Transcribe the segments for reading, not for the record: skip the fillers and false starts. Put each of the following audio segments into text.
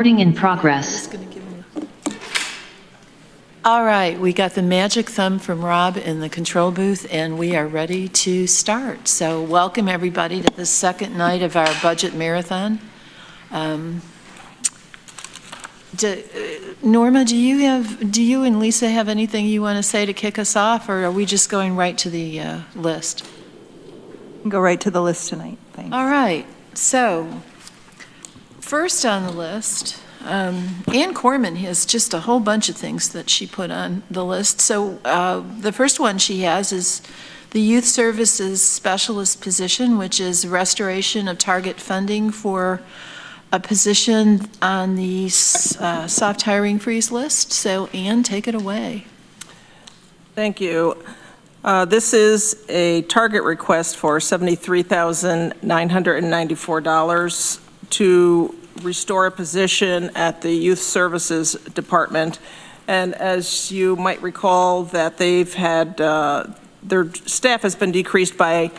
Recording in progress. All right, we got the magic thumb from Rob in the control booth, and we are ready to start. So welcome, everybody, to the second night of our budget marathon. Norma, do you and Lisa have anything you want to say to kick us off, or are we just going right to the list? Go right to the list tonight. Thanks. All right, so first on the list, Ann Corman has just a whole bunch of things that she put on the list. So the first one she has is the Youth Services Specialist position, which is restoration of target funding for a position on the soft hiring freeze list. So Ann, take it away. Thank you. This is a target request for $73,994 to restore a position at the Youth Services Department. And as you might recall, that they've had, their staff has been decreased by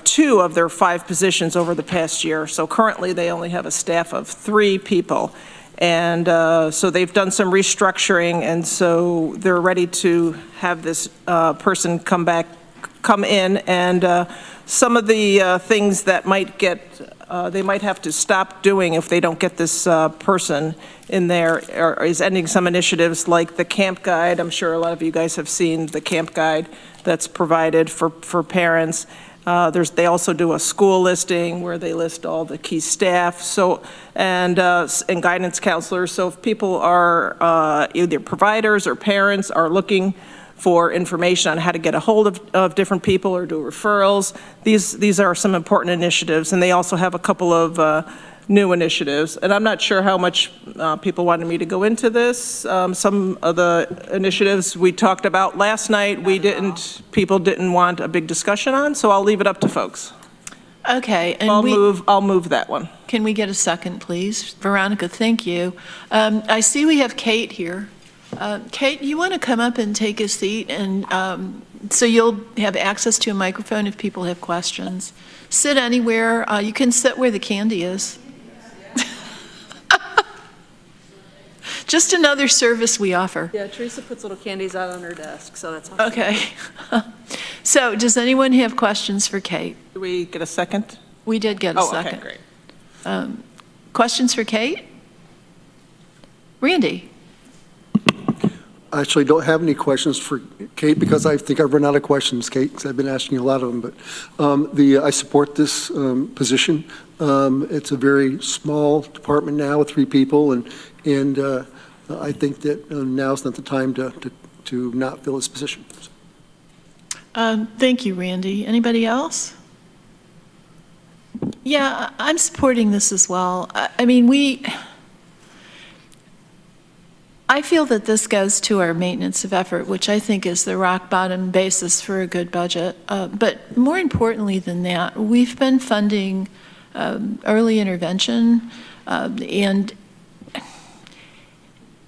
2 of their 5 positions over the past year. So currently they only have a staff of 3 people. And so they've done some restructuring, and so they're ready to have this person come in, and some of the things that might get, they might have to stop doing if they don't get this person in there is ending some initiatives like the camp guide. I'm sure a lot of you guys have seen the camp guide that's provided for parents. They also do a school listing where they list all the key staff, so and guidance counselors. So if people are either providers or parents are looking for information on how to get a hold of different people or do referrals, these are some important initiatives, and they also have a couple of new initiatives. And I'm not sure how much people wanted me to go into this. Some of the initiatives we talked about last night, people didn't want a big discussion on, so I'll leave it up to folks. Okay, and I'll move that one. Can we get a second, please? Veronica, thank you. I see we have Kate here. Kate, you want to come up and take a seat, and so you'll have access to a microphone if people have questions. Sit anywhere. You can sit where the candy is. Just another service we offer. Yeah, Teresa puts little candies out on her desk, so that's awesome. Okay. So does anyone have questions for Kate? Do we get a second? We did get a second. Okay, great. Questions for Kate? Randy? I actually don't have any questions for Kate because I think I've run out of questions, Kate, because I've been asking you a lot of them. But I support this position. It's a very small department now with 3 people, and I think that now's not the time to not fill this position. Thank you, Randy. Anybody else? Yeah, I'm supporting this as well. I mean, I feel that this goes to our maintenance of effort, which I think is the rock bottom basis for a good budget. But more importantly than that, we've been funding early intervention and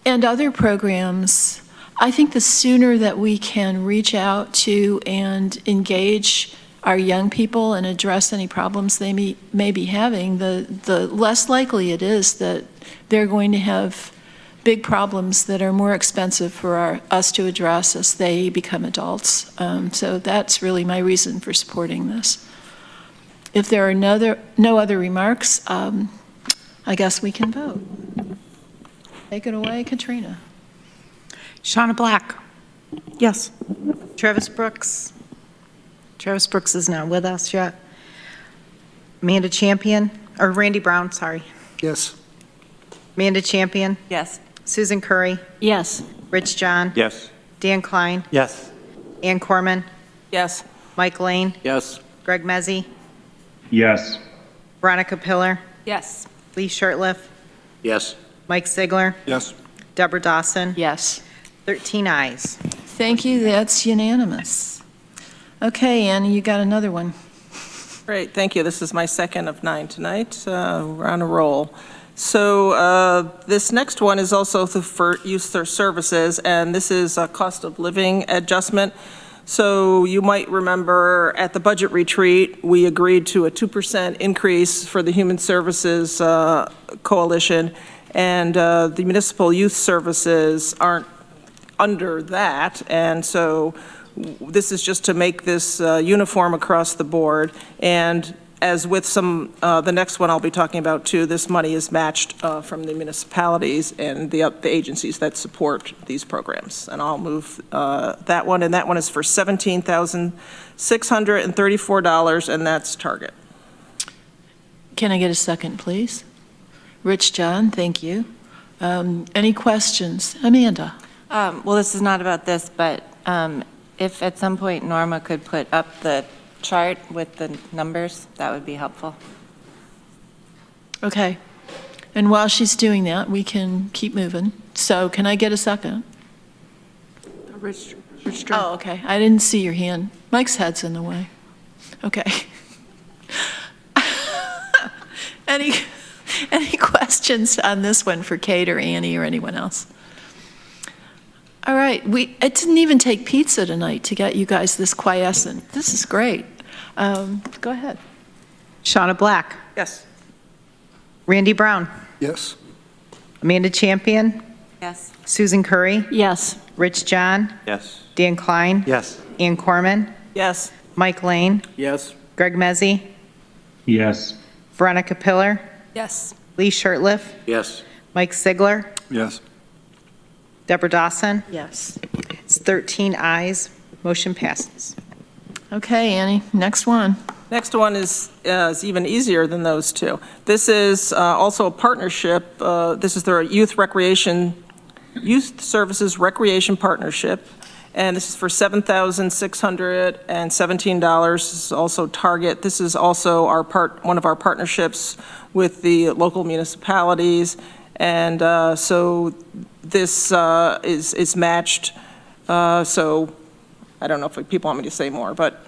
other programs. I think the sooner that we can reach out to and engage our young people and address any problems they may be having, the less likely it is that they're going to have big problems that are more expensive for us to address as they become adults. So that's really my reason for supporting this. If there are no other remarks, I guess we can vote. Take it away, Katrina. Shauna Black. Yes. Travis Brooks. Travis Brooks is not with us yet. Amanda Champion, or Randy Brown, sorry. Yes. Amanda Champion. Yes. Susan Curry. Yes. Rich John. Yes. Dan Klein. Yes. Ann Corman. Yes. Mike Lane. Yes. Greg Mezzi. Yes. Veronica Pillar. Yes. Lee Shurtleff. Yes. Mike Sigler. Yes. Deborah Dawson. Yes. 13 ayes. Thank you. That's unanimous. Okay, Annie, you got another one. Great, thank you. This is my second of 9 tonight. We're on a roll. So this next one is also for youth services, and this is a cost of living adjustment. So you might remember at the budget retreat, we agreed to a 2% increase for the Human Services Coalition. and the municipal youth services aren't under that, and so this is just to make this uniform across the board. And as with the next one I'll be talking about too, this money is matched from the municipalities and the agencies that support these programs. And I'll move that one, and that one is for $17,634, and that's Target. Can I get a second, please? Rich John, thank you. Any questions? Amanda? Well, this is not about this, but if at some point Norma could put up the chart with the numbers, that would be helpful. Okay. And while she's doing that, we can keep moving. So can I get a second? Rich Oh, okay. I didn't see your hand. Mike's head's in the way. Okay. Any questions on this one for Kate or Annie or anyone else? All right. It didn't even take pizza tonight to get you guys this quiescent. This is great. Go ahead. Shauna Black, Yes. Randy Brown, Yes. Amanda Champion, Yes. Susan Curry, Yes. Rich John, Yes. Dan Klein, Yes. Ann Corman, Yes. Mike Lane, Yes. Greg Mezzi, Yes. Veronica Pillar, Yes. Lee Shirtliff, Yes. Mike Sigler, Yes. Deborah Dawson. Yes. It's 13 ayes. Motion passes. Okay, Annie, next one. Next one is even easier than those two. This is also a partnership. This is their Youth Services Recreation Partnership, and this is for $7,617. This is also Target. This is also one of our partnerships with the local municipalities, and so this is matched. So I don't know if people want me to say more, but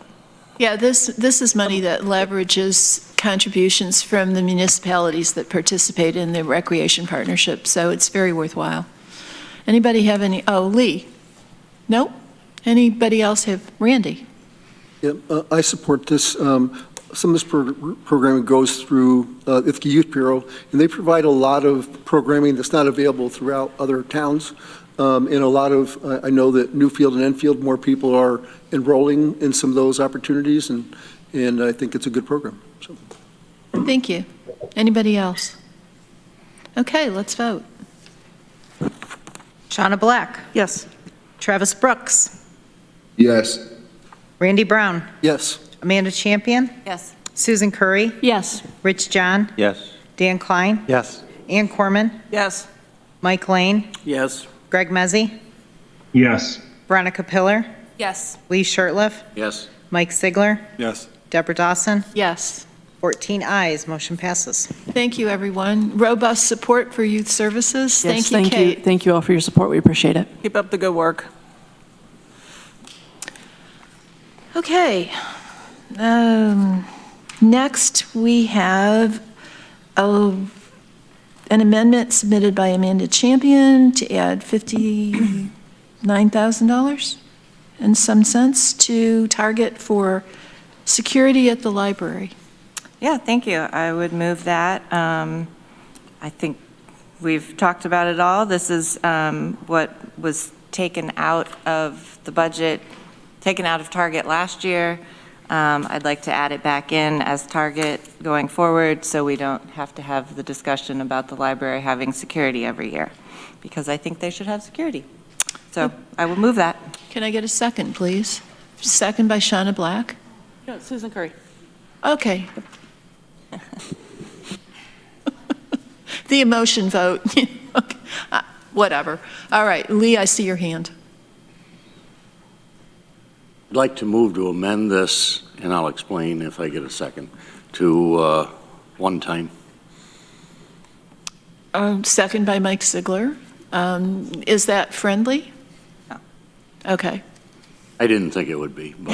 Yeah, this is money that leverages contributions from the municipalities that participate in the recreation partnership, so it's very worthwhile. Anybody have any, Lee? Nope? Anybody else have, Randy? Yeah, I support this. Some of this programming goes through the Youth Bureau, and they provide a lot of programming that's not available throughout other towns. And a lot of, I know that Newfield and Enfield, more people are enrolling in some of those opportunities, and I think it's a good program. So. Thank you. Anybody else? Okay, let's vote. Shauna Black, Yes. Travis Brooks, Yes. Randy Brown, Yes. Amanda Champion, Yes. Susan Curry, Yes. Rich John, Yes. Dan Klein, Yes. Ann Corman, yes. Mike Lane, Yes. Greg Mezzi, Yes. Veronica Pillar, Yes. Lee Shirtliff, Yes. Mike Sigler, Yes. Deborah Dawson. Yes. 14 ayes. Motion passes. Thank you, everyone. Robust support for youth services. Yes, Thank you, Kate. Thank you all for your support. We appreciate it. Keep up the good work. Okay. Next, we have an amendment submitted by Amanda Champion to add $59,000 in some sense to target for security at the library. Yeah, thank you. I would move that. I think we've talked about it all. This is what was taken out of the budget, taken out of Target last year. I'd like to add it back in as Target going forward so we don't have to have the discussion about the library having security every year, because I think they should have security. So I will move that. Can I get a second, please? Second by Shauna Black. No, Susan Curry. Okay. The emotion vote. Okay. Whatever. All right, Lee, I see your hand. I'd like to move to amend this, and I'll explain if I get a second, to one time. Second by Mike Sigler. Is that friendly? No. Okay. I didn't think it would be, but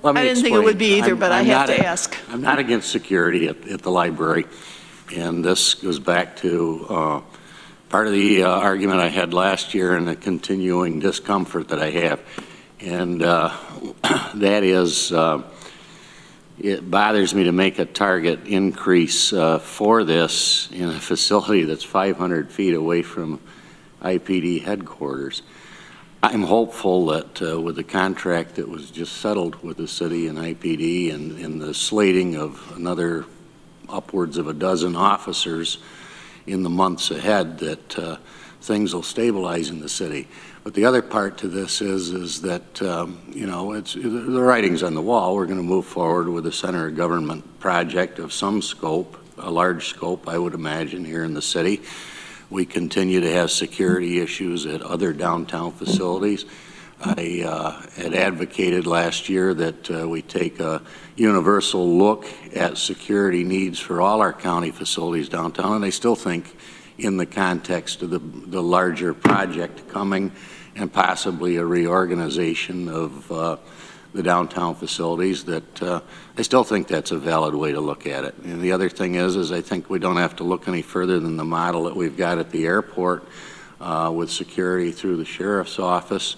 let me I didn't think it would be explain. either, but I have to ask. I'm not against security at the library, and this goes back to part of the argument I had last year and the continuing discomfort that I have. And that is, it bothers me to make a target increase for this in a facility that's 500 feet away from IPD headquarters. I'm hopeful that with the contract that was just settled with the city and IPD and the slating of another upwards of a dozen officers in the months ahead, that things will stabilize in the city. But the other part to this is that, you know, the writing's on the wall. We're going to move forward with a center of government project of some scope, a large scope, I would imagine, here in the city. We continue to have security issues at other downtown facilities. I had advocated last year that we take a universal look at security needs for all our county facilities downtown, and I still think in the context of the larger project coming and possibly a reorganization of the downtown facilities, that I still think that's a valid way to look at it. And the other thing is I think we don't have to look any further than the model that we've got at the airport with security through the sheriff's office.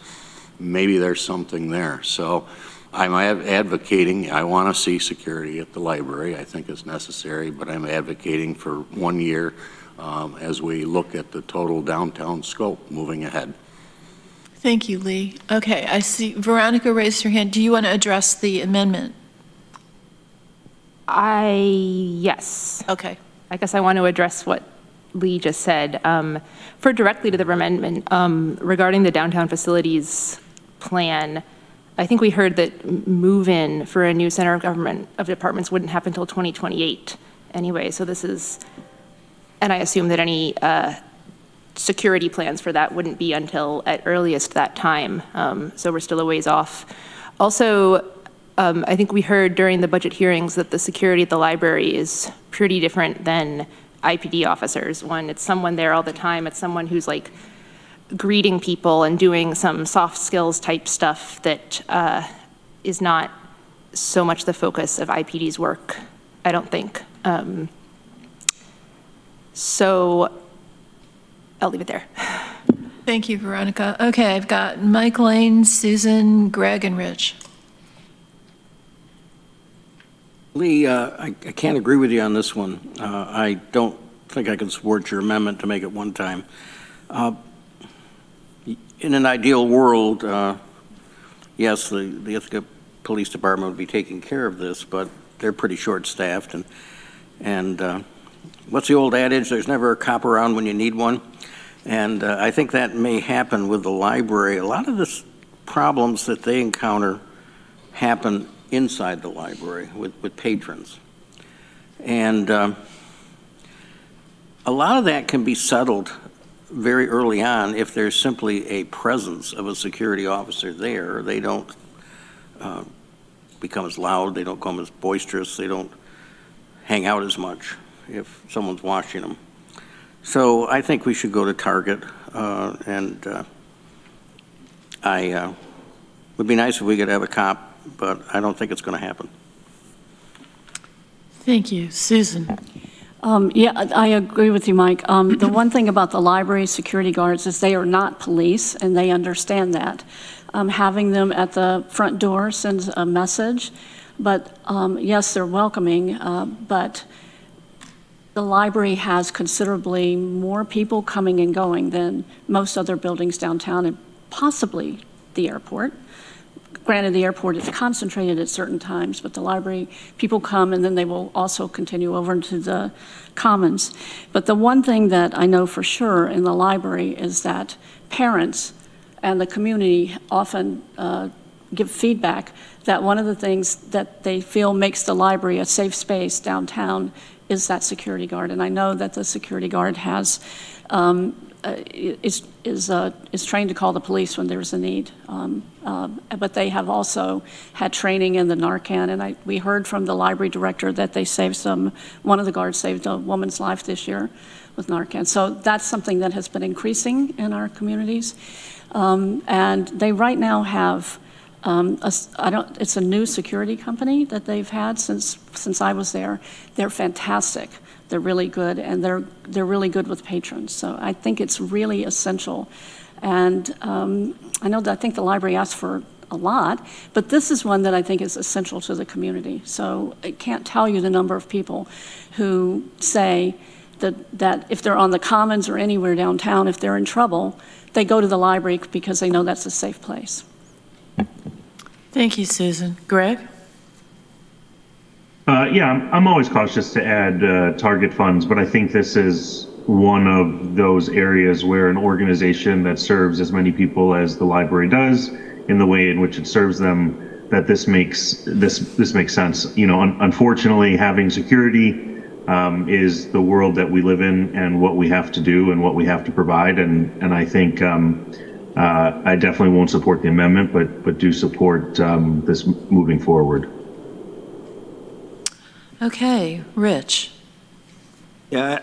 Maybe there's something there. So I'm advocating, I want to see security at the library. I think it's necessary, but I'm advocating for 1 year as we look at the total downtown scope moving ahead. Thank you, Lee. Okay, I see Veronica raised her hand. Do you want to address the amendment? Yes. Okay. I guess I want to address what Lee just said. For directly to the amendment, regarding the downtown facilities plan, I think we heard that move-in for a new center of government of departments wouldn't happen until 2028 anyway. So this is, and I assume that any security plans for that wouldn't be until at earliest that time. So we're still a ways off. Also, I think we heard during the budget hearings that the security at the library is pretty different than IPD officers. One, it's someone there all the time. It's someone who's like greeting people and doing some soft skills type stuff that is not so much the focus of IPD's work, I don't think. So I'll leave it there. Thank you, Veronica. Okay, I've got Mike Lane, Susan, Greg, and Rich. Lee, I can't agree with you on this one. I don't think I can support your amendment to make it one time. In an ideal world, yes, the Ithaca Police Department would be taking care of this, but they're pretty short-staffed. And what's the old adage? There's never a cop around when you need one. And I think that may happen with the library. A lot of the problems that they encounter happen inside the library with patrons. And a lot of that can be settled very early on if there's simply a presence of a security officer there. They don't become as loud, they don't become as boisterous, they don't hang out as much if someone's watching them. So I think we should go to target, and I would be nice if we could have a cop, but I don't think it's going to happen. Thank you. Susan. Yeah, I agree with you, Mike. The one thing about the library security guards is they are not police, and they understand that. Having them at the front door sends a message, but yes, they're welcoming, but the library has considerably more people coming and going than most other buildings downtown, and possibly the airport. Granted, the airport is concentrated at certain times, but the library, people come and then they will also continue over into the commons. But the one thing that I know for sure in the library is that parents and the community often give feedback that one of the things that they feel makes the library a safe space downtown is that security guard. And I know that the security guard has is trained to call the police when there's a need. But they have also had training in the Narcan, and we heard from the library director that they saved one of the guards saved a woman's life this year with Narcan. So that's something that has been increasing in our communities. And they right now have, it's a new security company that they've had since I was there. They're fantastic. They're really good, and they're really good with patrons. So I think it's really essential. And I think the library asked for a lot, but this is one that I think is essential to the community. So I can't tell you the number of people who say that if they're on the Commons or anywhere downtown, if they're in trouble, they go to the library because they know that's a safe place. Thank you, Susan. Greg? Yeah, I'm always cautious to add target funds, but I think this is one of those areas where an organization that serves as many people as the library does, in the way in which it serves them, that this makes sense. You know, unfortunately, having security is the world that we live in, and what we have to do and what we have to provide. And I think I definitely won't support the amendment, but do support this moving forward. Okay, Rich? Yeah,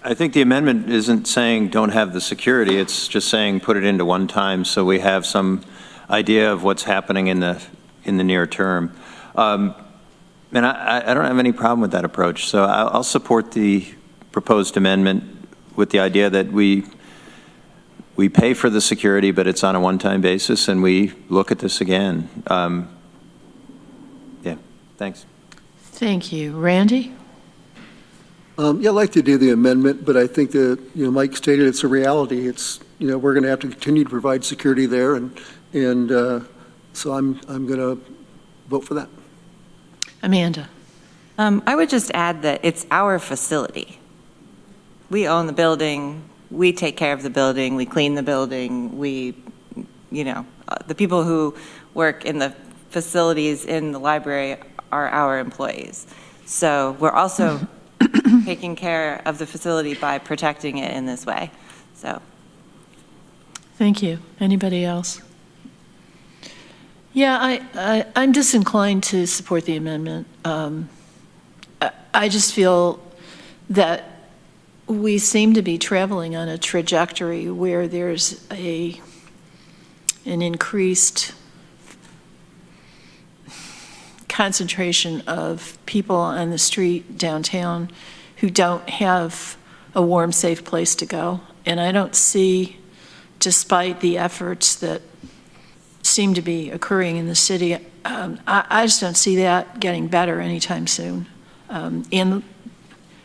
I think the amendment isn't saying don't have the security, it's just saying put it into one time so we have some idea of what's happening in the near term. And I don't have any problem with that approach, so I'll support the proposed amendment with the idea that we pay for the security, but it's on a one-time basis, and we look at this again. Yeah, thanks. Thank you. Randy? Yeah, I'd like to do the amendment, but I think that, Mike stated it's a reality. It's, we're going to have to continue to provide security there, and so I'm going to vote for that. Amanda? I would just add that it's our facility. We own the building, we take care of the building, we clean the building, the people who work in the facilities in the library are our employees. So we're also taking care of the facility by protecting it in this way, so. Thank you. Anybody else? Yeah, I'm disinclined to support the amendment. I just feel that we seem to be traveling on a trajectory where there's an increased concentration of people on the street downtown who don't have a warm, safe place to go. And I don't see, despite the efforts that seem to be occurring in the city, I just don't see that getting better anytime soon. And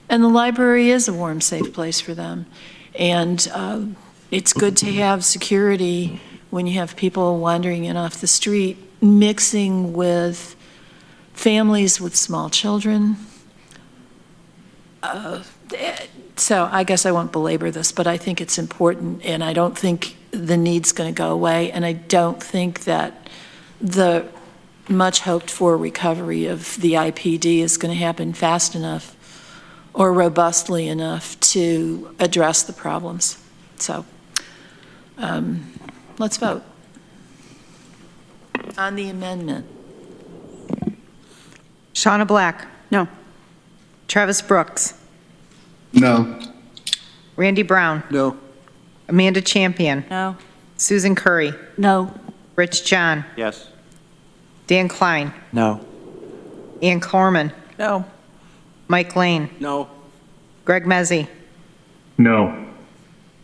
the library is a warm, safe place for them. And it's good to have security when you have people wandering in off the street, mixing with families with small children. So I guess I won't belabor this, but I think it's important, and I don't think the need's going to go away, and I don't think that the much hoped for recovery of the IPD is going to happen fast enough or robustly enough to address the problems. So let's vote on the amendment. Shauna Black? No. Travis Brooks? No. Randy Brown? No. Amanda Champion? No. Susan Curry? No. Rich John? Yes. Dan Klein? No. Ann Corman? No. Mike Lane? No. Greg Mezzi? No.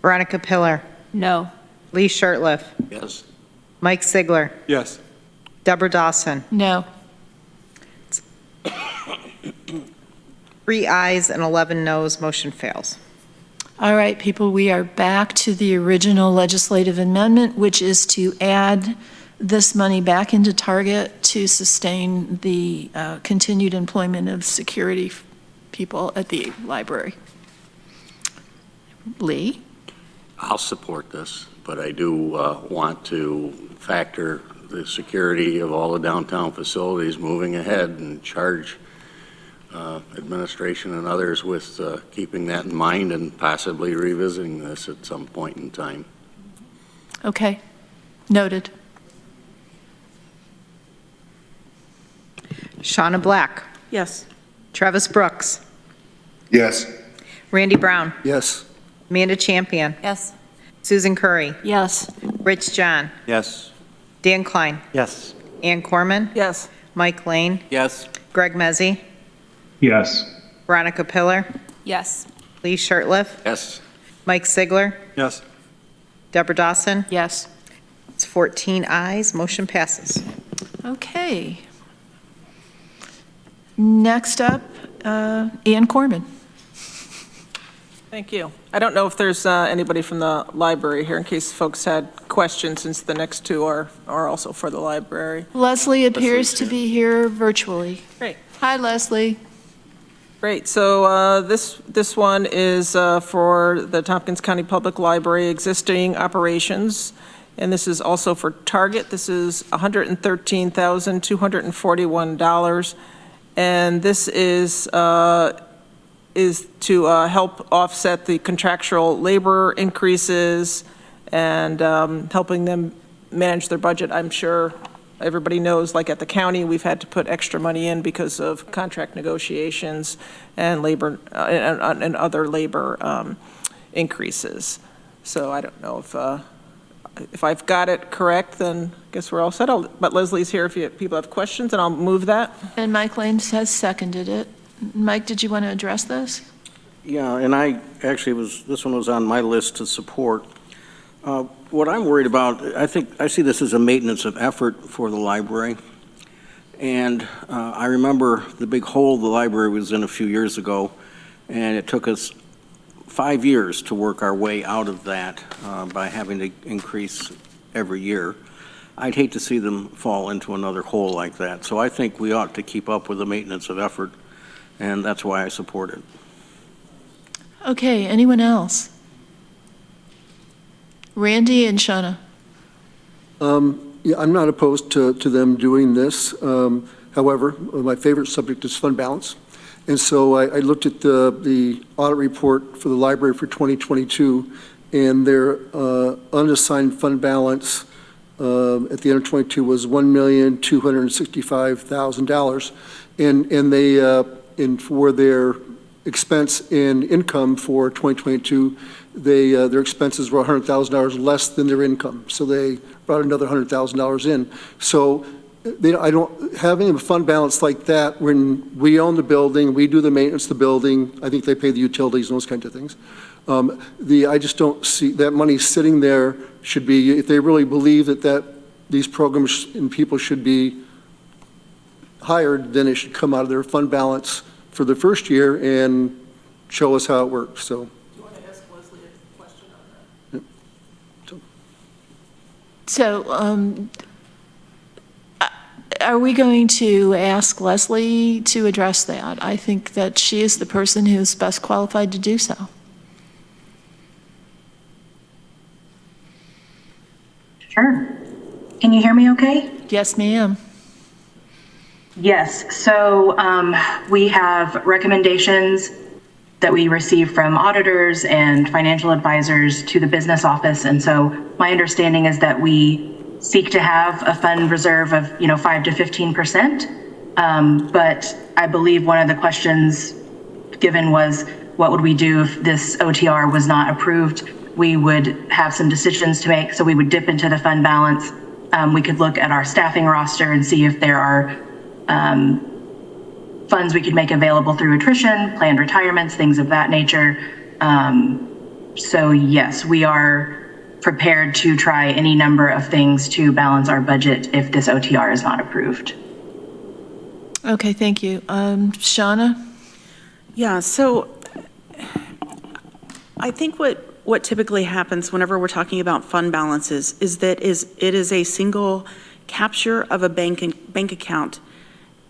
Veronica Pillar? No. Lee Shirtliff? Yes. Mike Sigler? Yes. Deborah Dawson? No. 3 ayes and 11 noes, motion fails. All right, people, we are back to the original legislative amendment, which is to add this money back into Target to sustain the continued employment of security people at the library. Lee? I'll support this, but I do want to factor the security of all the downtown facilities moving ahead and charge administration and others with keeping that in mind and possibly revisiting this at some point in time. Okay, noted. Shauna Black? Yes. Travis Brooks? Yes. Randy Brown? Yes. Amanda Champion? Yes. Susan Curry? Yes. Rich John? Yes. Dan Klein? Yes. Ann Corman? Yes. Mike Lane? Yes. Greg Mezzi? Yes. Veronica Pillar? Yes. Lee Shirtliff? Yes. Mike Sigler? Yes. Deborah Dawson? Yes. It's 14 ayes, motion passes. Okay. Next up, Ian Corbin. Thank you. I don't know if there's anybody from the library here in case folks had questions, since the next two are also for the library. Leslie appears to be here virtually. Great. Hi, Leslie. Great. So this one is for the Tompkins County Public Library existing operations, and this is also for Target. This is $113,241, and this is to help offset the contractual labor increases and helping them manage their budget. I'm sure everybody knows, like at the county, we've had to put extra money in because of contract negotiations and labor and other labor increases. So I don't know if I've got it correct, then I guess we're all set. But Leslie's here if people have questions, and I'll move that. And Mike Lane has seconded it. Mike, did you want to address this? Yeah, and I actually this one was on my list to support. What I'm worried about, I see this as a maintenance of effort for the library. And I remember the big hole the library was in a few years ago, and it took us 5 years to work our way out of that by having to increase every year. I'd hate to see them fall into another hole like that. So I think we ought to keep up with the maintenance of effort, and that's why I support it. Okay, anyone else? Randy and Shauna. Yeah, I'm not opposed to them doing this. However, my favorite subject is fund balance. And so I looked at the audit report for the library for 2022, and their unassigned fund balance at the end of 22 was $1,265,000. And they, and for their expense and income for 2022, their expenses were $100,000 less than their income. So they brought another $100,000 in. So having a fund balance like that, when we own the building, we do the maintenance of the building, I think they pay the utilities and those kinds of things. I just don't see that money sitting there should be, if they really believe that these programs and people should be hired, then it should come out of their fund balance for the first year and show us how it works. So. So are we going to ask Leslie to address that? I think that she is the person who's best qualified to do so. Sure. Can you hear me okay? Yes, ma'am. Yes. So we have recommendations that we receive from auditors and financial advisors to the business office. And so my understanding is that we seek to have a fund reserve of 5 to 15%. But I believe one of the questions given was, what would we do if this OTR was not approved? We would have some decisions to make. So we would dip into the fund balance. We could look at our staffing roster and see if there are funds we could make available through attrition, planned retirements, things of that nature. So yes, we are prepared to try any number of things to balance our budget if this OTR is not approved. Okay, thank you. Shauna? Yeah, so I think what typically happens whenever we're talking about fund balances is that it is a single capture of a bank account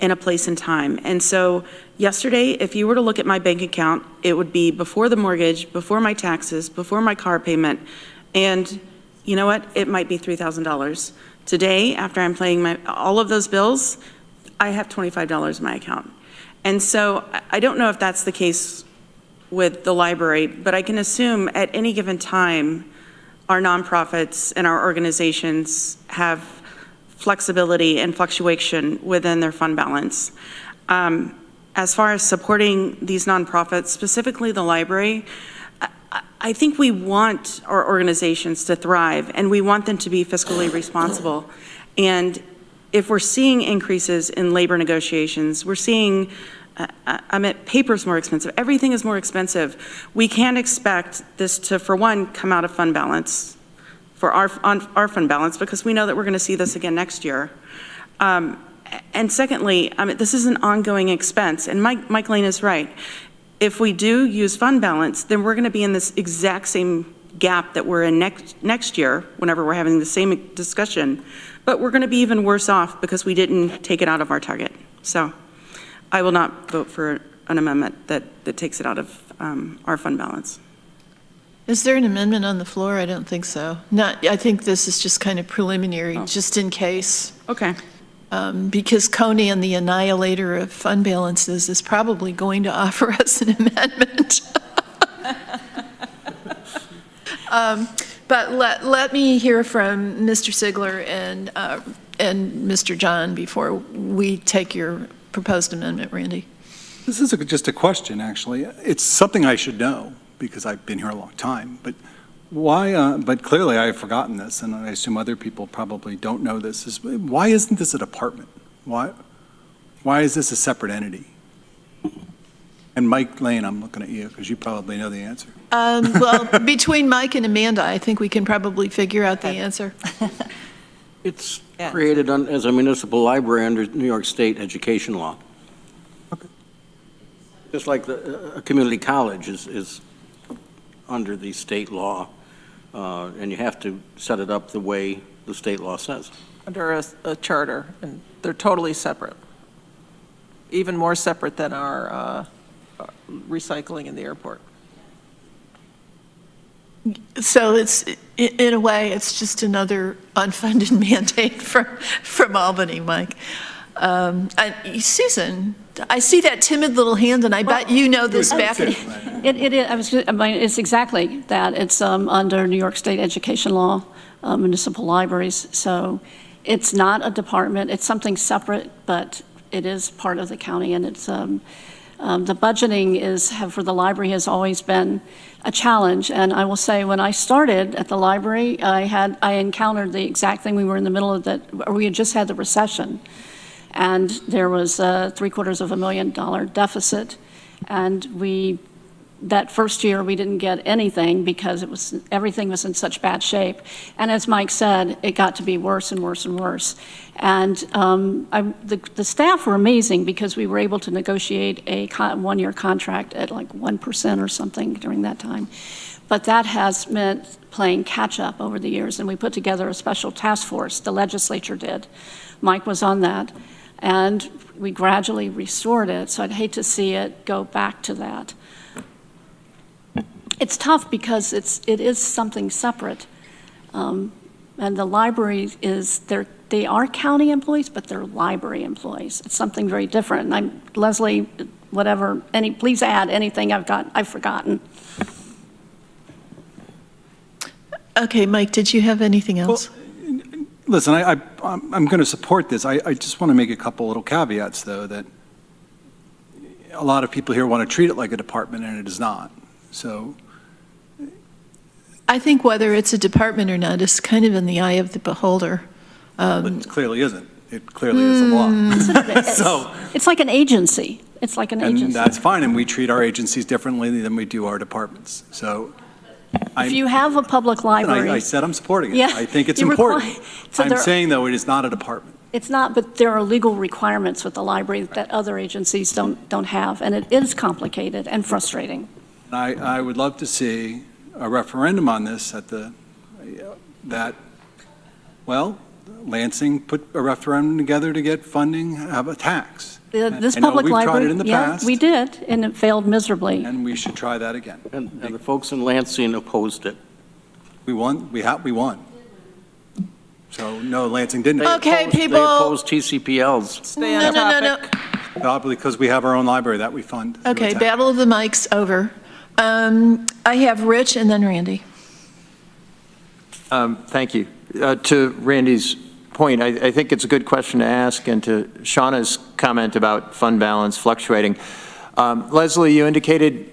in a place and time. And so yesterday, if you were to look at my bank account, it would be before the mortgage, before my taxes, before my car payment, and you know what? It might be $3,000. Today, after I'm paying all of those bills, I have $25 in my account. And so I don't know if that's the case with the library, but I can assume at any given time, our nonprofits and our organizations have flexibility and fluctuation within their fund balance. As far as supporting these nonprofits, specifically the library, I think we want our organizations to thrive and we want them to be fiscally responsible. And if we're seeing increases in labor negotiations, we're seeing paper's more expensive, everything is more expensive. We can't expect this to, for one, come out of fund balance. for our fund balance, because we know that we're going to see this again next year. And secondly, I mean, this is an ongoing expense, and Mike Lane is right. If we do use fund balance, then we're going to be in this exact same gap that we're in next year, whenever we're having the same discussion, but we're going to be even worse off because we didn't take it out of our target. So I will not vote for an amendment that takes it out of our fund balance. Is there an amendment on the floor? I don't think so. Not, I think this is just kind of preliminary, just in case. Okay. Because Conan, the annihilator of fund balances, is probably going to offer us an amendment. But let me hear from Mr. Sigler and Mr. John before we take your proposed amendment, Randy. This is just a question, actually. It's something I should know because I've been here a long time. But why? But clearly, I have forgotten this, and I assume other people probably don't know this. Why isn't this a department? Why is this a separate entity? And Mike Lane, I'm looking at you because you probably know the answer. Well, between Mike and Amanda, I think we can probably figure out the answer. It's created as a municipal library under New York State education law. Okay. Just like a community college is under the state law, and you have to set it up the way the state law says. Under a charter, and they're totally separate. Even more separate than our recycling in the airport. So it's, in a way, it's just another unfunded mandate from Albany, Mike. Susan, I see that timid little hand, and I bet you know this back. It's exactly that. It's under New York State education law, municipal libraries. So it's not a department. It's something separate, but it is part of the county, and it's the budgeting for the library has always been a challenge. And I will say, when I started at the library, I encountered the exact thing. We were in the middle of or we had just had the recession, and there was a $750,000 deficit, and that first year we didn't get anything because everything was in such bad shape. And as Mike said, it got to be worse and worse and worse. And the staff were amazing because we were able to negotiate a one-year contract at like 1% or something during that time. But that has meant playing catch-up over the years, and we put together a special task force. The legislature did. Mike was on that, and we gradually restored it, so I'd hate to see it go back to that. It's tough because it is something separate, and the library they are county employees, but they're library employees. It's something very different. And Leslie, please add anything I've forgotten. Okay, Mike, did you have anything else? Well, listen, I'm going to support this. I just want to make a couple little caveats, though, that a lot of people here want to treat it like a department, and it is not. So I think whether it's a department or not is kind of in the eye of the beholder. But it clearly isn't. It clearly is a law. So it's like an agency. It's like an agency. And that's fine, and we treat our agencies differently than we do our departments. So if you have a public library. I said I'm supporting it. Yeah, I think it's important. So I'm saying, though, it is not a department. It's not, but there are legal requirements with the library that other agencies don't have, and it is complicated and frustrating. I would love to see a referendum on this Lansing put a referendum together to get funding, have a tax. This public library, we've tried it in the past. We did, and it failed miserably. And we should try that again. And the folks in Lansing opposed it. We won. We won. So no, Lansing didn't. Okay, people. They opposed TCPLs. Stay on topic. Probably because we have our own library that we fund. Okay, battle of the mics over. I have Rich and then Randy. Thank you. To Randy's point, I think it's a good question to ask, and to Shauna's comment about fund balance fluctuating. Leslie, you indicated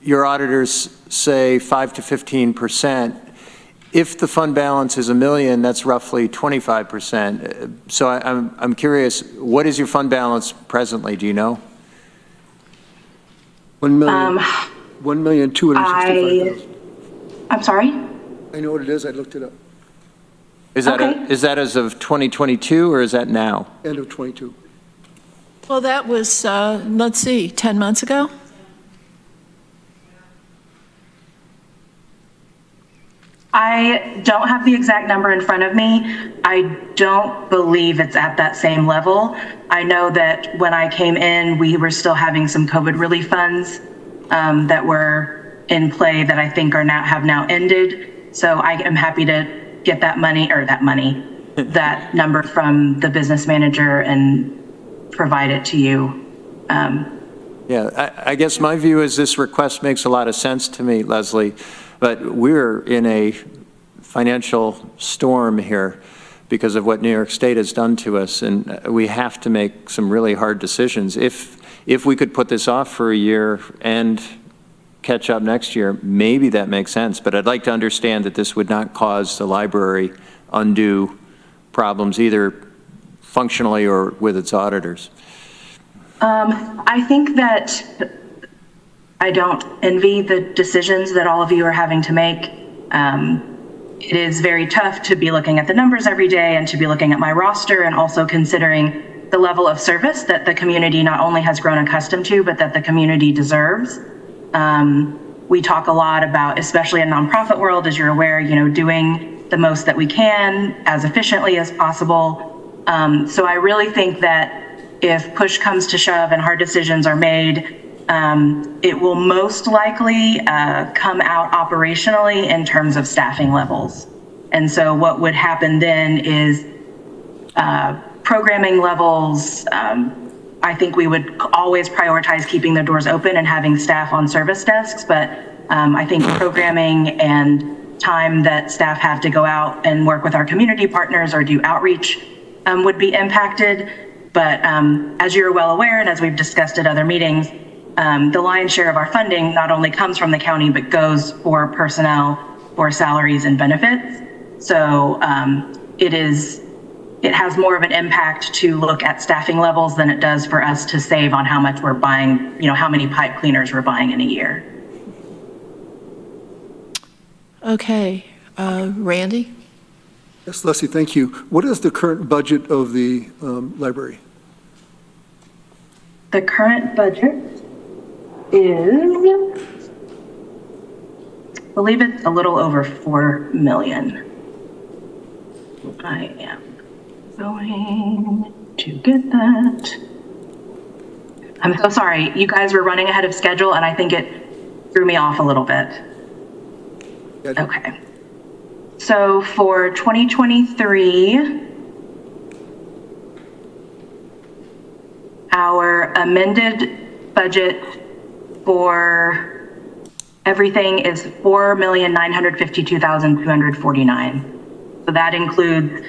your auditors say 5 to 15%. If the fund balance is $1 million, that's roughly 25%. So I'm curious, what is your fund balance presently? Do you know? $1,265,000. I'm sorry? I know what it is. I looked it up. Is that, Okay. is that as of 2022 or is that now? End of '22. Well, that was, let's see, 10 months ago? I don't have the exact number in front of me. I don't believe it's at that same level. I know that when I came in, we were still having some COVID relief funds that were in play that I think have now ended. So I am happy to get that that number from the business manager and provide it to you. Yeah, I guess my view is this request makes a lot of sense to me, Leslie, but we're in a financial storm here because of what New York State has done to us, and we have to make some really hard decisions. If we could put this off for a year and catch up next year, maybe that makes sense, but I'd like to understand that this would not cause the library undue problems, either functionally or with its auditors. I think that I don't envy the decisions that all of you are having to make. It is very tough to be looking at the numbers every day and to be looking at my roster and also considering the level of service that the community not only has grown accustomed to, but that the community deserves. We talk a lot about, especially in nonprofit world, as you're aware, doing the most that we can as efficiently as possible. So I really think that if push comes to shove and hard decisions are made, it will most likely come out operationally in terms of staffing levels. And so what would happen then is programming levels. I think we would always prioritize keeping the doors open and having staff on service desks, but I think programming and time that staff have to go out and work with our community partners or do outreach would be impacted. But as you're well aware, and as we've discussed at other meetings, the lion's share of our funding not only comes from the county, but goes for personnel, for salaries and benefits. So it has more of an impact to look at staffing levels than it does for us to save on how much we're buying, how many pipe cleaners we're buying in a year. Okay, Randy? Yes, Leslie, thank you. What is the current budget of the library? The current budget is, I believe it's a little over 4 million. I am going to get that. I'm so sorry. You guys were running ahead of schedule and I think it threw me off a little bit. Okay. So for 2023, our amended budget for everything is $4,952,249. So that includes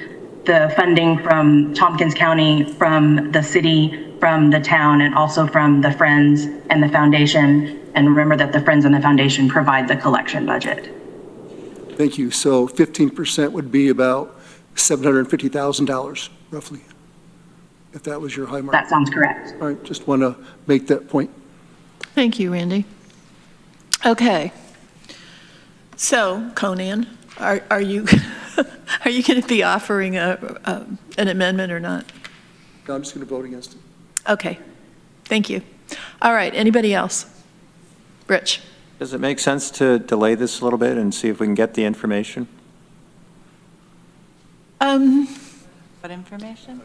the funding from Tompkins County, from the city, from the town, and also from the Friends and the Foundation. And remember that the Friends and the Foundation provide the collection budget. Thank you. So 15% would be about $750,000, roughly, if that was your high mark. That sounds correct. All right, just want to make that point. Thank you, Randy. Okay. So, Conan, are you are you going to be offering an amendment or not? No, I'm just going to vote against it. Okay. Thank you. All right. Anybody else? Rich? Does it make sense to delay this a little bit and see if we can get the information? What information?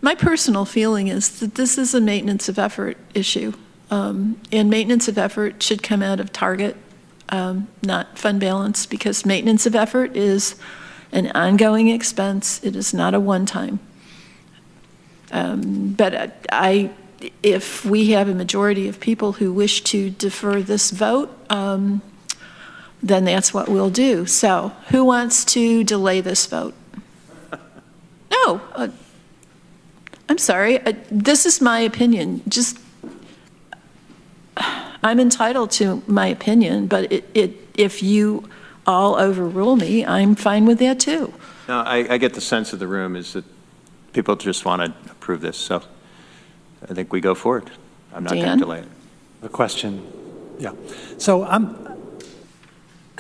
My personal feeling is that this is a maintenance of effort issue. And maintenance of effort should come out of target, not fund balance, because maintenance of effort is an ongoing expense. It is not a one-time. But if we have a majority of people who wish to defer this vote, then that's what we'll do. So who wants to delay this vote? No, I'm sorry. This is my opinion. I'm entitled to my opinion, but if you all overrule me, I'm fine with that too. No, I get the sense of the room is that people just want to approve this, so I think we go forward. I'm not going to delay it. A question. Yeah. So I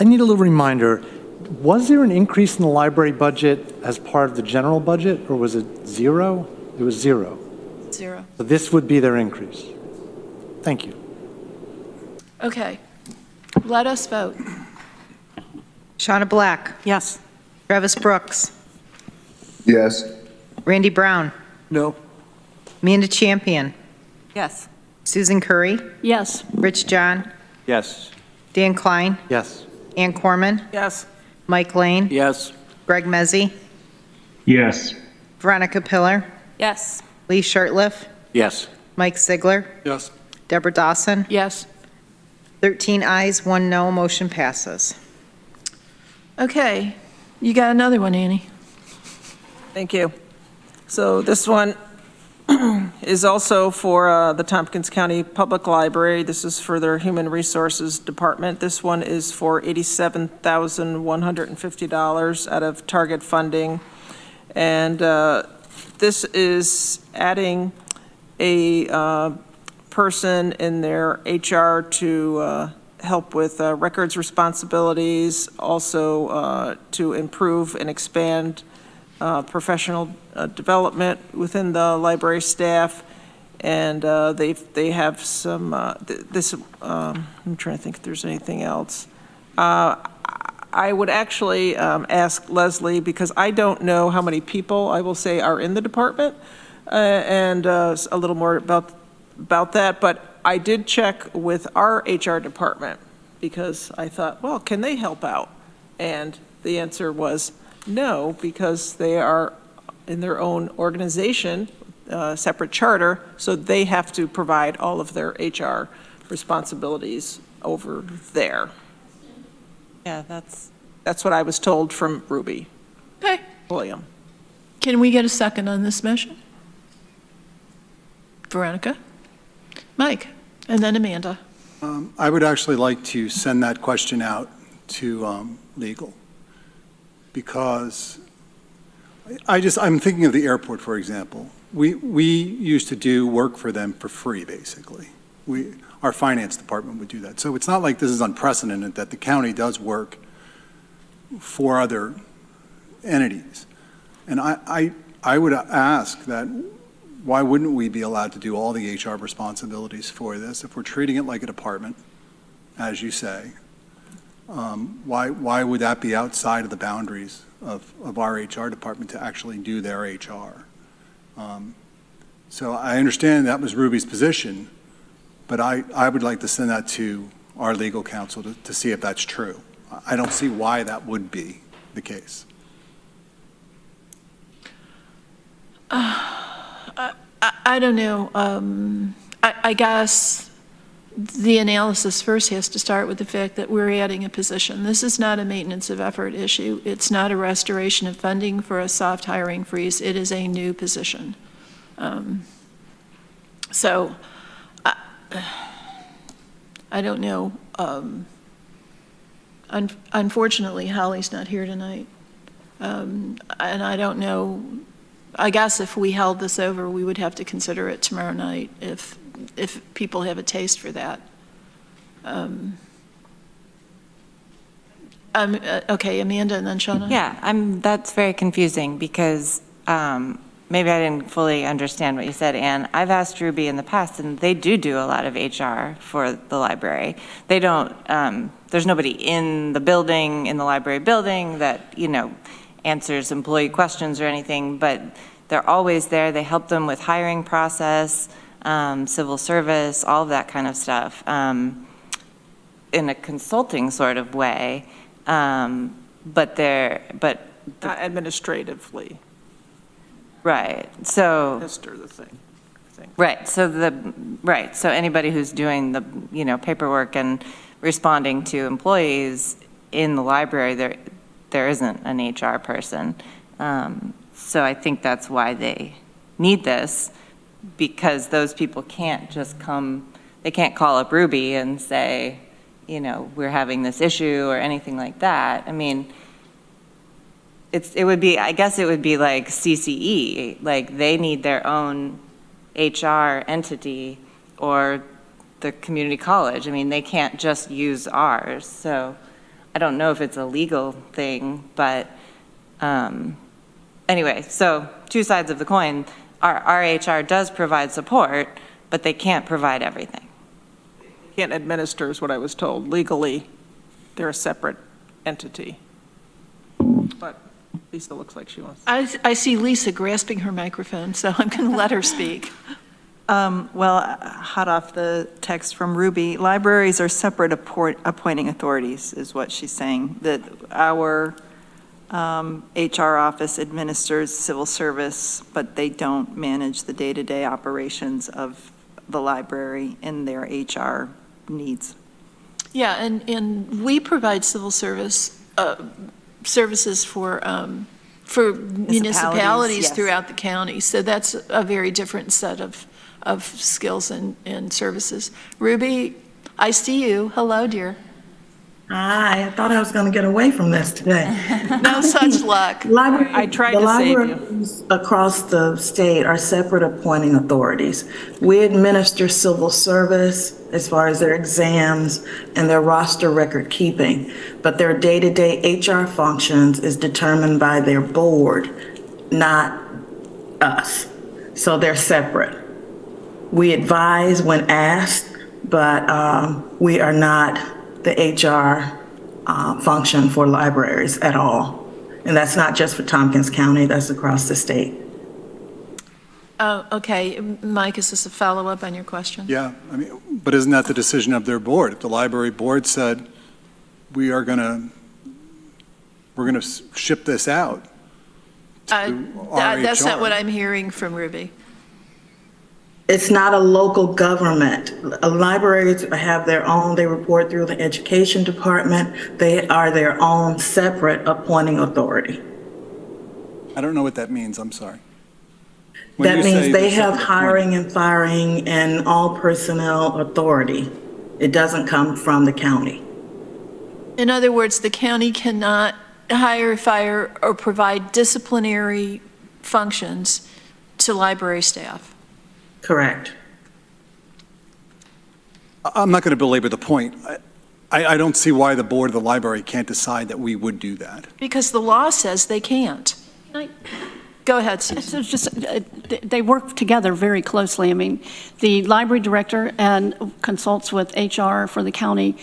need a little reminder. Was there an increase in the library budget as part of the general budget, or was it zero? It was zero. Zero. So this would be their increase. Thank you. Okay. Let us vote. Shauna Black. Yes. Travis Brooks. Yes. Randy Brown. No. Amanda Champion. Yes. Susan Curry. Yes. Rich John. Yes. Dan Klein. Yes. Ann Corman. Yes. Mike Lane. Yes. Greg Mezzi. Yes. Veronica Pillar. Yes. Lee Shirtliff. Yes. Mike Sigler. Yes. Deborah Dawson. Yes. 13 ayes, 1 no, motion passes. Okay. You got another one, Annie. Thank you. So this one is also for the Tompkins County Public Library. This is for their Human Resources Department. This one is for $87,150 out of target funding. And this is adding a person in their HR to help with records responsibilities, also to improve and expand professional development within the library staff. And they have some, I'm trying to think if there's anything else. I would actually ask Leslie, because I don't know how many people, I will say, are in the department, and a little more about that, but I did check with our HR department because I thought, well, can they help out? And the answer was no, because they are in their own organization, separate charter, so they have to provide all of their HR responsibilities over there. Yeah, That's what I was told from Ruby Okay. William. Can we get a second on this motion? Veronica? Mike? And then Amanda. I would actually like to send that question out to legal, because I'm thinking of the airport, for example. We used to do work for them for free, basically. Our finance department would do that. So it's not like this is unprecedented that the county does work for other entities. And I would ask that, why wouldn't we be allowed to do all the HR responsibilities for this? If we're treating it like a department, as you say, why would that be outside of the boundaries of our HR department to actually do their HR? So I understand that was Ruby's position, but I would like to send that to our legal counsel to see if that's true. I don't see why that would be the case. I don't know. I guess the analysis first has to start with the fact that we're adding a position. This is not a maintenance of effort issue. It's not a restoration of funding for a soft hiring freeze. It is a new position. So I don't know. Unfortunately, Holly's not here tonight. And I don't know. I guess if we held this over, we would have to consider it tomorrow night if people have a taste for that. Okay, Amanda and then Shauna? Yeah, that's very confusing because maybe I didn't fully understand what you said, Anne. I've asked Ruby in the past, and they do a lot of HR for the library. They don't, there's nobody in the building, in the library building that, answers employee questions or anything, but they're always there. They help them with hiring process, civil service, all of that kind of stuff, in a consulting sort of way. But Not administratively. Right. So. Administer the thing. Right. So anybody who's doing the paperwork and responding to employees in the library, there isn't an HR person. So I think that's why they need this, because those people can't just come, they can't call up Ruby and say, we're having this issue or anything like that. I mean, I guess it would be like CCE, like they need their own HR entity, or the community college. I mean, they can't just use ours. So I don't know if it's a legal thing, but anyway, so two sides of the coin. Our HR does provide support, but they can't provide everything. Can't administer is what I was told. Legally, they're a separate entity. But Lisa looks like she wants. I see Lisa grasping her microphone, so I'm going to let her speak. Well, hot off the text from Ruby, libraries are separate appointing authorities, is what she's saying. That our HR office administers civil service, but they don't manage the day-to-day operations of the library and their HR needs. Yeah, and we provide civil service services for municipalities yes. throughout the county. So that's a very different set of skills and services. Ruby, I see you. Hello, dear. Hi, I thought I was going to get away from this today. No such luck. I tried to save you. Libraries across the state are separate appointing authorities. We administer civil service as far as their exams and their roster record keeping, but their day-to-day HR functions is determined by their board, not us. So they're separate. We advise when asked, but we are not the HR function for libraries at all. And that's not just for Tompkins County, that's across the state. Oh, okay. Mike, is this a follow-up on your question? Yeah, I mean, but isn't that the decision of their board? If the library board said, we're gonna ship this out to our That's not HR. what I'm hearing from Ruby. It's not a local government. Libraries have their own, they report through the education department. They are their own separate appointing authority. I don't know what that means, I'm sorry. When That you say means they they're have separate hiring and firing and all personnel authority. It doesn't come from the county. In other words, the county cannot hire, fire, or provide disciplinary functions to library staff. Correct. I'm not going to belabor the point. I don't see why the board of the library can't decide that we would do that. Because the law says they can't. Go ahead, So Susan. it's just, they work together very closely. I mean, the library director and consults with HR for the county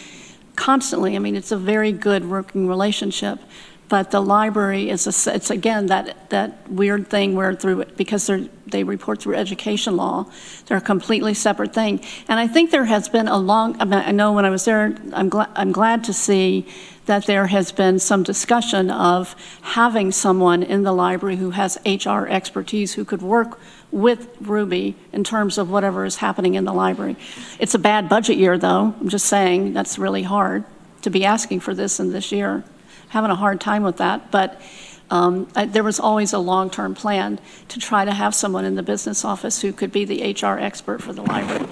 constantly. I mean, it's a very good working relationship. But the library is, it's again, that weird thing where because they report through education law, they're a completely separate thing. And I think there has been I know when I was there, I'm glad to see that there has been some discussion of having someone in the library who has HR expertise who could work with Ruby in terms of whatever is happening in the library. It's a bad budget year, though. I'm just saying that's really hard to be asking for this in this year. Having a hard time with that, but there was always a long-term plan to try to have someone in the business office who could be the HR expert for the library.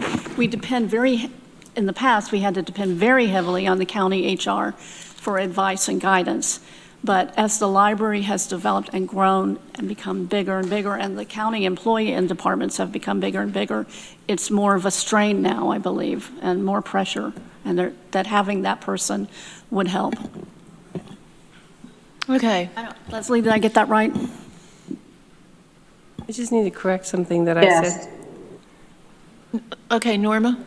In the past, we had to depend very heavily on the county HR for advice and guidance. But as the library has developed and grown and become bigger and bigger, and the county employee and departments have become bigger and bigger, it's more of a strain now, I believe, and more pressure, and that having that person would help. Okay. Leslie, did I get that right? I just need to correct something that I Yes. said. Okay, Norma?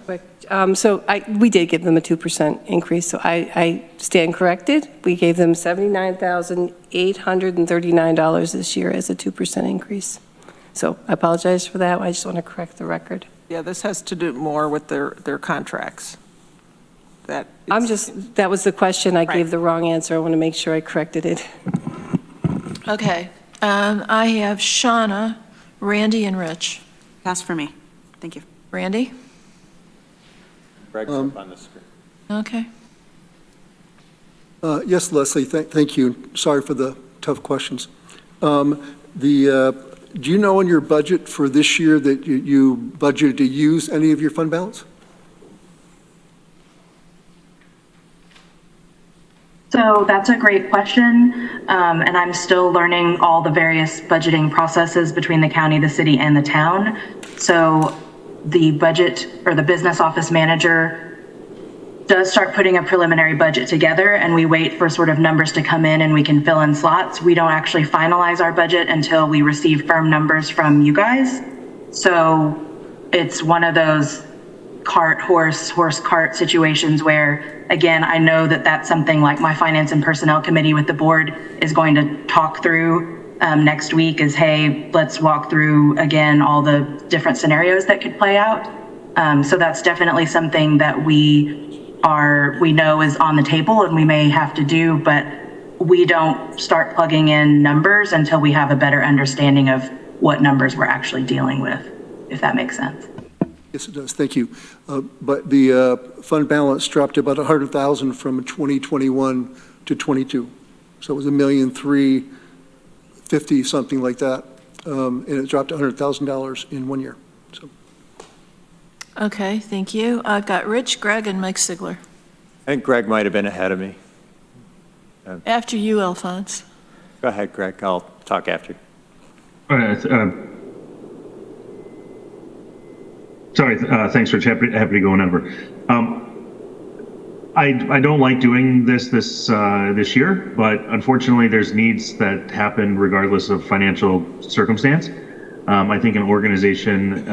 So we did give them a 2% increase, so I stand corrected. We gave them $79,839 this year as a 2% increase. So I apologize for that. I just want to correct the record. Yeah, this has to do more with their contracts. That was the question. I gave the wrong answer. I want to make sure I corrected it. Okay. I have Shauna, Randy, and Rich. Pass for me. Thank you. Randy? Greg's up on the screen. Okay. Yes, Leslie, thank you. Sorry for the tough questions. Do you know in your budget for this year that you budgeted to use any of your fund balance? So that's a great question, and I'm still learning all the various budgeting processes between the county, the city, and the town. So the budget or the business office manager does start putting a preliminary budget together and we wait for sort of numbers to come in and we can fill in slots, we don't actually finalize our budget until we receive firm numbers from you guys. So it's one of those horse cart situations where, again, I know that that's something like my finance and personnel committee with the board is going to talk through next week is, hey, let's walk through again all the different scenarios that could play out. So that's definitely something that we know is on the table and we may have to do, but we don't start plugging in numbers until we have a better understanding of what numbers we're actually dealing with, if that makes sense. Yes, it does. Thank you. But the fund balance dropped about 100,000 from 2021 to 22. So it was $1,350,000, something like that. And it dropped $100,000 in 1 year. So. Okay, thank you. I've got Rich, Greg, and Mike Sigler. I think Greg might have been ahead of me. After you, Alphonse. Go ahead, Greg. I'll talk after. Sorry, thanks, Rich. Happy to go whenever. I don't like doing this year, but unfortunately, there's needs that happen regardless of financial circumstance. I think an organization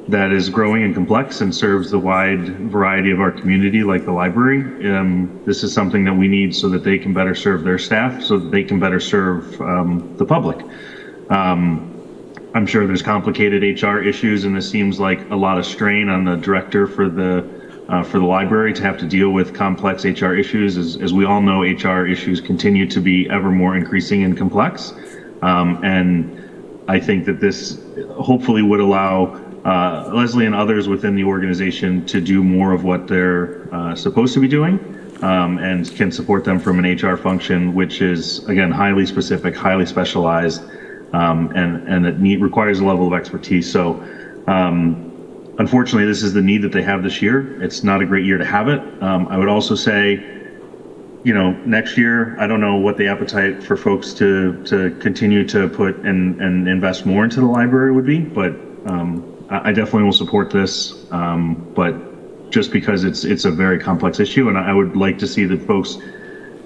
that is growing and complex and serves the wide variety of our community, like the library, this is something that we need so that they can better serve their staff, so that they can better serve the public. I'm sure there's complicated HR issues, and this seems like a lot of strain on the director for the library to have to deal with complex HR issues. As we all know, HR issues continue to be ever more increasing and complex. And I think that this hopefully would allow Leslie and others within the organization to do more of what they're supposed to be doing, and can support them from an HR function, which is, again, highly specific, highly specialized, and it requires a level of expertise. So unfortunately, this is the need that they have this year. It's not a great year to have it. I would also say, next year, I don't know what the appetite for folks to continue to put and invest more into the library would be, but I definitely will support this. But just because it's a very complex issue, and I would like to see the folks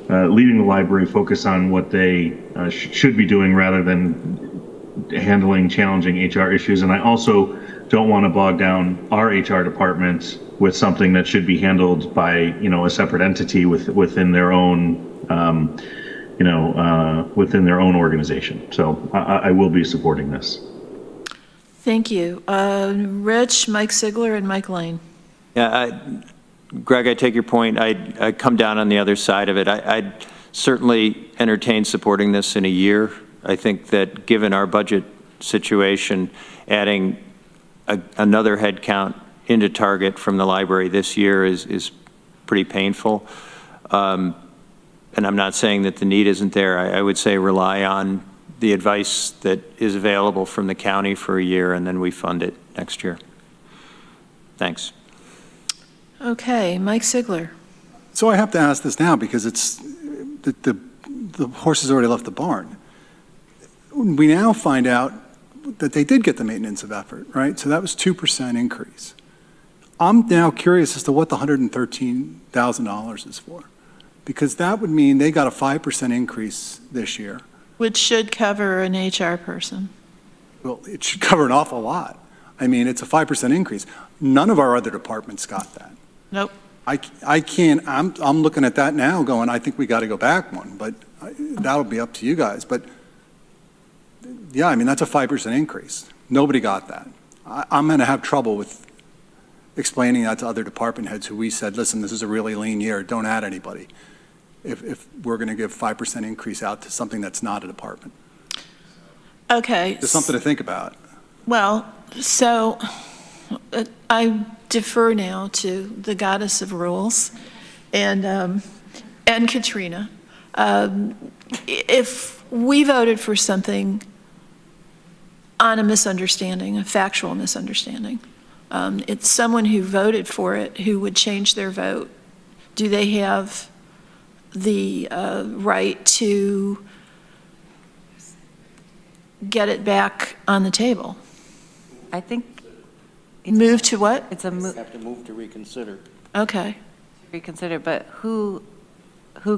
leading the library focus on what they should be doing rather than handling challenging HR issues. And I also don't want to bog down our HR department with something that should be handled by, a separate entity within their own, within their own organization. So I will be supporting this. Thank you. Rich, Mike Sigler, and Mike Lane. Yeah, Greg, I take your point. I come down on the other side of it. I'd certainly entertain supporting this in a year. I think that given our budget situation, adding another headcount into target from the library this year is pretty painful. And I'm not saying that the need isn't there. I would say rely on the advice that is available from the county for a year, and then we fund it next year. Thanks. Okay, Mike Sigler. So I have to ask this now because it's the horse has already left the barn. We now find out that they did get the maintenance of effort, right? So that was 2% increase. I'm now curious as to what the $113,000 is for, because that would mean they got a 5% increase this year. Which should cover an HR person. Well, it should cover an awful lot. I mean, it's a 5% increase. None of our other departments got that. Nope. I can't, I'm looking at that now going, I think we got to go back one, but that'll be up to you guys. But yeah, I mean, that's a 5% increase. Nobody got that. I'm going to have trouble with explaining that to other department heads who we said, listen, this is a really lean year, don't add anybody, if we're going to give 5% increase out to something that's not a department. Okay. Just something to think about. Well, so I defer now to the goddess of rules and Katrina. If we voted for something on a misunderstanding, a factual misunderstanding, it's someone who voted for it who would change their vote. Do they have the right to get it back on the table? I think. Move to what? It's a move. Have to move to reconsider. Okay. reconsider, but who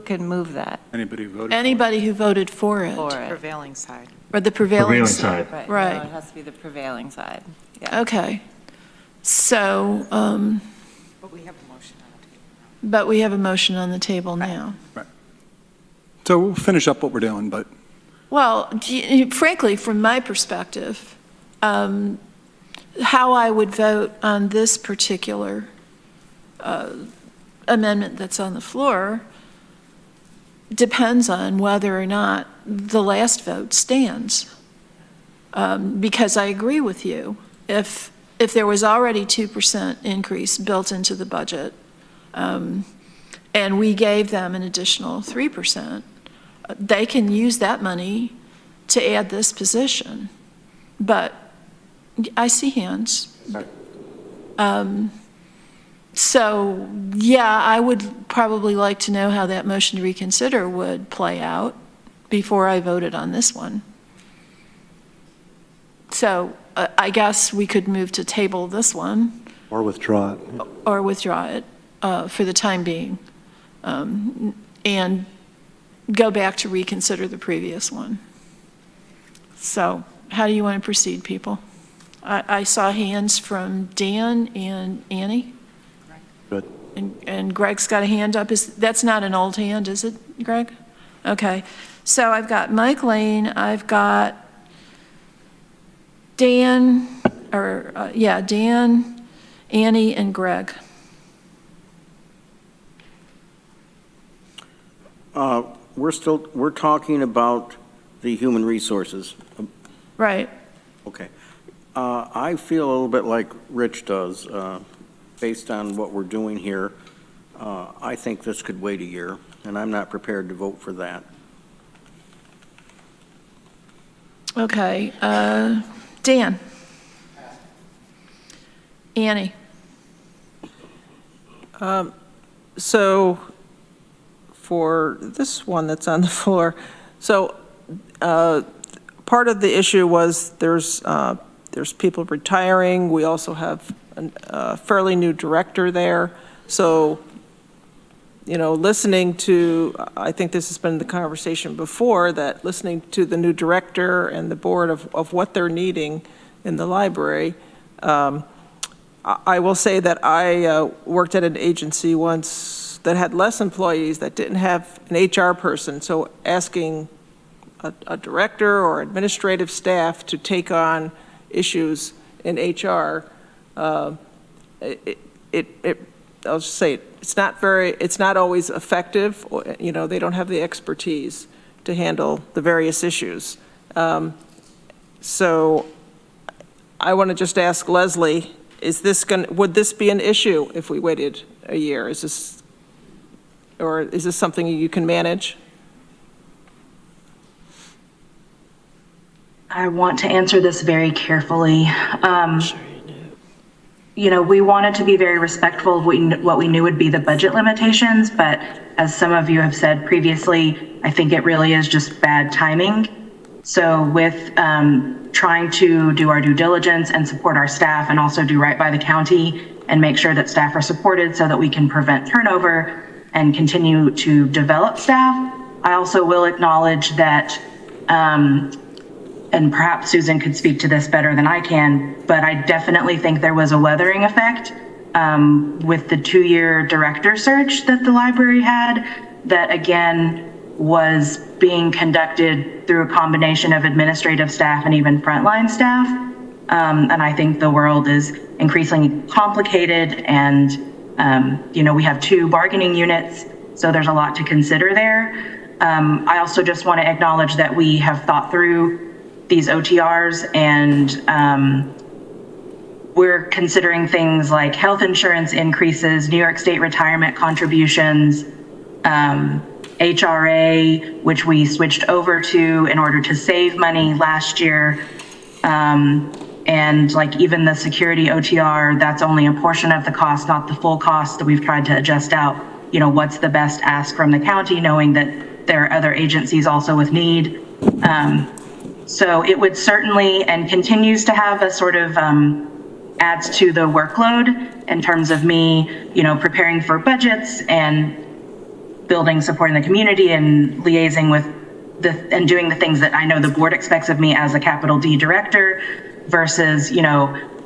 can move that? Anybody who voted? Anybody who voted for it, For it? Prevailing side. or the prevailing Prevailing side. side. Right. Right. No, it has to be the prevailing side. Yeah. Okay. So, But we have a motion on the table. but we have a motion on the table now. So we'll finish up what we're doing, but Well, frankly, from my perspective, how I would vote on this particular amendment that's on the floor depends on whether or not the last vote stands. Because I agree with you. If there was already 2% increase built into the budget, and we gave them an additional 3%, they can use that money to add this position. But I see hands. So, yeah, I would probably like to know how that motion to reconsider would play out before I voted on this one. So I guess we could move to table this one. Or withdraw it. Or withdraw it for the time being, and go back to reconsider the previous one. So how do you want to proceed, people? I saw hands from Dan and Annie. Good. And Greg's got a hand up. That's not an old hand, is it, Greg? Okay. So I've got Mike Lane, I've got Dan, Dan, Annie, and Greg. We're talking about the human resources. Right. Okay. I feel a little bit like Rich does, based on what we're doing here. I think this could wait a year, and I'm not prepared to vote for that. Okay. Dan. Annie. So for this one that's on the floor, so part of the issue was there's people retiring. We also have a fairly new director there. So, listening to, I think this has been the conversation before, that listening to the new director and the board of what they're needing in the library. I will say that I worked at an agency once that had less employees, that didn't have an HR person. So asking a director or administrative staff to take on issues in HR, I'll just say it's not always effective. They don't have the expertise to handle the various issues. So I want to just ask Leslie, would this be an issue if we waited a year? Is this something you can manage? I want to answer this very carefully. We wanted to be very respectful of what we knew would be the budget limitations, but as some of you have said previously, I think it really is just bad timing. So with trying to do our due diligence and support our staff and also do right by the county and make sure that staff are supported so that we can prevent turnover and continue to develop staff, I also will acknowledge that and perhaps Susan could speak to this better than I can, but I definitely think there was a weathering effect with the 2-year director search that the library had, that again was being conducted through a combination of administrative staff and even frontline staff. And I think the world is increasingly complicated, and we have 2 bargaining units, so there's a lot to consider there. I also just want to acknowledge that we have thought through these OTRs, and we're considering things like health insurance increases, New York State retirement contributions, HRA, which we switched over to in order to save money last year, and like even the security OTR, that's only a portion of the cost, not the full cost, that we've tried to adjust out, what's the best ask from the county, knowing that there are other agencies also with need. So it would certainly, and continues to have a sort of adds to the workload in terms of me, preparing for budgets and building support in the community and liaising with and doing the things that I know the board expects of me as a capital D director versus,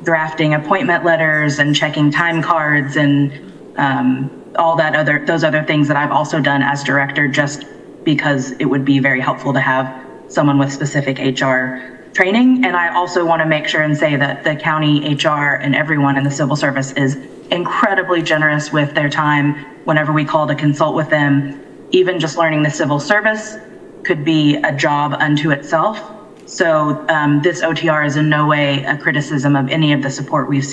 drafting appointment letters and checking time cards and all those other things that I've also done as director, just because it would be very helpful to have someone with specific HR training. And I also want to make sure and say that the county HR and everyone in the civil service is incredibly generous with their time whenever we call to consult with them. Even just learning the civil service could be a job unto itself. So this OTR is in no way a criticism of any of the support we've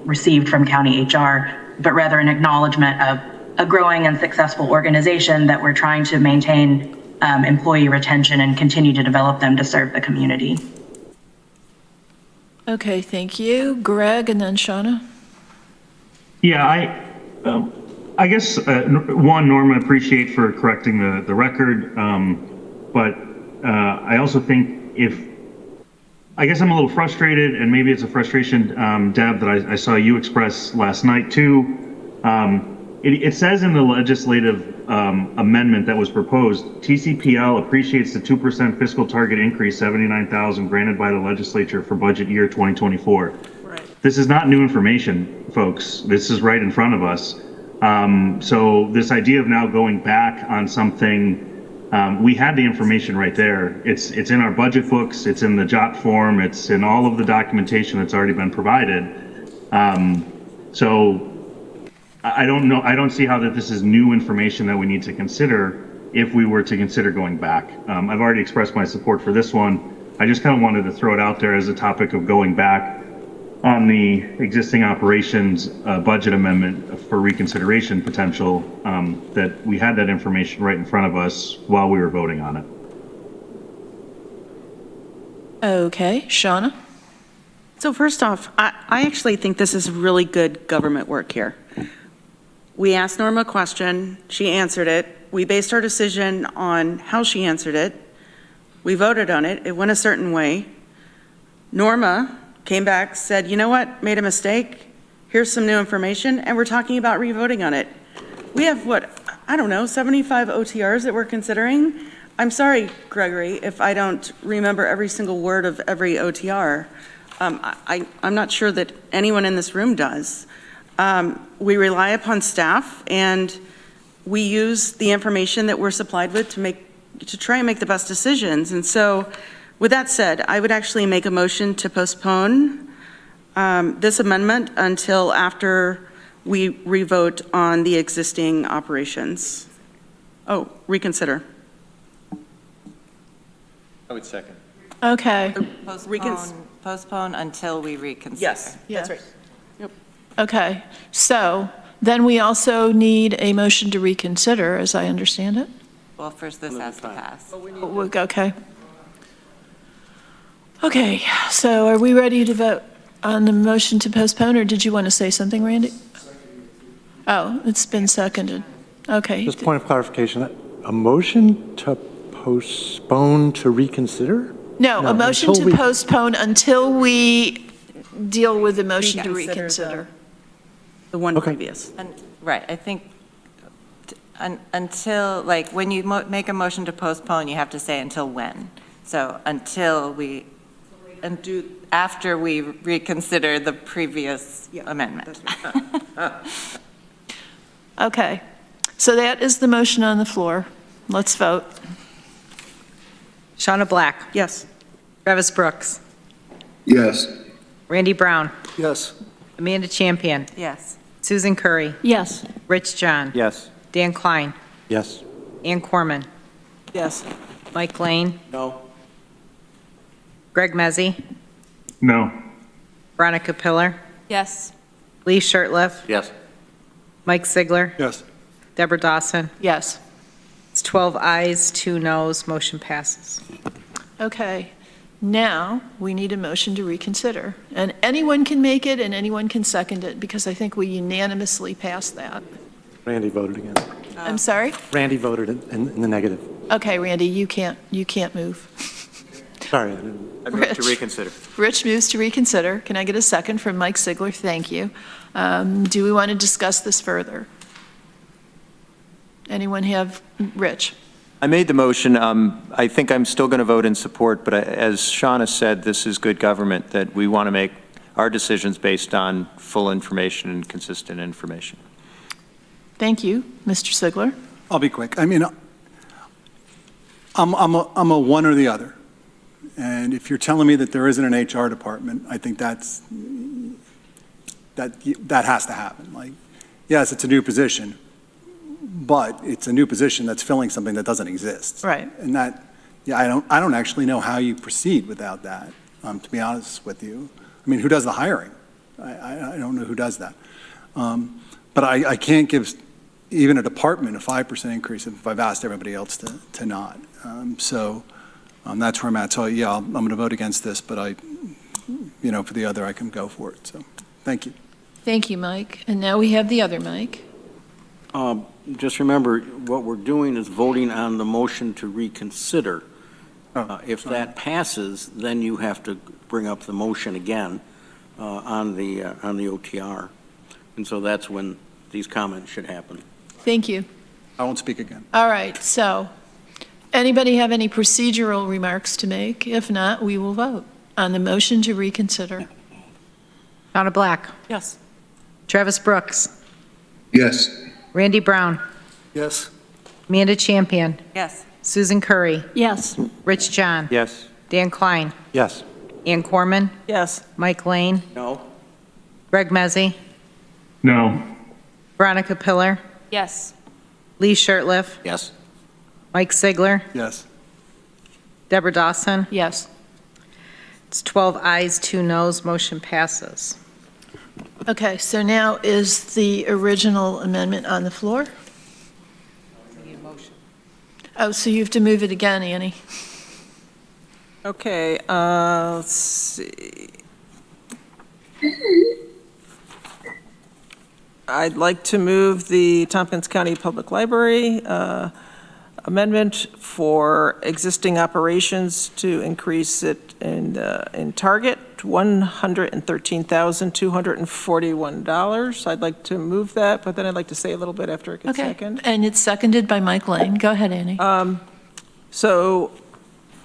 received from county HR, but rather an acknowledgement of a growing and successful organization that we're trying to maintain employee retention and continue to develop them to serve the community. Okay, thank you. Greg and then Shauna. Yeah, I guess, one, Norma, appreciate for correcting the record, but I also think I guess I'm a little frustrated, and maybe it's a frustration, Deb, that I saw you express last night too. It says in the legislative amendment that was proposed, TCPL appreciates the 2% fiscal target increase, $79,000 granted by the legislature for budget year 2024. Right. This is not new information, folks. This is right in front of us. So this idea of now going back on something, we had the information right there. It's in our budget books, it's in the JOT form, it's in all of the documentation that's already been provided. So I don't know, I don't see how that this is new information that we need to consider if we were to consider going back. I've already expressed my support for this one. I just kind of wanted to throw it out there as a topic of going back on the existing operations budget amendment for reconsideration potential, that we had that information right in front of us while we were voting on it. Okay, Shauna. So first off, I actually think this is really good government work here. We asked Norma a question, she answered it. We based our decision on how she answered it. We voted on it, it went a certain way. Norma came back, said, you know what, made a mistake. Here's some new information, and we're talking about re-voting on it. We have, I don't know, 75 OTRs that we're considering. I'm sorry, Gregory, if I don't remember every single word of every OTR. I'm not sure that anyone in this room does. We rely upon staff, and we use the information that we're supplied with to try and make the best decisions. And so, with that said, I would actually make a motion to postpone this amendment until after we revote on the existing operations. Oh, reconsider. I would second. Okay. Postpone until we reconsider. Yes, that's right. Yep. Okay, so then we also need a motion to reconsider, as I understand it. Well, first this has to pass. Okay. Okay, so are we ready to vote on the motion to postpone, or did you want to say something, Randy? Oh, it's been seconded. Okay. Just point of clarification, a motion to postpone to reconsider? No, a motion to postpone until we deal with the motion to reconsider. The one previous. Right, I think until, like, when you make a motion to postpone, you have to say until when. So until we, after we reconsider the previous amendment. Okay, so that is the motion on the floor. Let's vote. Shauna Black. Yes. Travis Brooks. Yes. Randy Brown. Yes. Amanda Champion. Yes. Susan Curry. Yes. Rich John. Yes. Dan Klein. Yes. Ann Corman. Yes. Mike Lane. No. Greg Mezzi. No. Veronica Pillar. Yes. Lee Shirtliff. Yes. Mike Ziegler. Yes. Deborah Dawson. Yes. It's 12 ayes, 2 noes, motion passes. Okay, now we need a motion to reconsider. And anyone can make it and anyone can second it, because I think we unanimously passed that. Randy voted again. I'm sorry? Randy voted in the negative. Okay, Randy, you can't move. Sorry. I move to reconsider. Rich moves to reconsider. Can I get a second from Mike Sigler? Thank you. Do we want to discuss this further? Anyone have, Rich? I made the motion. I think I'm still going to vote in support, but as Shauna said, this is good government, that we want to make our decisions based on full information and consistent information. Thank you. Mr. Sigler? I'll be quick. I mean, I'm a one or the other. And if you're telling me that there isn't an HR department, I think that has to happen. Like, yes, it's a new position, but it's a new position that's filling something that doesn't exist. Right. And that, yeah, I don't actually know how you proceed without that, to be honest with you. I mean, who does the hiring? I don't know who does that. But I can't give even a department a 5% increase if I've asked everybody else to not. So that's where I'm at. So yeah, I'm going to vote against this, but for the other, I can go for it. So thank you. Thank you, Mike. And now we have the other Mike. Just remember, what we're doing is voting on the motion to reconsider. If that passes, then you have to bring up the motion again on the OTR. And so that's when these comments should happen. Thank you. I won't speak again. All right, so anybody have any procedural remarks to make? If not, we will vote on the motion to reconsider. Donna Black. Yes. Travis Brooks. Yes. Randy Brown. Yes. Amanda Champion. Yes. Susan Curry. Yes. Rich John. Yes. Dan Klein. Yes. Ann Corman. Yes. Mike Lane. No? Greg Mezzi. No. Veronica Pillar. Yes. Lee Shirtliff. Yes. Mike Sigler. Yes. Deborah Dawson. Yes. It's 12 ayes, 2 noes. Motion passes. Okay, so now is the original amendment on the floor? Oh, so you have to move it again, Annie. Okay, let's see. I'd like to move the Tompkins County Public Library amendment for existing operations to increase it in target to $113,241. I'd like to move that, but then I'd like to say a little bit after it gets Okay, seconded. and it's seconded by Mike Lane. Go ahead, Annie. So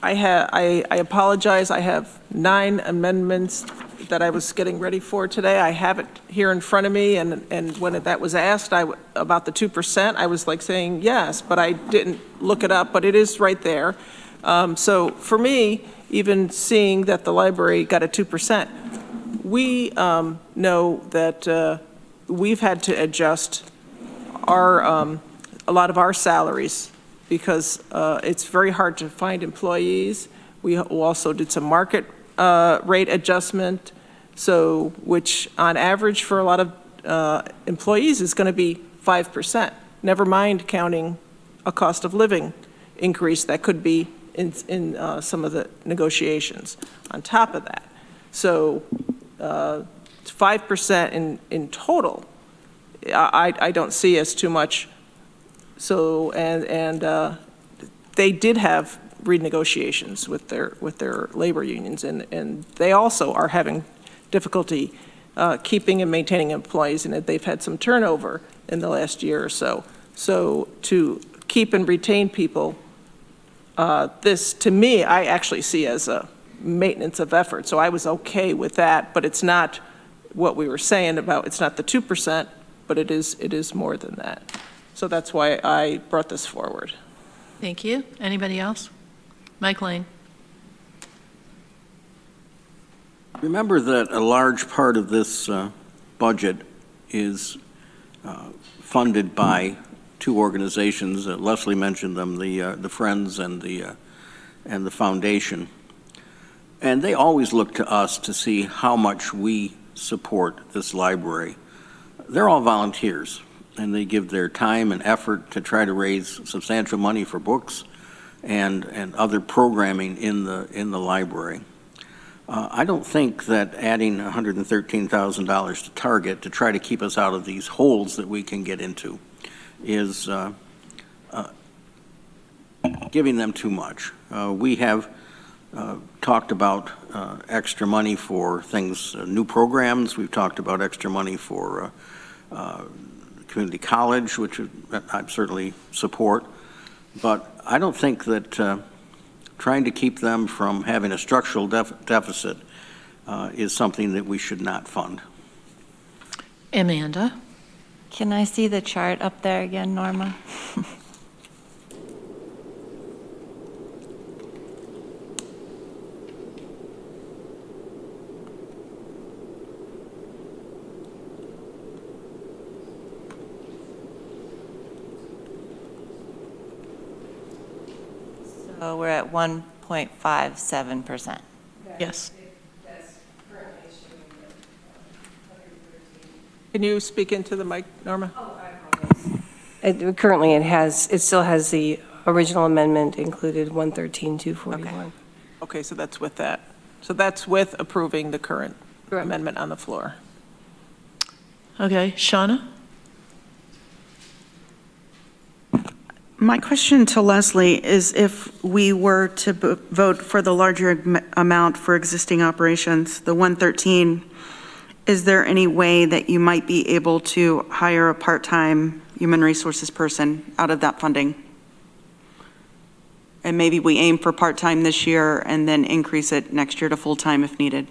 I apologize. I have 9 amendments that I was getting ready for today. I have it here in front of me, and when that was asked about the 2%, I was like saying yes, but I didn't look it up, but it is right there. So for me, even seeing that the library got a 2%, we know that we've had to adjust a lot of our salaries because it's very hard to find employees. We also did some market rate adjustment, so which on average for a lot of employees is going to be 5%. Never mind counting a cost of living increase that could be in some of the negotiations on top of that. So 5% in total, I don't see as too much. So and they did have renegotiations with their labor unions, and they also are having difficulty keeping and maintaining employees, and they've had some turnover in the last year or so. So to keep and retain people, this, to me, I actually see as a maintenance of effort. So I was okay with that, but it's not what we were saying about, it's not the 2%, but it is more than that. So that's why I brought this forward. Thank you. Anybody else? Mike Lane. Remember that a large part of this budget is funded by 2 organizations. Leslie mentioned them, the Friends and the Foundation. And they always look to us to see how much we support this library. They're all volunteers, and they give their time and effort to try to raise substantial money for books and other programming in the library. I don't think that adding $113,000 to target to try to keep us out of these holes that we can get into is giving them too much. We have talked about extra money for things, new programs. We've talked about extra money for community college, which I certainly support. But I don't think that trying to keep them from having a structural deficit is something that we should not fund. Amanda? Can I see the chart up there again, Norma? So we're at 1.57%. Yes. Can you speak into the mic, Norma? Currently, it still has the original amendment included, 113,241. Okay, so that's with that. So that's with approving the current amendment on the floor. Okay, Shauna? My question to Leslie is if we were to vote for the larger amount for existing operations, the 113, is there any way that you might be able to hire a part-time human resources person out of that funding? And maybe we aim for part-time this year and then increase it next year to full-time if needed.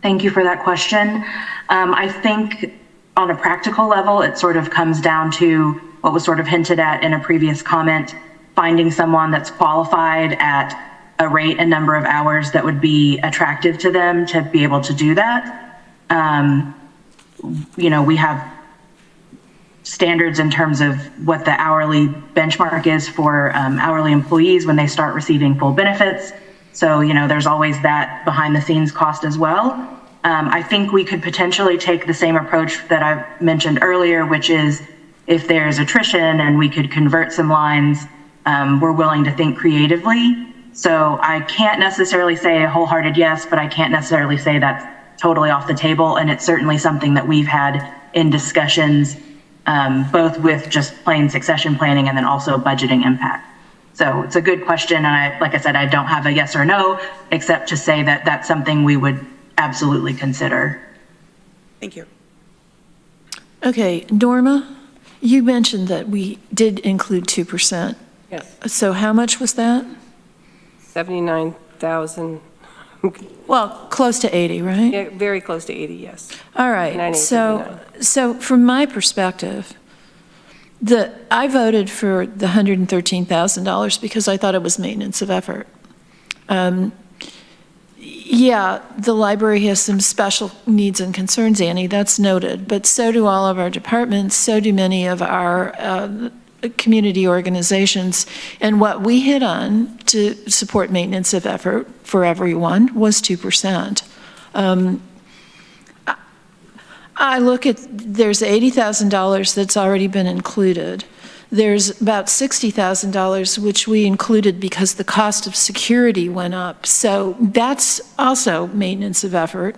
Thank you for that question. I think on a practical level, it sort of comes down to what was sort of hinted at in a previous comment, finding someone that's qualified at a rate and number of hours that would be attractive to them to be able to do that. You know, we have standards in terms of what the hourly benchmark is for hourly employees when they start receiving full benefits. So, you know, there's always that behind the scenes cost as well. I think we could potentially take the same approach that I mentioned earlier, which is if there's attrition and we could convert some lines, we're willing to think creatively. So I can't necessarily say a wholehearted yes, but I can't necessarily say that's totally off the table. And it's certainly something that we've had in discussions, both with just plain succession planning and then also budgeting impact. So it's a good question. And like I said, I don't have a yes or no, except to say that that's something we would absolutely consider. Thank you. Okay, Norma, you mentioned that we did include 2%. Yes. So how much was that? 79,000. Well, close to 80, right? Yeah, very close to 80, yes. All right, 98, so from my perspective, I voted for the $113,000 because I thought it was maintenance of effort. Yeah, the library has some special needs and concerns, Annie, that's noted, but so do all of our departments, so do many of our community organizations. And what we hit on to support maintenance of effort for everyone was 2%. I look at, there's $80,000 that's already been included. There's about $60,000 which we included because the cost of security went up. So that's also maintenance of effort.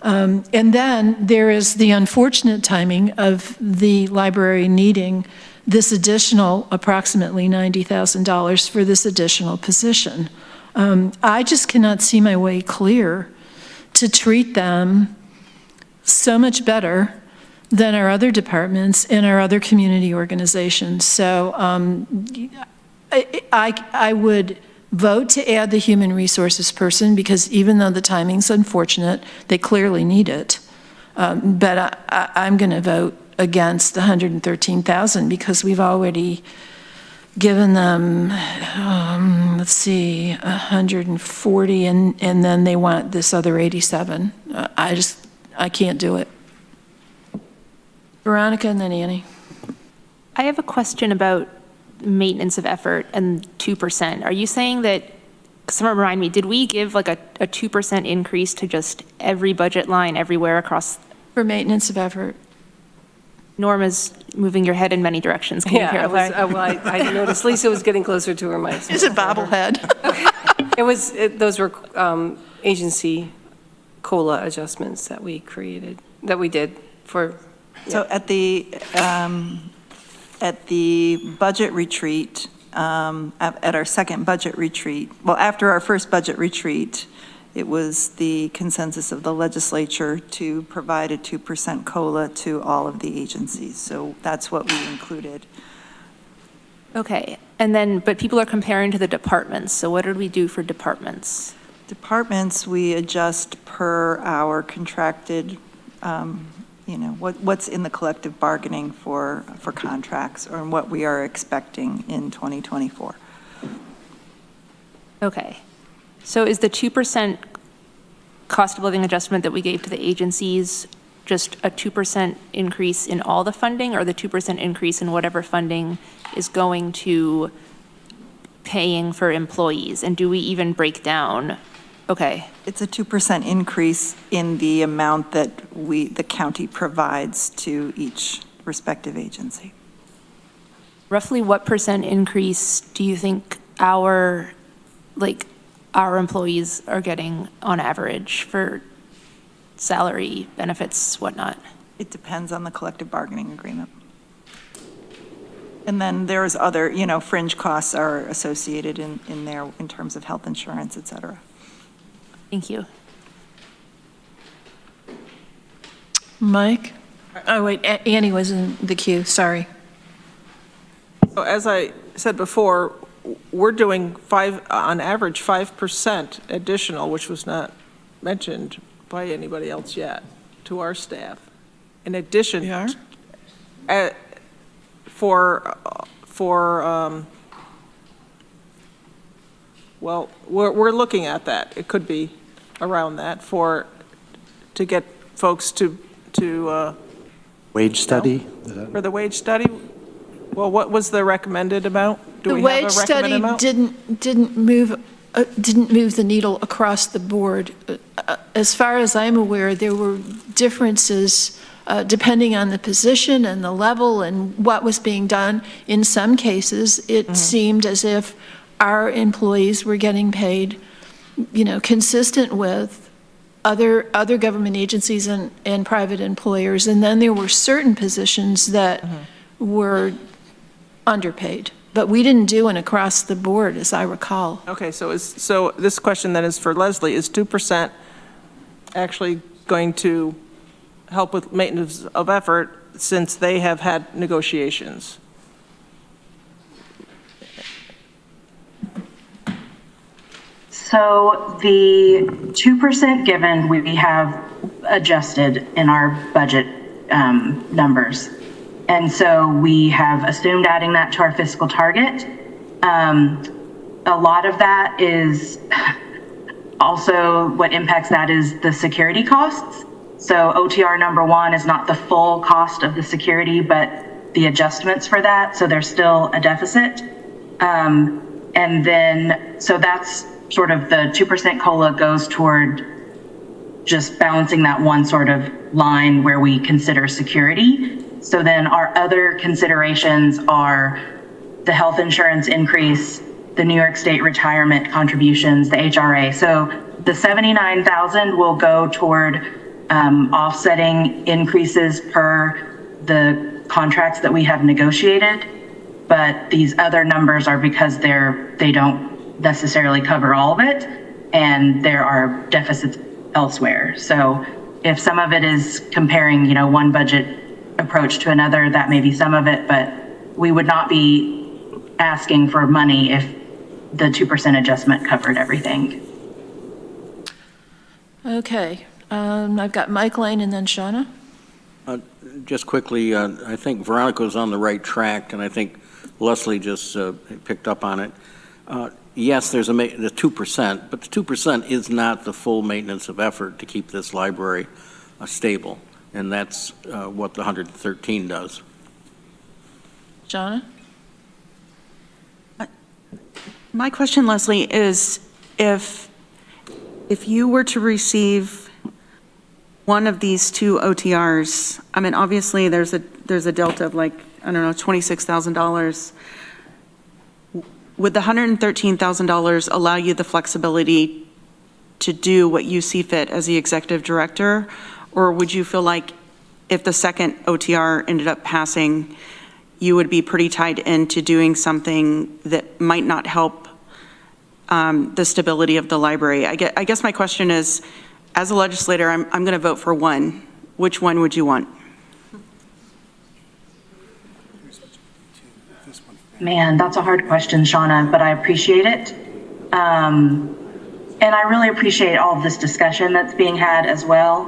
And then there is the unfortunate timing of the library needing this additional approximately $90,000 for this additional position. I just cannot see my way clear to treat them so much better than our other departments and our other community organizations. So I would vote to add the human resources person because even though the timing's unfortunate, they clearly need it. But I'm going to vote against the $113,000 because we've already given them, let's see, 140, and then they want this other 87. I can't do it. Veronica and then Annie. I have a question about maintenance of effort and 2%. Are you saying that, someone remind me, did we give like a 2% increase to just every budget line everywhere across? For maintenance of effort. Norma's moving your head in many directions. Can you clarify? I noticed Lisa was getting closer to her mic. It's a bobblehead. Those were agency COLA adjustments that we did for. So at the budget retreat at our second budget retreat, well, after our first budget retreat, it was the consensus of the legislature to provide a 2% COLA to all of the agencies. So that's what we included. Okay, and then, but people are comparing to the departments, so what did we do for departments? Departments, we adjust per our contracted, what's in the collective bargaining for contracts, or what we are expecting in 2024. Okay, so is the 2% cost of living adjustment that we gave to the agencies just a 2% increase in all the funding, or the 2% increase in whatever funding is going to paying for employees? And do we even break down? Okay. It's a 2% increase in the amount that the county provides to each respective agency. Roughly what percent increase do you think our employees are getting on average for salary, benefits, whatnot? It depends on the collective bargaining agreement. And then there's other, fringe costs are associated in there in terms of health insurance, et cetera. Thank you. Mike? Oh, wait, Annie was in the queue, sorry. So as I said before, we're doing on average 5% additional, which was not mentioned by anybody else yet, to our staff. In addition, well, we're looking at that. It could be around that to get folks to Wage study? For the wage study? Well, what was the recommended amount? Do we have a recommended amount? The wage study didn't move the needle across the board. As far as I'm aware, there were differences depending on the position and the level and what was being done. In some cases, it seemed as if our employees were getting paid, consistent with other government agencies and private employers. And then there were certain positions that were underpaid. But we didn't do an across the board, as I recall. Okay, so this question then is for Leslie. Is 2% actually going to help with maintenance of effort since they have had negotiations? So the 2% given, we have adjusted in our budget numbers. And so we have assumed adding that to our fiscal target. A lot of that is also what impacts that is the security costs. So OTR number 1 is not the full cost of the security, but the adjustments for that. So there's still a deficit. And then, so that's sort of the 2% COLA goes toward just balancing that one sort of line where we consider security. So then our other considerations are the health insurance increase, the New York State retirement contributions, the HRA. So the $79,000 will go toward offsetting increases per the contracts that we have negotiated. But these other numbers are because they don't necessarily cover all of it, and there are deficits elsewhere. So if some of it is comparing, one budget approach to another, that may be some of it, but we would not be asking for money if the 2% adjustment covered everything. Okay, I've got Mike Lane and then Shauna. Just quickly, I think Veronica's on the right track, and I think Leslie just picked up on it. Yes, there's the 2%, but the 2% is not the full maintenance of effort to keep this library stable, and that's what the 113 does. Shauna? My question, Leslie, is if you were to receive one of these two OTRs, I mean, obviously there's a delta of $26,000. Would the $113,000 allow you the flexibility to do what you see fit as the executive director? Or would you feel like if the second OTR ended up passing, you would be pretty tied into doing something that might not help the stability of the library. I guess my question is, as a legislator, I'm going to vote for one. Which one would you want? Man, that's a hard question, Shauna, but I appreciate it. And I really appreciate all of this discussion that's being had as well.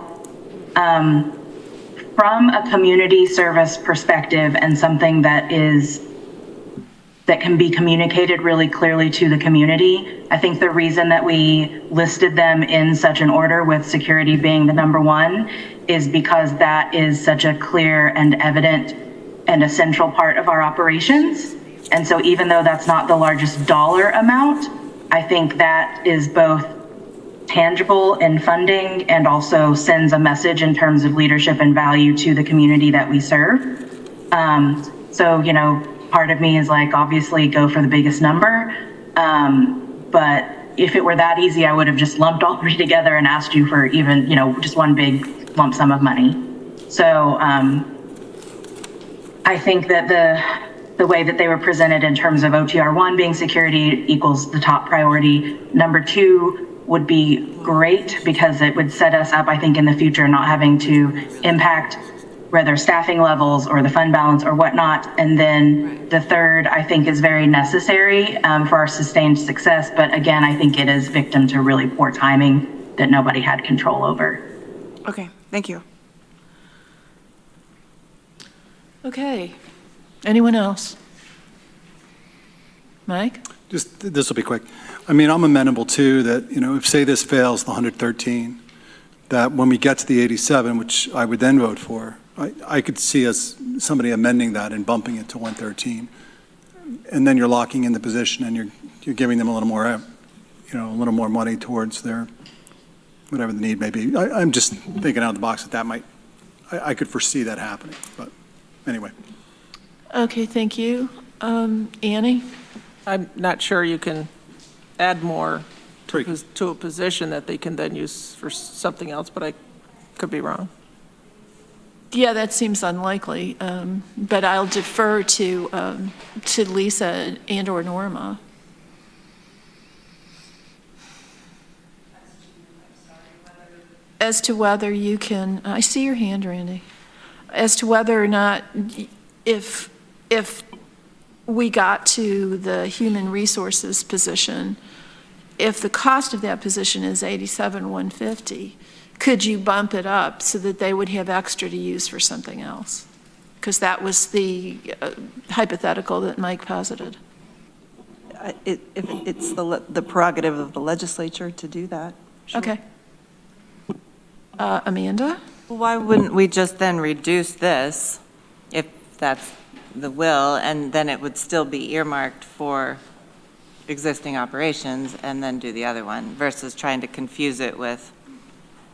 From a community service perspective and something that can be communicated really clearly to the community, I think the reason that we listed them in such an order, with security being the number one, is because that is such a clear and evident and essential part of our operations. And so even though that's not the largest dollar amount, I think that is both tangible in funding and also sends a message in terms of leadership and value to the community that we serve. So, you know, part of me is like, obviously go for the biggest number. But if it were that easy, I would have just lumped all three together and asked you for even, you know, just one big lump sum of money. So I think that the way that they were presented in terms of OTR 1 being security equals the top priority. Number 2 would be great because it would set us up, I think, in the future, not having to impact whether staffing levels or the fund balance or whatnot. And then the third, I think, is very necessary for our sustained success. But again, I think it is victim to really poor timing that nobody had control over. Okay, thank you. Okay. Anyone else? Mike? Just, this will be quick. I mean, I'm amenable to that, you know, if say this fails, the 113, that when we get to the 87, which I would then vote for, I could see us, somebody amending that and bumping it to 113. And then you're locking in the position and you're giving them a little more, you know, a little more money towards their, whatever the need may be. I'm just thinking out of the box that might, I could foresee that happening, but anyway. Okay, thank you. Annie? I'm not sure you can add more to a position that they can then use for something else, but I could be wrong. Yeah, that seems unlikely, but I'll defer to Lisa and or Norma. As to whether you can, I see your hand, Randy. As to whether or not, if we got to the human resources position, if the cost of that position is $87,150, could you bump it up so that they would have extra to use for something else? Because that was the hypothetical that Mike posited. If it's the prerogative of the legislature to do that. Sure. Okay. Amanda? Well, why wouldn't we just then reduce this, if that's the will, and then it would still be earmarked for existing operations, and then do the other one, versus trying to confuse it with,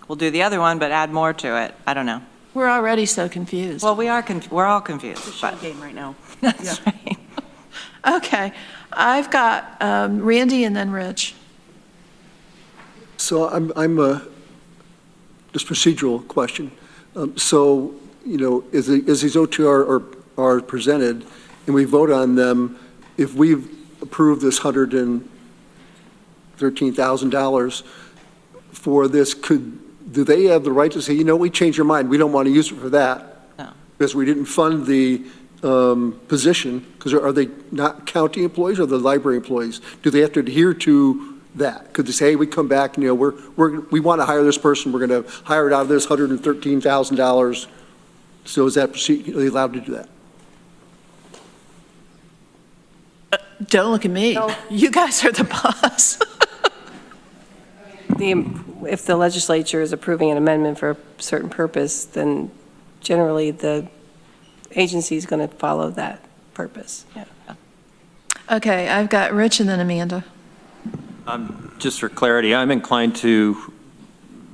we'll do the other one, but add more to it. I don't know. We're already so confused. Well, we're all confused. It's a shell game right now. That's right. Okay. I've got Randy and then Rich. So I'm just procedural question. So, you know, as these OTR are presented and we vote on them, if we've approved this $113,000 for this, do they have the right to say, you know, we changed our mind, we don't want to use it for that? No. Because we didn't fund the position, because are they not county employees or the library employees? Do they have to adhere to that? Could they say, hey, we come back and, you know, we want to hire this person, we're going to hire it out of this $113,000. So is that procedure, are they allowed to do that? Don't look at me. No. You guys are the boss. If the legislature is approving an amendment for a certain purpose, then generally the agency is going to follow that purpose. Yeah. Okay, I've got Rich and then Amanda. Just for clarity, I'm inclined to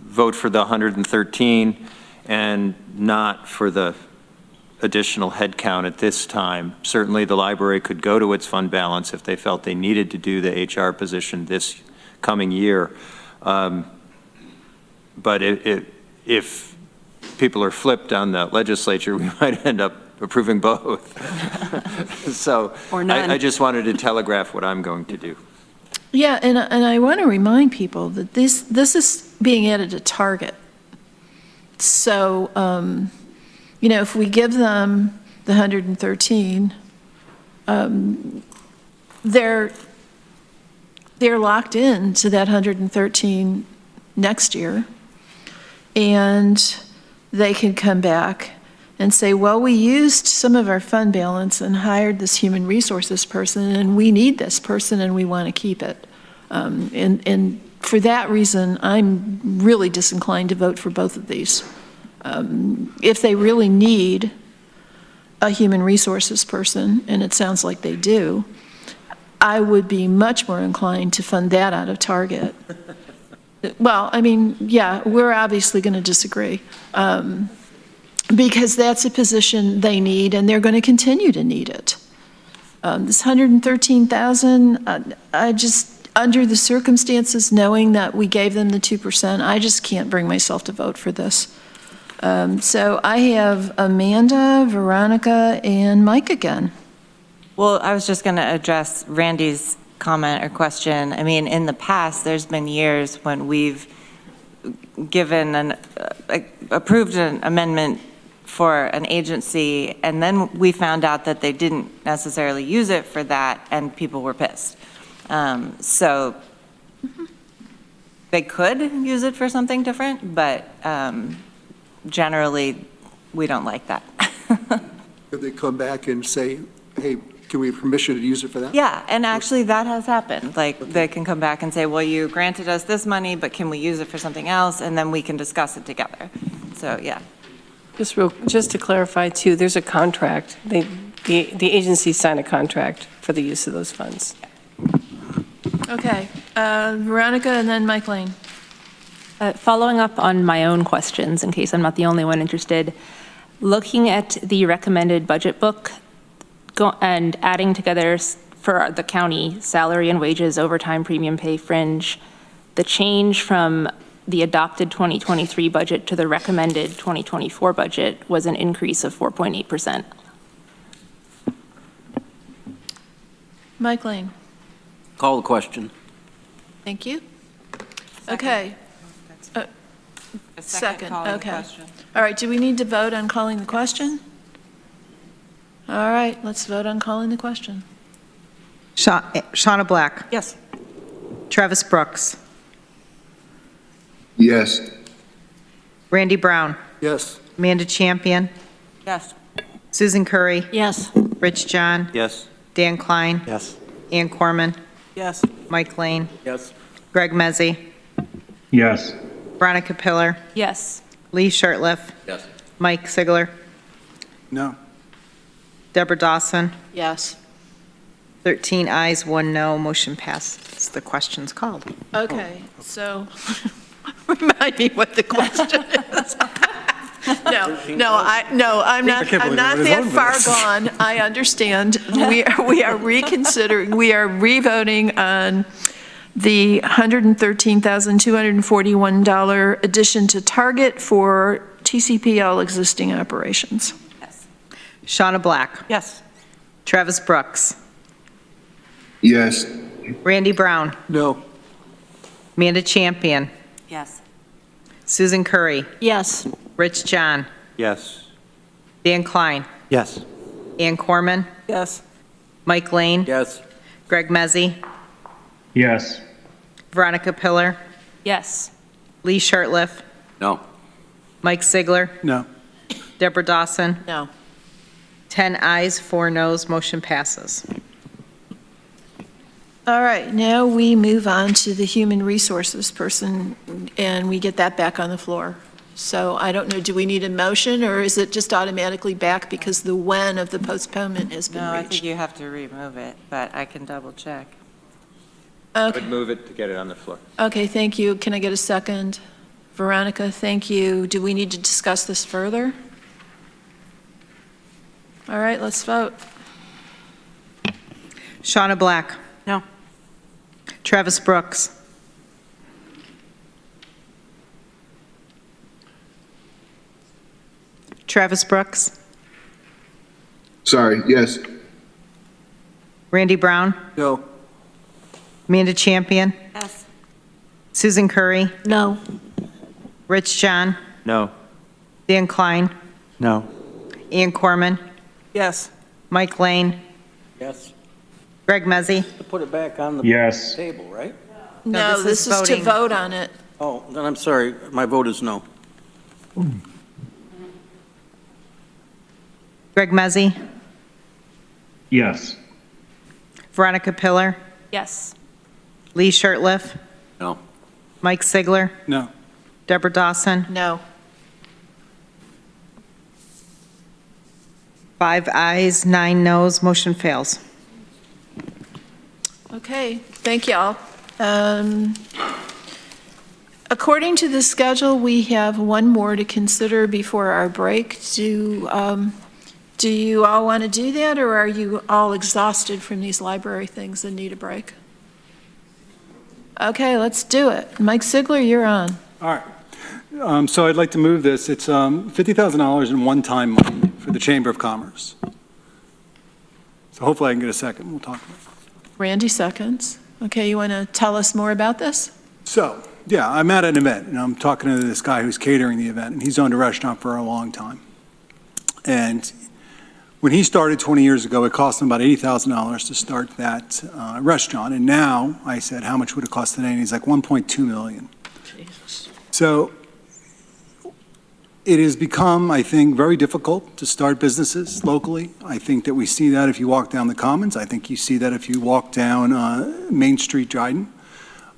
vote for the 113 and not for the additional headcount at this time. Certainly the library could go to its fund balance if they felt they needed to do the HR position this coming year. But if people are flipped on the legislature, we might end up approving both. So Or none. I just wanted to telegraph what I'm going to do. Yeah, and I want to remind people that this is being added to target. So, if we give them the 113, they're locked in to that 113 next year, and they can come back and say, well, we used some of our fund balance and hired this human resources person, and we need this person and we want to keep it. And for that reason, I'm really disinclined to vote for both of these. If they really need a human resources person, and it sounds like they do, I would be much more inclined to fund that out of Target. Well, I mean, yeah, we're obviously going to disagree. Because that's a position they need, and they're going to continue to need it. This 113,000, I just, under the circumstances, knowing that we gave them the 2%, I just can't bring myself to vote for this. So I have Amanda, Veronica, and Mike again. Well, I was just going to address Randy's comment or question. I mean, in the past, there's been years when we've given approved an amendment for an agency, and then we found out that they didn't necessarily use it for that, and people were pissed. So they could use it for something different, but generally, we don't like that. Could they come back and say, hey, can we have permission to use it for that? Yeah, and actually that has happened. Like, they can come back and say, well, you granted us this money, but can we use it for something else? And then we can discuss it together. So, yeah. Just to clarify too, there's a contract. The agencies sign a contract for the use of those funds. Okay, Veronica and then Mike Lane. Following up on my own questions, in case I'm not the only one interested, looking at the recommended budget book and adding together for the county salary and wages, overtime, premium pay, fringe, the change from the adopted 2023 budget to the recommended 2024 budget was an increase of 4.8%. Mike Lane. Call the question. Thank you. Okay. Second, okay. All right, do we need to vote on calling the question? All right, let's vote on calling the question. Shauna Black. Yes. Travis Brooks. Yes. Randy Brown. Yes. Amanda Champion. Yes. Susan Curry. Yes. Rich John. Yes. Dan Klein. Yes. Ann Corman. Yes. Mike Lane. Yes. Greg Mezzi. Yes. Veronica Pillar. Yes. Lee Shirtliff. Yes. Mike Sigler. No. Deborah Dawson. Yes. 13 ayes, 1 no. Motion passes. The question's called. Okay, so remind me what the question is. I'm not that far gone. I understand. We are reconsidering, we are revoting on the $113,241 addition to target for TCPL existing operations. Yes. Shauna Black. Yes. Travis Brooks. Yes. Randy Brown. No. Amanda Champion. Yes. Susan Curry. Yes. Rich John. Yes. Dan Klein. Yes. Ann Corman. Yes. Mike Lane. Yes. Greg Mezzi. Yes. Veronica Pillar. Yes. Lee Shirtliff. No. Mike Sigler. No. Deborah Dawson. No. 10 ayes, 4 noes. Motion passes. All right, now we move on to the human resources person, and we get that back on the floor. So I don't know, do we need a motion, or is it just automatically back because the when of the postponement has been No, I think reached? you have to remove it, but I can double check. I Okay. would move it to get it on the floor. Okay, thank you. Can I get a second? Veronica, thank you. Do we need to discuss this further? All right, let's vote. Shauna Black. No. Travis Brooks. Travis Brooks. Sorry, yes. Randy Brown? No. Amanda Champion? Yes. Susan Curry? No. Rich John? No. Dan Klein? No. Ian Corman? Yes. Mike Lane? Yes. Greg Mezzi? To put it back on the Yes. table, right? No, this is to voting. vote on it. Oh, then I'm sorry, my vote is no. Greg Mezzi? Yes. Veronica Pillar? Yes. Lee Shirtliff? No. Mike Sigler? No. Deborah Dawson? No. 5 ayes, 9 noes, motion fails. Okay, thank y'all. According to the schedule, we have one more to consider before our break. Do you all want to do that, or are you all exhausted from these library things and need a break? Okay, let's do it. Mike Sigler, you're on. All right. So I'd like to move this. It's $50,000 in one-time money for the Chamber of Commerce. So hopefully I can get a second. We'll talk about it. Randy seconds. Okay, you want to tell us more about this? So, yeah, I'm at an event, and I'm talking to this guy who's catering the event, and he's owned a restaurant for a long time. And when he started 20 years ago, it cost him about $80,000 to start that restaurant. And now, I said, how much would it cost today? And he's like, $1.2 million. Jesus. So it has become, I think, very difficult to start businesses locally. I think that we see that if you walk down the Commons. I think you see that if you walk down Main Street, Dryden.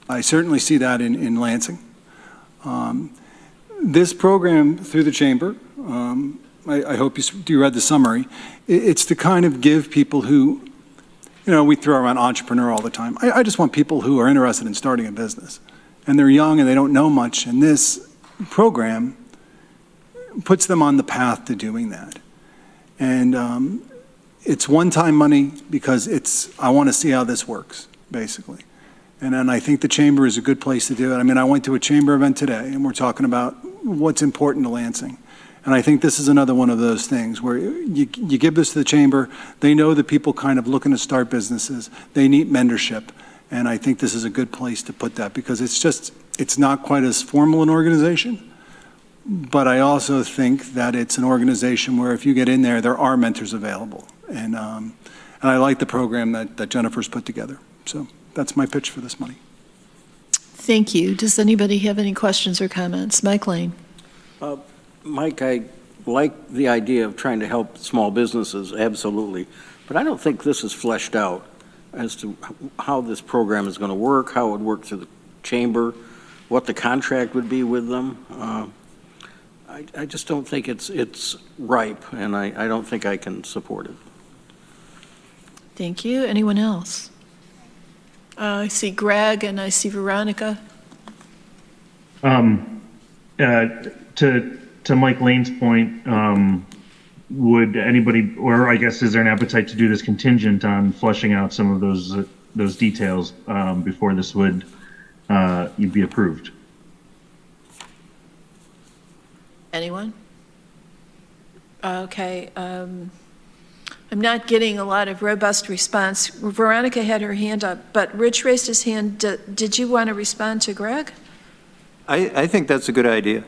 I certainly see that in Lansing. This program through the Chamber, I hope you read the summary, it's to kind of give people who, we throw around entrepreneur all the time. I just want people who are interested in starting a business. And they're young and they don't know much. And this program puts them on the path to doing that. And it's one-time money because I want to see how this works, basically. And then I think the Chamber is a good place to do it. I mean, I went to a Chamber event today, and we're talking about what's important to Lansing. And I think this is another one of those things where you give this to the Chamber, they know the people kind of looking to start businesses, they need mentorship. And I think this is a good place to put that because it's not quite as formal an organization. But I also think that it's an organization where if you get in there, there are mentors available. And I like the program that Jennifer's put together. So that's my pitch for this money. Thank you. Does anybody have any questions or comments? Mike Lane. Mike, I like the idea of trying to help small businesses, absolutely. But I don't think this is fleshed out as to how this program is going to work, how it would work through the Chamber, what the contract would be with them. I just don't think it's ripe, and I don't think I can support it. Thank you. Anyone else? I see Greg and I see Veronica. To Mike Lane's point, would anybody, or I guess is there an appetite to do this contingent on fleshing out some of those details before this would be approved? Anyone? Okay. I'm not getting a lot of robust response. Veronica had her hand up, but Rich raised his hand. Did you want to respond to Greg? I think that's a good idea.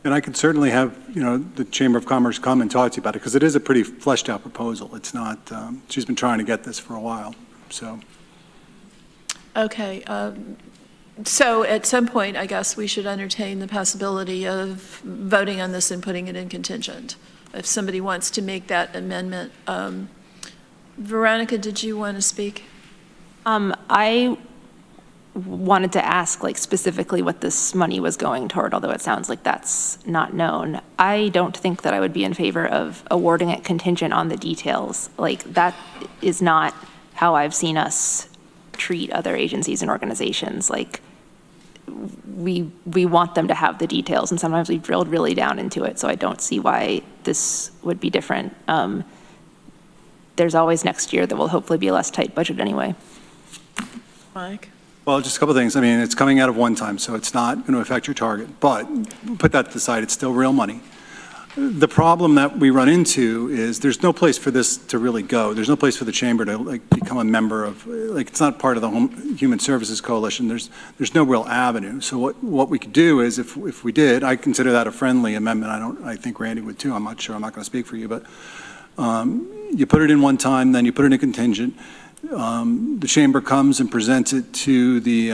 And I could certainly have, the Chamber of Commerce come and talk to you about it because it is a pretty fleshed out proposal. It's not, she's been trying to get this for a while, so. Okay. So at some point, I guess we should entertain the possibility of voting on this and putting it in contingent, if somebody wants to make that amendment. Veronica, did you want to speak? I wanted to ask specifically what this money was going toward, although it sounds like that's not known. I don't think that I would be in favor of awarding it contingent on the details. That is not how I've seen us treat other agencies and organizations. We want them to have the details, and sometimes we've drilled really down into it, so I don't see why this would be different. There's always next year that will hopefully be a less tight budget anyway. Mike? Well, just a couple of things. I mean, it's coming out of one time, so it's not going to affect your target. But put that to the side, it's still real money. The problem that we run into is there's no place for this to really go. There's no place for the chamber to like become a member of, like, it's not part of the Human Services Coalition. There's no real avenue. So what we could do is if we did, I consider that a friendly amendment. I think Randy would too. I'm not sure. I'm not going to speak for you, but you put it in one time, then you put it in a contingent. The chamber comes and presents it to the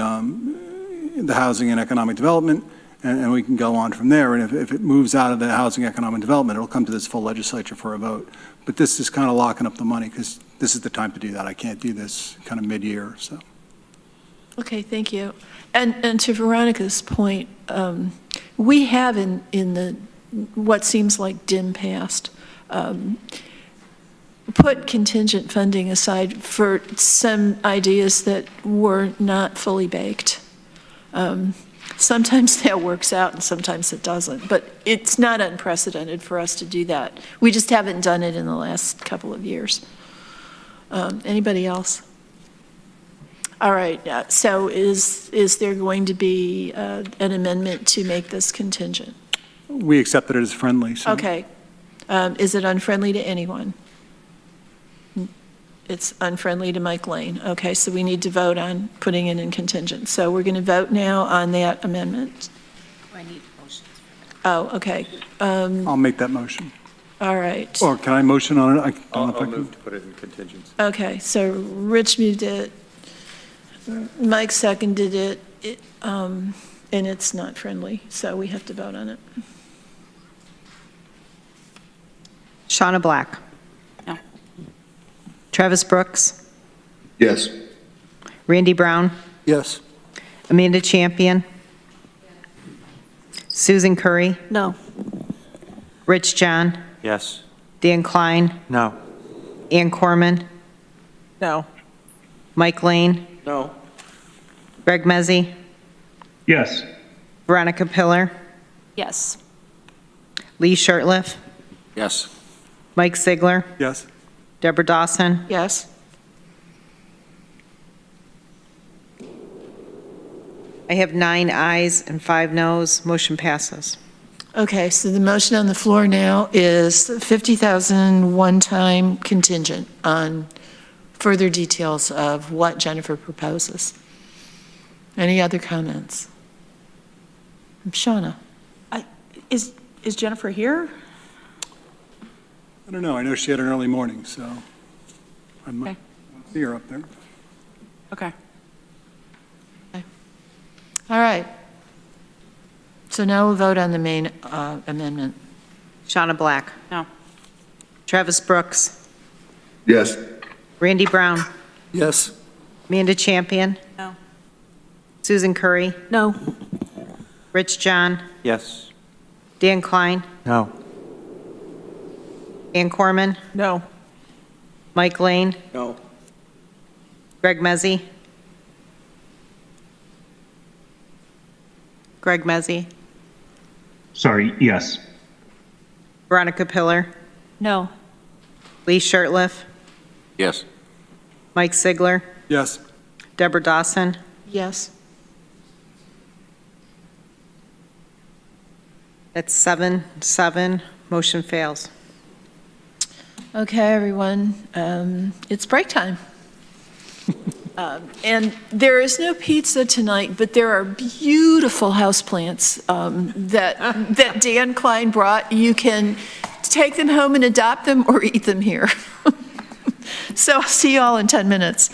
Housing and Economic Development, and we can go on from there. And if it moves out of the Housing Economic Development, it'll come to this full legislature for a vote. But this is kind of locking up the money because this is the time to do that. I can't do this kind of mid-year, so. Okay, thank you. And to Veronica's point, we have in the what seems like dim past put contingent funding aside for some ideas that were not fully baked. Sometimes that works out and sometimes it doesn't, but it's not unprecedented for us to do that. We just haven't done it in the last couple of years. Anybody else? All right, so is there going to be an amendment to make this contingent? We accepted it as friendly. So. Okay. Is it unfriendly to anyone? It's unfriendly to Mike Lane. Okay, so we need to vote on putting it in contingent. So we're going to vote now on that amendment. I need motions. Oh, okay. I'll make that motion. All right. Or can I motion on it? I'll move to put it in contingency. Okay, so Rich moved it. Mike seconded it, and it's not friendly, so we have to vote on it. Shauna Black. No. Travis Brooks. Yes. Randy Brown. Yes. Amanda Champion. Susan Curry. No. Rich John. Yes. Dan Klein. No. Ann Corman. No. Mike Lane. No. Greg Mezzi. Yes. Veronica Pillar. Yes. Lee Shirtliff. Yes. Mike Sigler. Yes. Deborah Dawson. Yes? I have 9 ayes and 5 noes. Motion passes. Okay, so the motion on the floor now is 50,000 one-time contingent on further details of what Jennifer proposes. Any other comments? Shauna? Is Jennifer here? I don't know. I know she had an early morning, so I might Okay. see her up there. Okay. All right. So now we'll vote on the main amendment. Shauna Black. No. Travis Brooks. Yes. Randy Brown. Yes. Amanda Champion. No. Susan Curry. No. Rich John. Yes. Dan Klein. No. Ann Corman. No. Mike Lane. No. Greg Mezzi. Greg Mezzi. Sorry, yes. Veronica Pillar. No. Lee Shirtliff. Yes. Mike Sigler. Yes. Deborah Dawson. Yes? That's 7-7. Motion fails. Okay, everyone, it's break time. And there is no pizza tonight, but there are beautiful houseplants that Dan Klein brought. You can take them home and adopt them or eat them here. So I'll see you all in 10 minutes.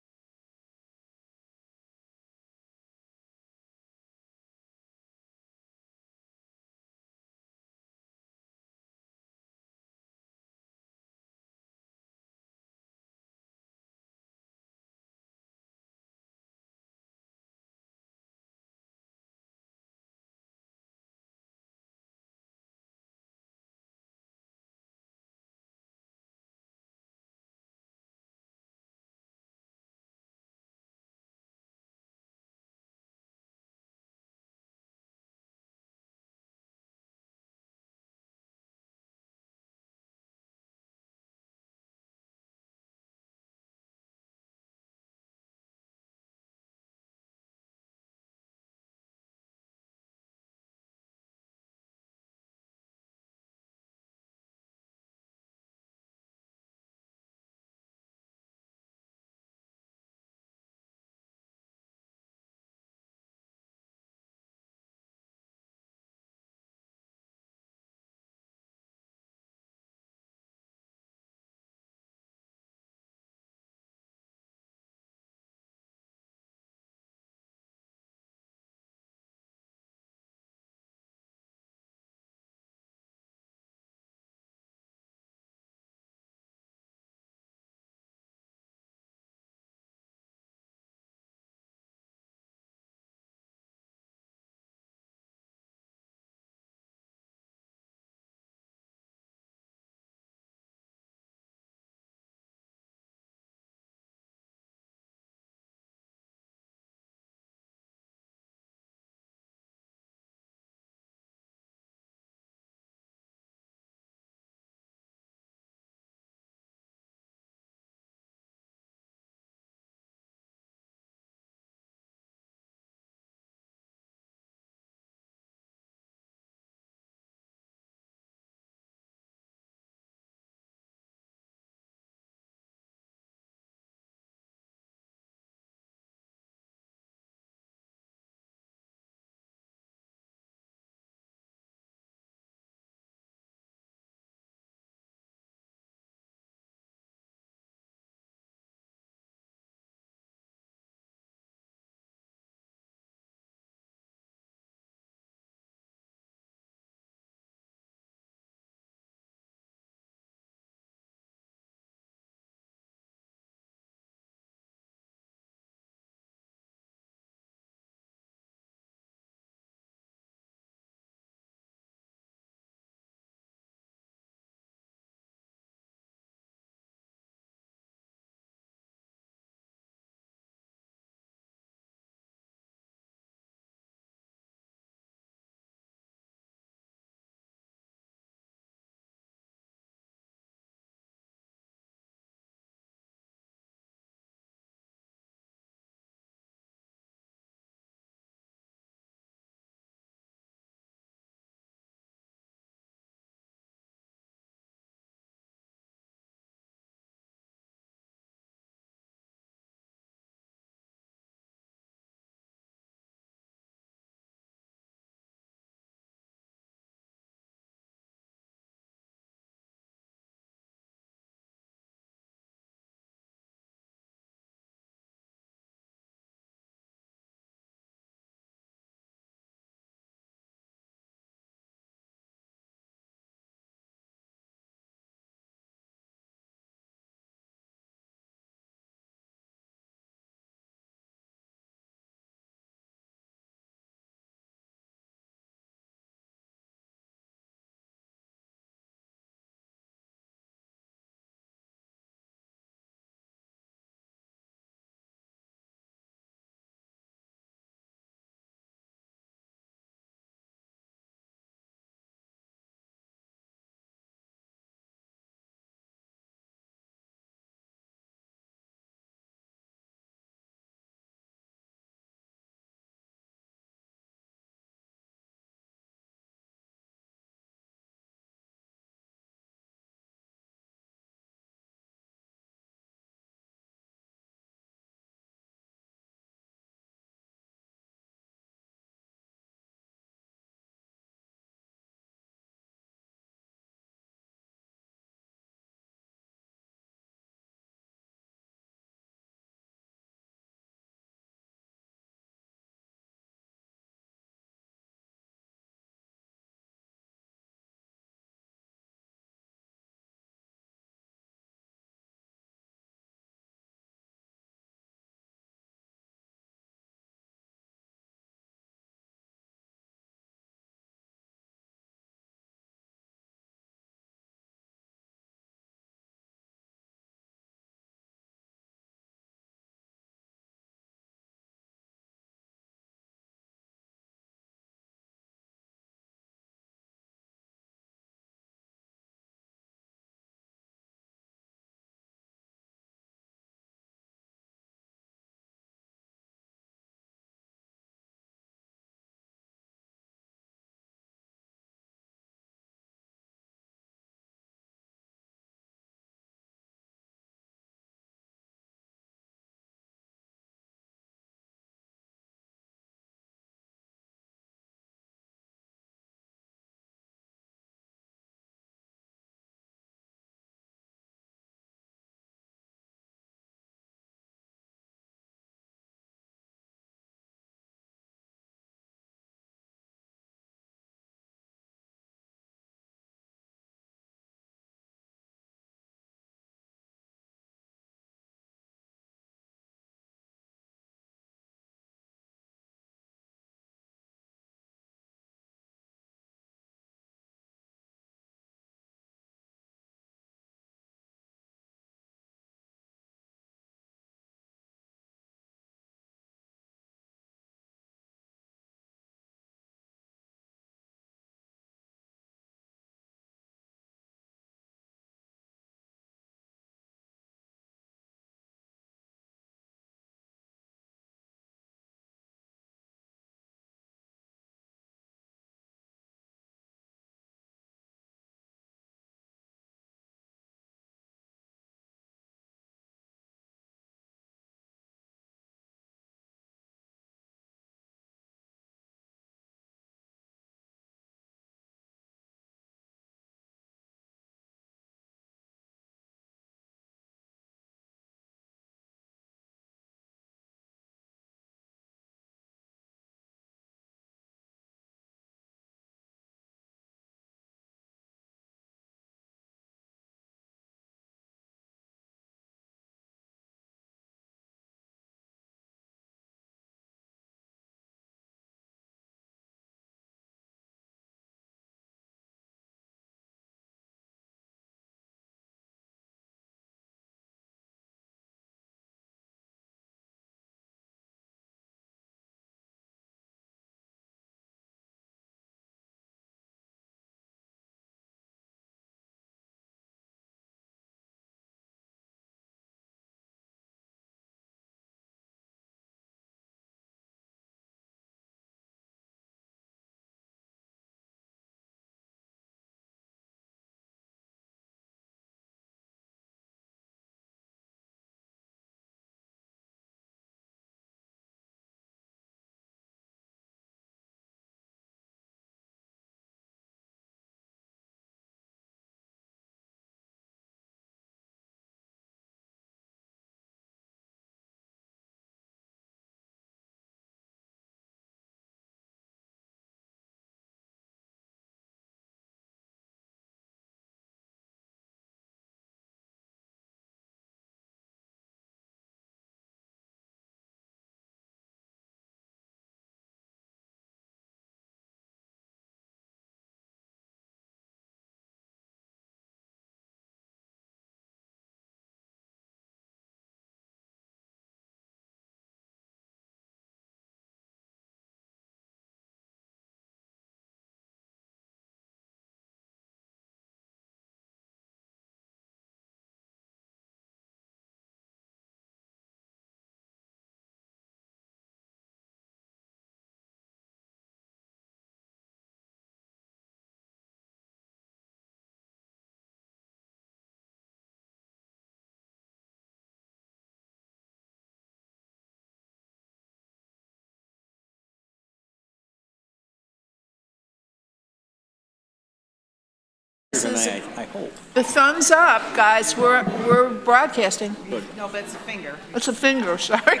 is I hope. the thumbs up, guys. We're broadcasting. No, but it's a finger. It's a finger, sorry.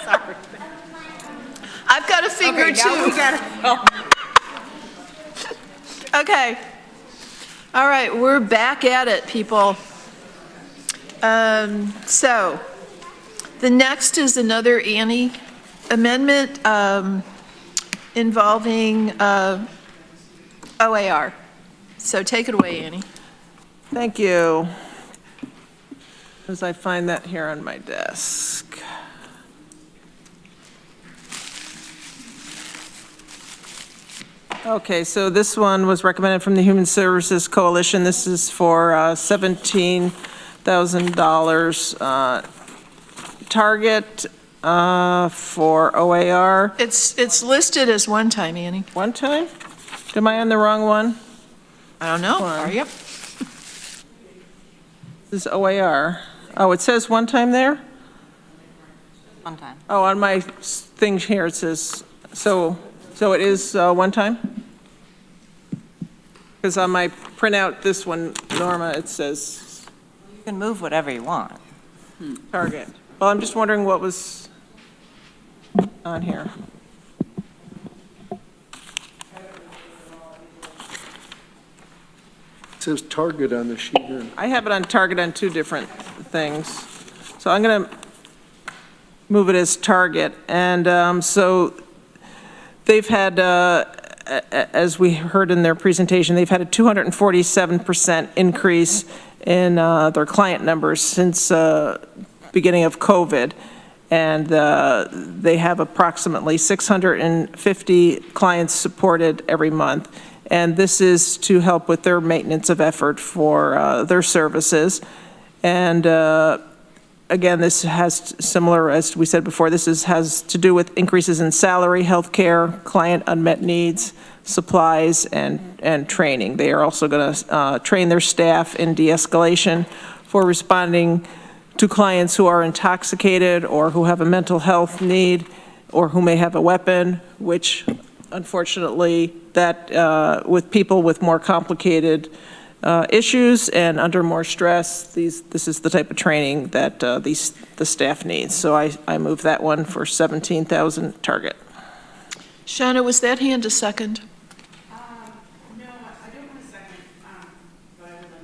Sorry. I've got a finger Okay, now we too. got it. Okay. All right, we're back at it, people. So, the next is another Annie amendment involving OAR. So take it away, Annie. Thank you. As I find that here on my desk. Okay, so this one was recommended from the Human Services Coalition. This is for $17,000 target for OAR. It's listed as one time, Annie. One time? Am I on the wrong one? I don't know. Hold on. Are you? This is OAR. Oh, it says one time there? One time. Oh, on my thing here it says, so it is one time? Because on my printout, this one, Norma, it says You can move whatever you want. target. Well, I'm just wondering what was on here. It says target on the sheet here. I have it on target on two different things. So I'm going to move it as target. And so they've had, as we heard in their presentation, they've had a 247% increase in their client numbers since beginning of COVID. And they have approximately 650 clients supported every month. And this is to help with their maintenance of effort for their services. And again, this has similar, as we said before, has to do with increases in salary, healthcare, client unmet needs, supplies, and training. They are also going to train their staff in de-escalation for responding to clients who are intoxicated or who have a mental health need or who may have a weapon, which unfortunately that with people with more complicated issues and under more stress, this is the type of training that the staff needs. So I move that one for 17,000 target. Shauna, was that hand a second? No, I don't want a second.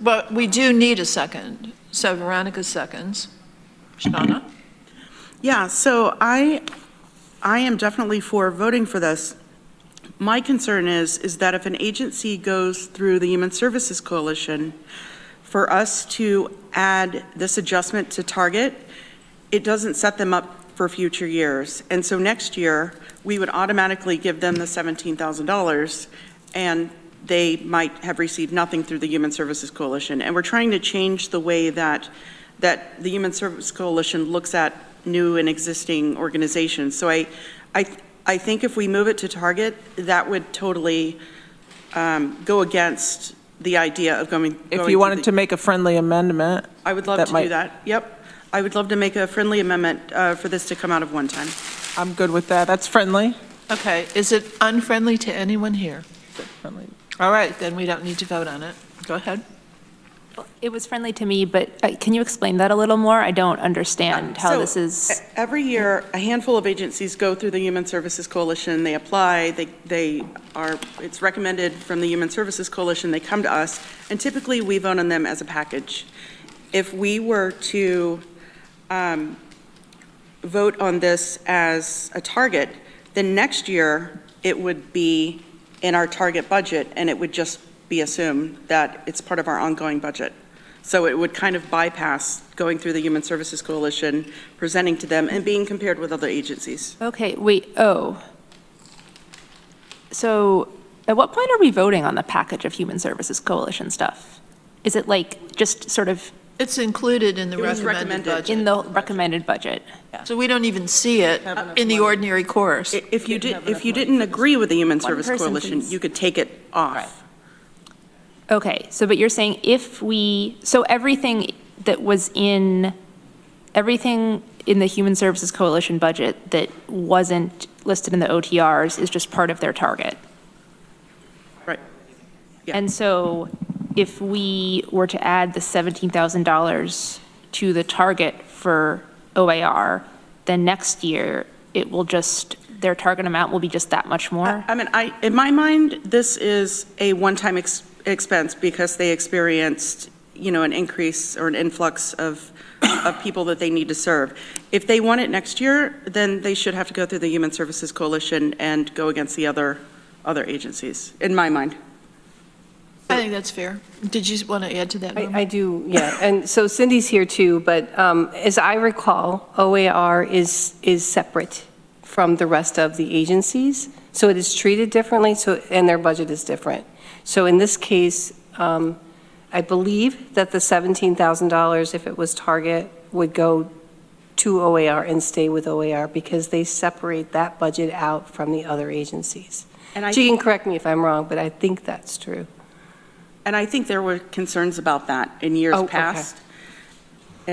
But we do need a second. So Veronica seconds. Shauna? Yeah, so I am definitely for voting for this. My concern is that if an agency goes through the Human Services Coalition, for us to add this adjustment to target, it doesn't set them up for future years. And so next year, we would automatically give them the $17,000, and they might have received nothing through the Human Services Coalition. And we're trying to change the way that the Human Services Coalition looks at new and existing organizations. So I think if we move it to target, that would totally go against the idea of going. If you wanted to make a friendly amendment. I would love to do that. Yep. I would love to make a friendly amendment for this to come out of one time. I'm good with that. That's friendly. Okay, is it unfriendly to anyone here? Friendly. All right, then we don't need to vote on it. Go ahead. It was friendly to me, but can you explain that a little more? I don't understand how this is. Every year, a handful of agencies go through the Human Services Coalition. They apply. It's recommended from the Human Services Coalition. They come to us, and typically we vote on them as a package. If we were to vote on this as a target, then next year it would be in our target budget, and it would just be assumed that it's part of our ongoing budget. So it would kind of bypass going through the Human Services Coalition, presenting to them, and being compared with other agencies. Okay, wait, So at what point are we voting on the package of Human Services Coalition stuff? Is it like just sort of? It's included in the recommended budget. In the recommended budget. So we don't even see it in the ordinary course. If you didn't agree with the Human Service Coalition, you could take it off. Right. Okay, but you're saying so everything in the Human Services Coalition budget that wasn't listed in the OTRs is just part of their target? Right. Yeah. And so if we were to add the $17,000 to the target for OAR, then next year it will just, their target amount will be just that much more? I mean, in my mind, this is a one-time expense because they experienced, an increase or an influx of people that they need to serve. If they want it next year, then they should have to go through the Human Services Coalition and go against the other agencies, in my mind. I think that's fair. Did you want to add to that, Norma? I do, yeah. And so Cindy's here too, but as I recall, OAR is separate from the rest of the agencies. So it is treated differently, and their budget is different. So in this case, I believe that the $17,000, if it was target, would go to OAR and stay with OAR because they separate that budget out from the other agencies. And she can correct me if I'm wrong, but I think that's true. And I think there were concerns about that in years past. Okay.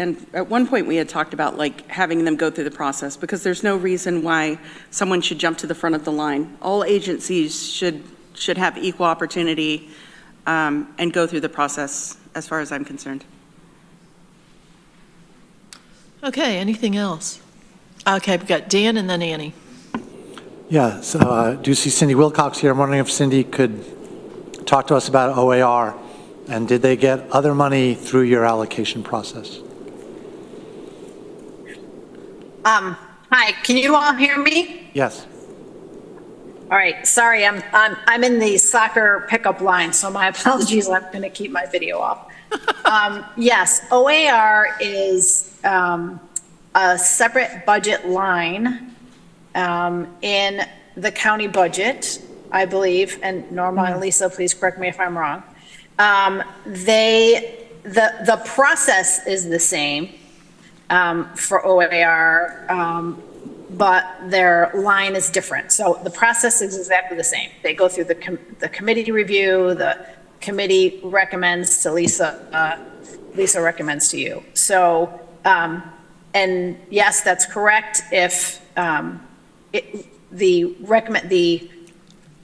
And at one point we had talked about having them go through the process because there's no reason why someone should jump to the front of the line. All agencies should have equal opportunity and go through the process as far as I'm concerned. Okay, anything else? Okay, we've got Dan and then Annie. Yeah, so I do see Cindy Wilcox here. I'm wondering if Cindy could talk to us about OAR, and did they get other money through your allocation process? Hi, can you all hear me? Yes. All right, sorry, I'm in the soccer pickup line, so my apologies. I'm going to keep my video off. Yes, OAR is a separate budget line in the county budget, I believe, and Norma and Lisa, please correct me if I'm wrong. The process is the same for OAR, but their line is different. So the process is exactly the same. They go through the committee review, the committee recommends to Lisa, Lisa recommends to you. So, and yes, that's correct. If the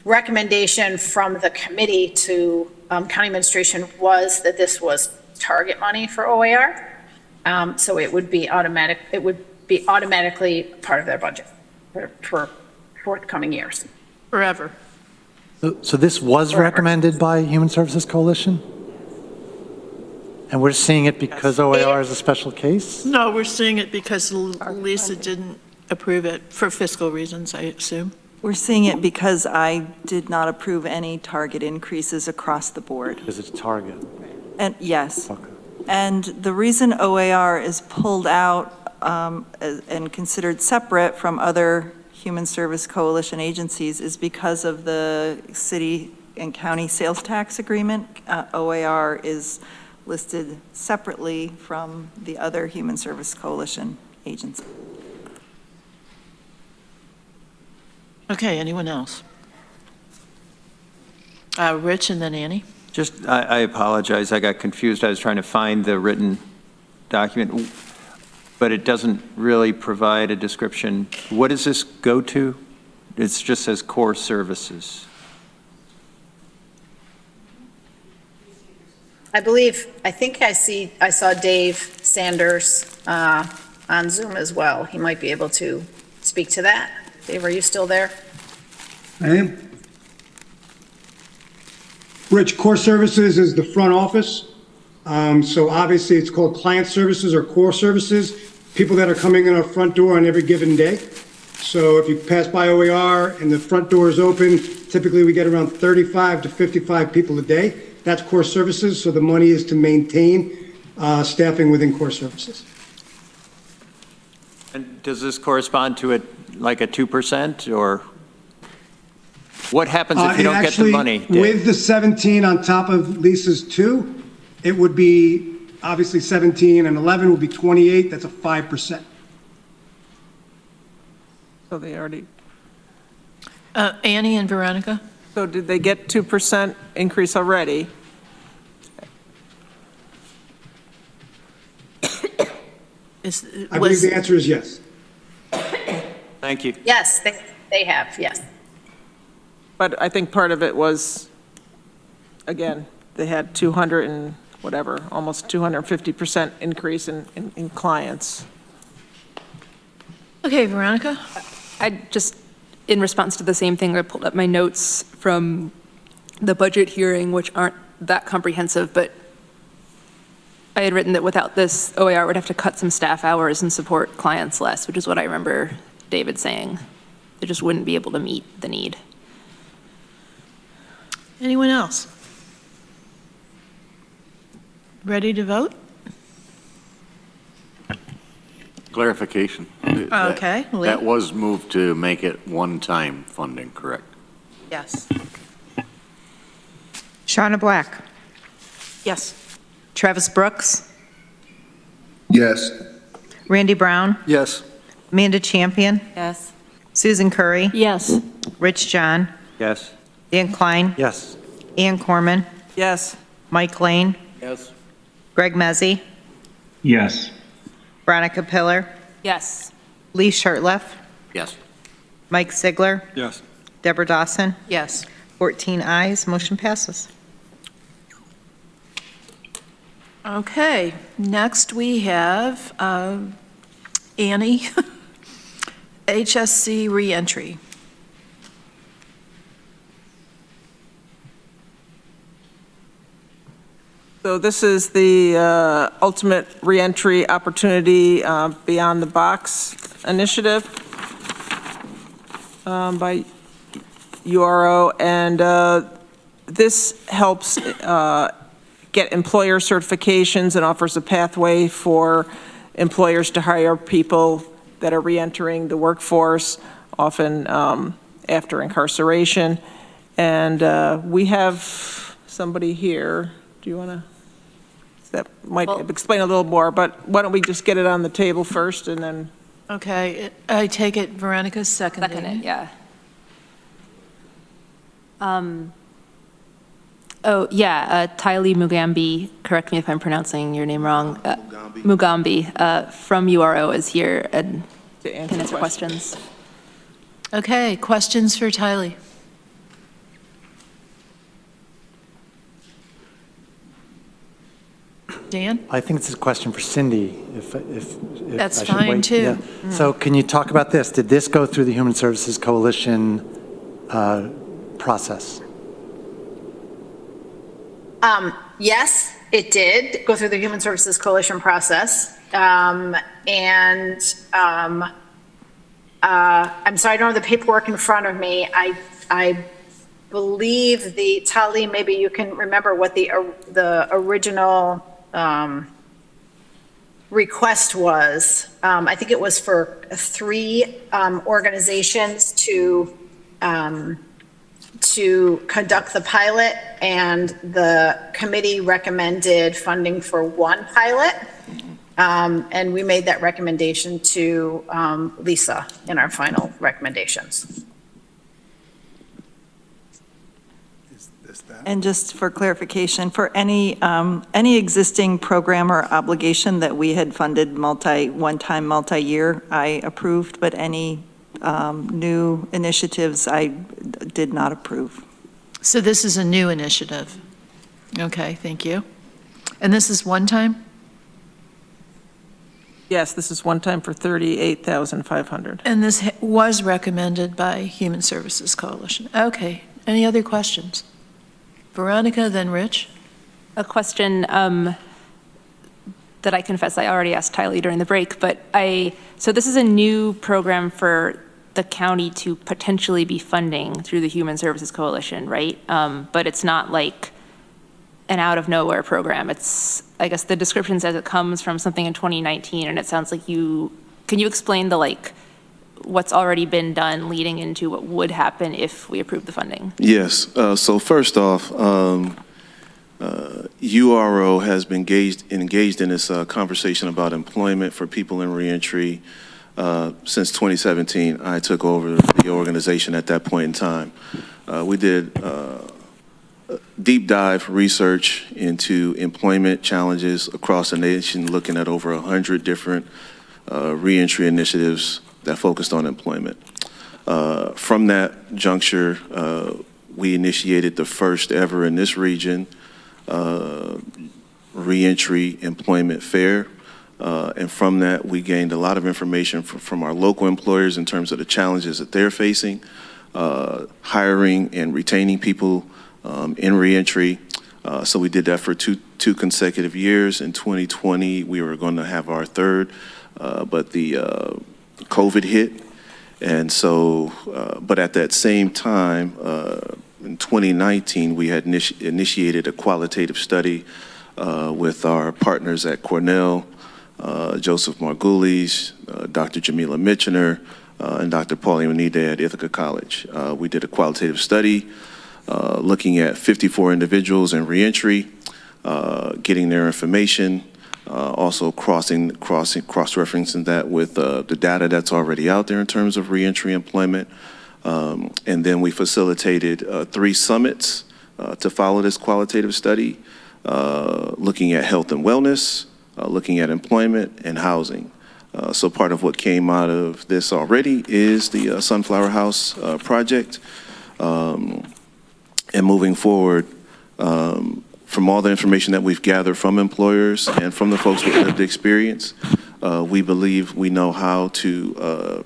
recommendation from the committee to county administration was that this was target money for OAR, so it would be automatic. It would be automatically part of their budget for forthcoming years. Forever. So this was recommended by Human Services Coalition? And we're seeing it because OAR is a special case? No, we're seeing it because Lisa didn't approve it for fiscal reasons, I assume. We're seeing it because I did not approve any target increases across the board. Because it's target. And yes. Okay. And the reason OAR is pulled out and considered separate from other Human Service Coalition agencies is because of the city and county sales tax agreement. OAR is listed separately from the other Human Service Coalition agencies. Okay, anyone else? Rich and then Annie. Just, I apologize, I got confused. I was trying to find the written document, but it doesn't really provide a description. What does this go to? It just says core services. I think I saw Dave Sanders on Zoom as well. He might be able to speak to that. Dave, are you still there? I am. Rich, core services is the front office. So obviously it's called client services or core services, people that are coming in our front door on every given day. So if you pass by OAR and the front door is open, typically we get around 35 to 55 people a day. That's core services. So the money is to maintain staffing within core services. And does this correspond to like a 2% or what happens if you don't get the money? Dave? With the 17 on top of Lisa's 2, it would be obviously 17 and 11 would be 28. That's a 5%. So they already, Annie and Veronica? so did they get 2% increase already? I believe the answer is yes. Thank you. Yes, they have, yes. But I think part of it was, again, they had 200 and whatever, almost 250% increase in clients. Okay, Veronica? I just, in response to the same thing, I pulled up my notes from the budget hearing, which aren't that comprehensive, but I had written that without this, OAR would have to cut some staff hours and support clients less, which is what I remember David saying. They just wouldn't be able to meet the need. Anyone else? Ready to vote? Clarification. Okay, Lee? That was moved to make it one-time funding, correct? Yes. Shauna Black. Yes. Travis Brooks. Yes. Randy Brown. Yes. Amanda Champion. Yes. Susan Curry. Yes. Rich John. Yes. Dan Klein. Yes. Ann Corman. Yes. Mike Lane. Yes. Greg Mezzi. Yes. Veronica Pillar. Yes. Lee Shirtliff. Yes. Mike Sigler. Yes. Deborah Dawson. Yes. 14 ayes, motion passes. Okay, next we have Annie, HSC reentry. So this is the ultimate reentry opportunity beyond the box initiative by URO, and this helps get employer certifications and offers a pathway for employers to hire people that are reentering the workforce, often after incarceration. And we have somebody here. Do you want to? That might explain a little more, but why don't we just get it on the table first and then. Okay, I take it Veronica's seconding. Second it, yeah. Tylee Mugambi, correct me if I'm pronouncing your name wrong. Mugambi from URO is here and To can answer questions. Okay, questions for Tylee? Dan? I think it's a question for Cindy, if That's I should fine, wait. too. Yeah. So can you talk about this? Did this go through the Human Services Coalition process? Yes, it did go through the Human Services Coalition process. I'm sorry, I don't have the paperwork in front of me. I believe Tali, maybe you can remember what the original request was. I think it was for 3 organizations to conduct the pilot, and the committee recommended funding for 1 pilot. And we made that recommendation to Lisa in our final recommendations. And just for clarification, for any existing program or obligation that we had funded one-time, multi-year, I approved, but any new initiatives I did not approve. So this is a new initiative. Okay, thank you. And this is one time? Yes, this is one time for $38,500. And this was recommended by Human Services Coalition. Okay, any other questions? Veronica, then Rich. A question that I confess I already asked Tylee during the break, but so this is a new program for the county to potentially be funding through the Human Services Coalition, right? But it's not like an out of nowhere program. It's, I guess the description says it comes from something in 2019, and it sounds like can you explain what's already been done leading into what would happen if we approve the funding? Yes. So first off, URO has been engaged in this conversation about employment for people in reentry since 2017. I took over the organization at that point in time. We did deep dive research into employment challenges across the nation, looking at over 100 different reentry initiatives that focused on employment. From that juncture, we initiated the first ever in this region reentry employment fair. And from that, we gained a lot of information from our local employers in terms of the challenges that they're facing, hiring and retaining people in reentry. So we did that for two consecutive years. In 2020, we were going to have our third, but the COVID hit. And so, but at that same time, in 2019, we had initiated a qualitative study with our partners at Cornell, Joseph Margulies, Dr. Jamila Michener, and Dr. Pauline Onide at Ithaca College. We did a qualitative study looking at 54 individuals in reentry, getting their information, also cross-referencing that with the data that's already out there in terms of reentry employment. And then we facilitated 3 summits to follow this qualitative study, looking at health and wellness, looking at employment and housing. So part of what came out of this already is the Sunflower House project. And moving forward, from all the information that we've gathered from employers and from the folks with lived experience, we believe we know how to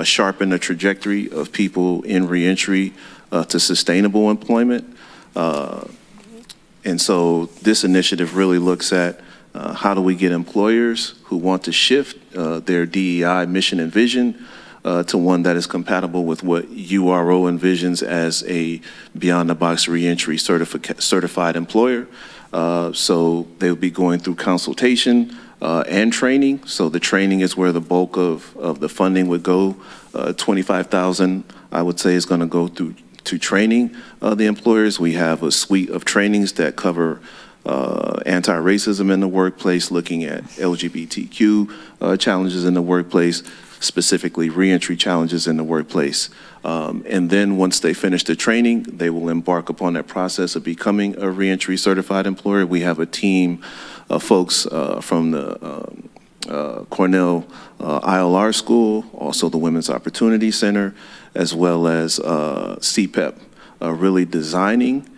sharpen the trajectory of people in reentry to sustainable employment. And so this initiative really looks at how do we get employers who want to shift their DEI mission and vision to one that is compatible with what URO envisions as a beyond-the-box reentry certified employer. So they'll be going through consultation and training. So the training is where the bulk of the funding would go. $25,000, I would say, is going to go through to training the employers. We have a suite of trainings that cover anti-racism in the workplace, looking at LGBTQ challenges in the workplace, specifically reentry challenges in the workplace. And then once they finish the training, they will embark upon that process of becoming a reentry certified employer. We have a team of folks from the Cornell ILR School, also the Women's Opportunity Center, as well as CPEP, really designing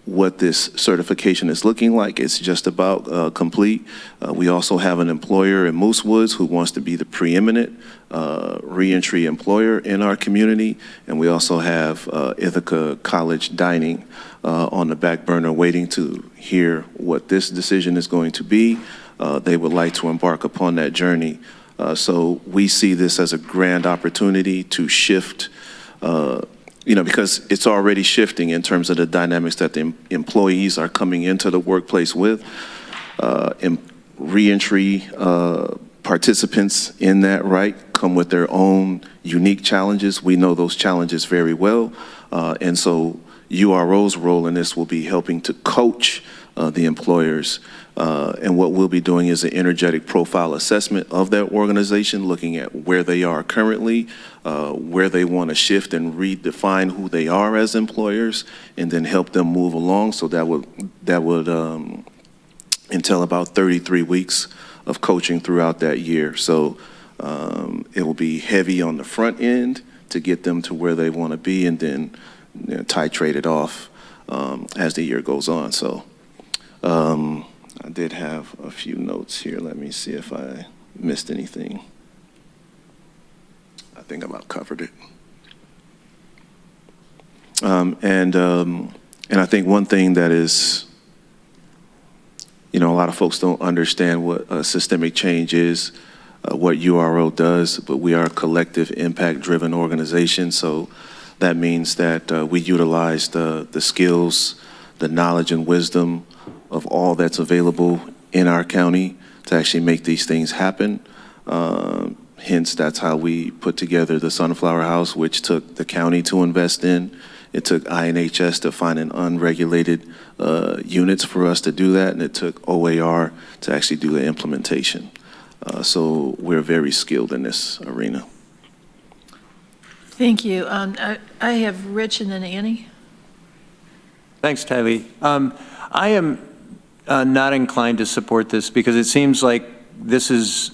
what this certification is looking like. It's just about complete. We also have an employer in Moose Woods who wants to be the preeminent reentry employer in our community. And we also have Ithaca College Dining on the back burner waiting to hear what this decision is going to be. They would like to embark upon that journey. So we see this as a grand opportunity to shift because it's already shifting in terms of the dynamics that the employees are coming into the workplace with. Reentry participants in that right come with their own unique challenges. We know those challenges very well. And so URO's role in this will be helping to coach the employers. And what we'll be doing is an energetic profile assessment of that organization, looking at where they are currently, where they want to shift and redefine who they are as employers, and then help them move along. So that would entail about 33 weeks of coaching throughout that year. So it will be heavy on the front end to get them to where they want to be, and then titrate it off as the year goes on. So I did have a few notes here. Let me see if I missed anything. I think I about covered it. And I think one thing that is, a lot of folks don't understand what systemic change is, what URO does, but we are a collective impact-driven organization. So that means that we utilize the skills, the knowledge and wisdom of all that's available in our county to actually make these things happen. Hence, that's how we put together the Sunflower House, which took the county to invest in. It took INHS to find an unregulated units for us to do that, and it took OAR to actually do the implementation. So we're very skilled in this arena. Thank you. I have Rich and then Annie. Thanks, Tylee. I am not inclined to support this because it seems like this is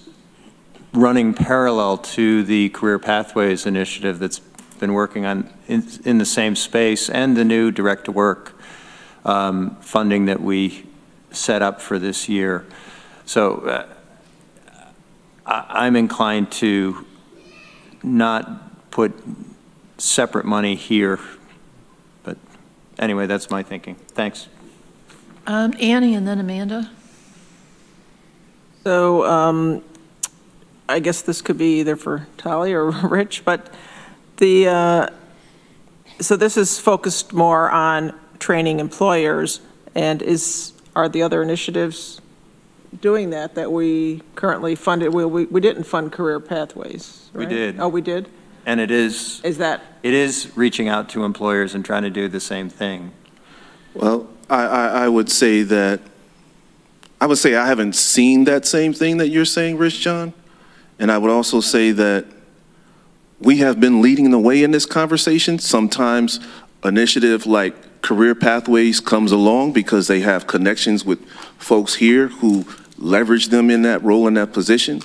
running parallel to the Career Pathways initiative that's been working on in the same space, and the new direct to work funding that we set up for this year. So I'm inclined to not put separate money here, but anyway, that's my thinking. Thanks. Annie and then Amanda. So I guess this could be either for Tali or Rich, but so this is focused more on training employers, and are the other initiatives doing that we currently funded? We didn't fund career pathways, right? We did. Oh, we did? And it is reaching out to employers and trying to do the same thing. Well, I would say I haven't seen that same thing that you're saying, Rich John. And I would also say that we have been leading the way in this conversation. Sometimes initiative like Career Pathways comes along because they have connections with folks here who leverage them in that role, in that position.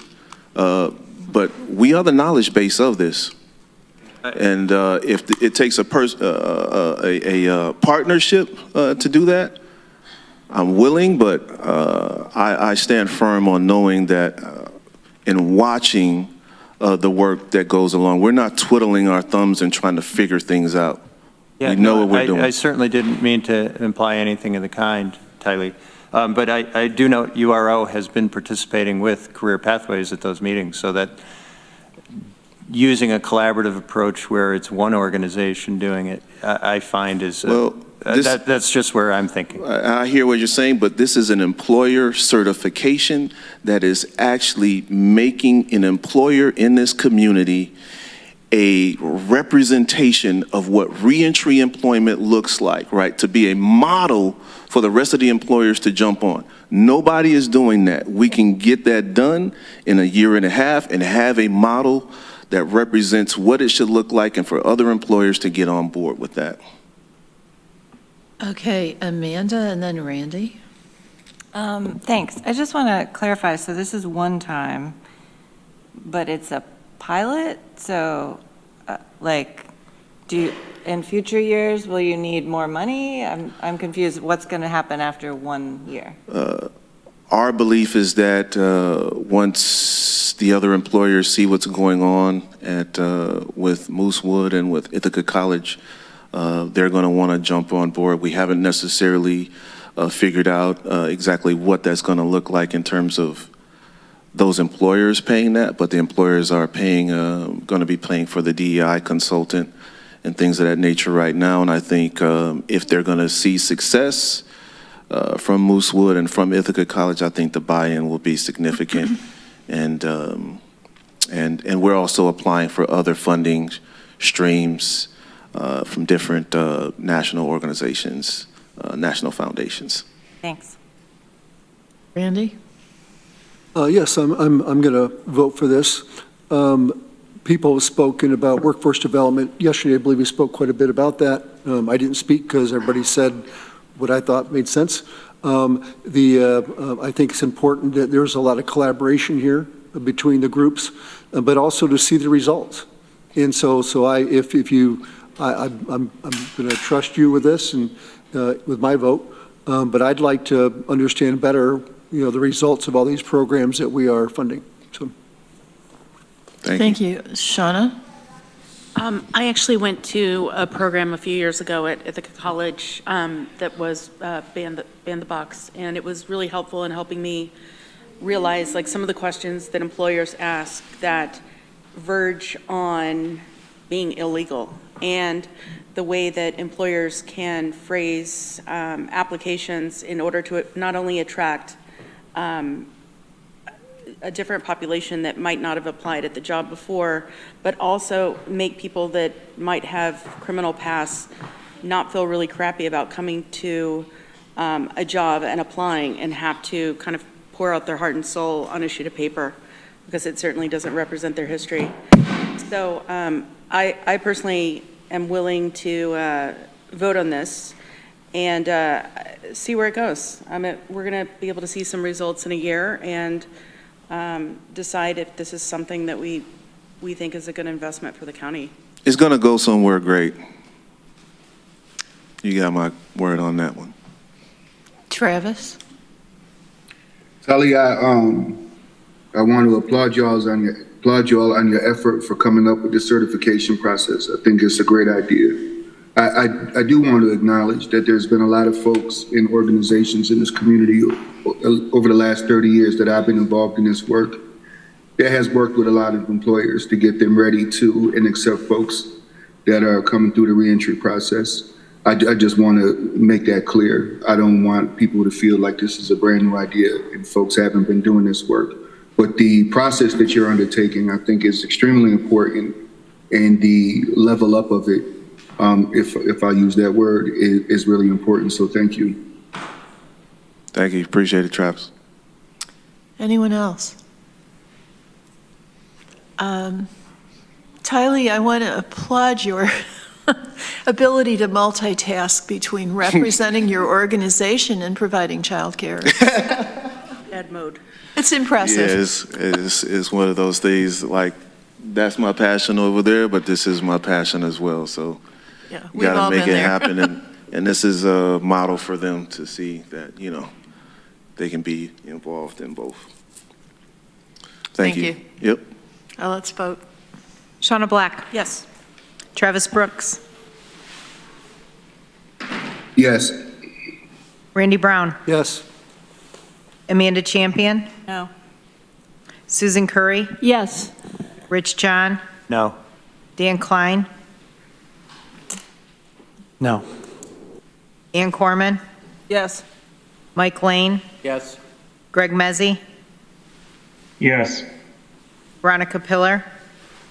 But we are the knowledge base of this. And if it takes a partnership to do that, I'm willing, but I stand firm on knowing that in watching the work that goes along, we're not twiddling our thumbs and trying to figure things out. Yeah, we know what we're doing. I certainly didn't mean to imply anything of the kind, Tylee. But I do know URO has been participating with Career Pathways at those meetings, so that using a collaborative approach where it's one organization doing it, I find is, that's just where I'm thinking. I hear what you're saying, but this is an employer certification that is actually making an employer in this community a representation of what reentry employment looks like, right? To be a model for the rest of the employers to jump on. Nobody is doing that. We can get that done in a year and a half and have a model that represents what it should look like and for other employers to get on board with that. Okay, Amanda and then Randy. Thanks. I just want to clarify, so this is one time, but it's a pilot? So, in future years, will you need more money? I'm confused. What's going to happen after 1 year? Our belief is that once the other employers see what's going on with Moosewood and with Ithaca College, they're going to want to jump on board. We haven't necessarily figured out exactly what that's going to look like in terms of those employers paying that, but the employers are going to be paying for the DEI consultant and things of that nature right now. And I think if they're going to see success from Moosewood and from Ithaca College, I think the buy-in will be significant. And we're also applying for other funding streams from different national organizations, national foundations. Thanks. Randy? Yes, I'm going to vote for this. People have spoken about workforce development. Yesterday, I believe we spoke quite a bit about that. I didn't speak because everybody said what I thought made sense. I think it's important that there's a lot of collaboration here between the groups, but also to see the results. And so I'm going to trust you with this and with my vote, but I'd like to understand better, the results of all these programs that we are funding. So, thank you. Shauna? I actually went to a program a few years ago at Ithaca College that was Ban the Box, and it was really helpful in helping me realize some of the questions that employers ask that verge on being illegal, and the way that employers can phrase applications in order to not only attract a different population that might not have applied at the job before, but also make people that might have criminal pasts not feel really crappy about coming to a job and applying and have to kind of pour out their heart and soul on a sheet of paper, because it certainly doesn't represent their history. So I personally am willing to vote on this and see where it goes. We're going to be able to see some results in a year and decide if this is something that we think is a good investment for the county. It's going to go somewhere great. You got my word on that one. Travis? Sally, I want to applaud you all on your effort for coming up with this certification process. I think it's a great idea. I do want to acknowledge that there's been a lot of folks in organizations in this community over the last 30 years that I've been involved in this work that has worked with a lot of employers to get them ready to and accept folks that are coming through the reentry process. I just want to make that clear. I don't want people to feel like this is a brand new idea and folks haven't been doing this work. But the process that you're undertaking, I think, is extremely important, and the level up of it, if I use that word, is really important. So thank you. Thank you. Appreciate it, Travis. Anyone else? Tylee, I want to applaud your ability to multitask between representing your organization and providing childcare. Dad mode. It's impressive. Yeah, it's one of those things, like, that's my passion over there, but this is my passion as well. So yeah, you got to make it happen. And this is a model for them to see that, you know, they can be involved in both. Thank you. Yep. Let's vote. Shauna Black. Yes. Travis Brooks. Yes. Randy Brown. Yes. Amanda Champion. No. Susan Curry. Yes. Rich John. No. Dan Klein. No. Ann Corman. Yes. Mike Lane. Yes. Greg Mezzi. Yes. Veronica Pillar.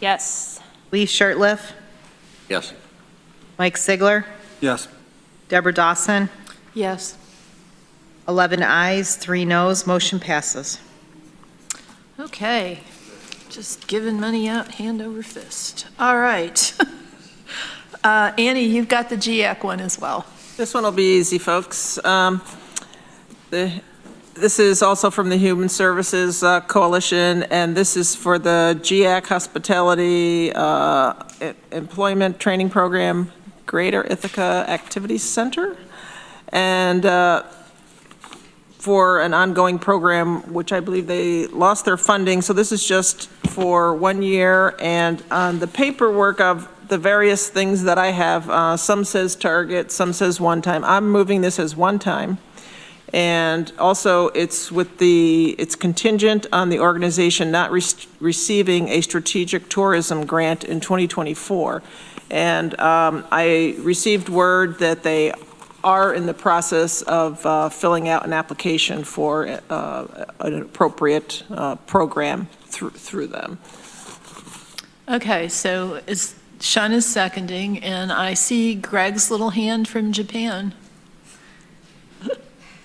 Yes. Lee Shirtliff. Yes. Mike Sigler. Yes. Deborah Dawson. Yes. 11 ayes, 3 noes. Motion passes. Okay. Just giving money out hand over fist. All right. Annie, you've got the GIAC one as well. This one will be easy, folks. This is also from the Human Services Coalition, and this is for the GIAC Hospitality Employment Training Program, Greater Ithaca Activities Center, and for an ongoing program, which I believe they lost their funding. So this is just for 1 year, and on the paperwork of the various things that I have, some says target, some says one time. I'm moving this as one time. And also, it's contingent on the organization not receiving a strategic tourism grant in 2024. And I received word that they are in the process of filling out an application for an appropriate program through them. Okay, so Sean is seconding, and I see Greg's little hand from Japan.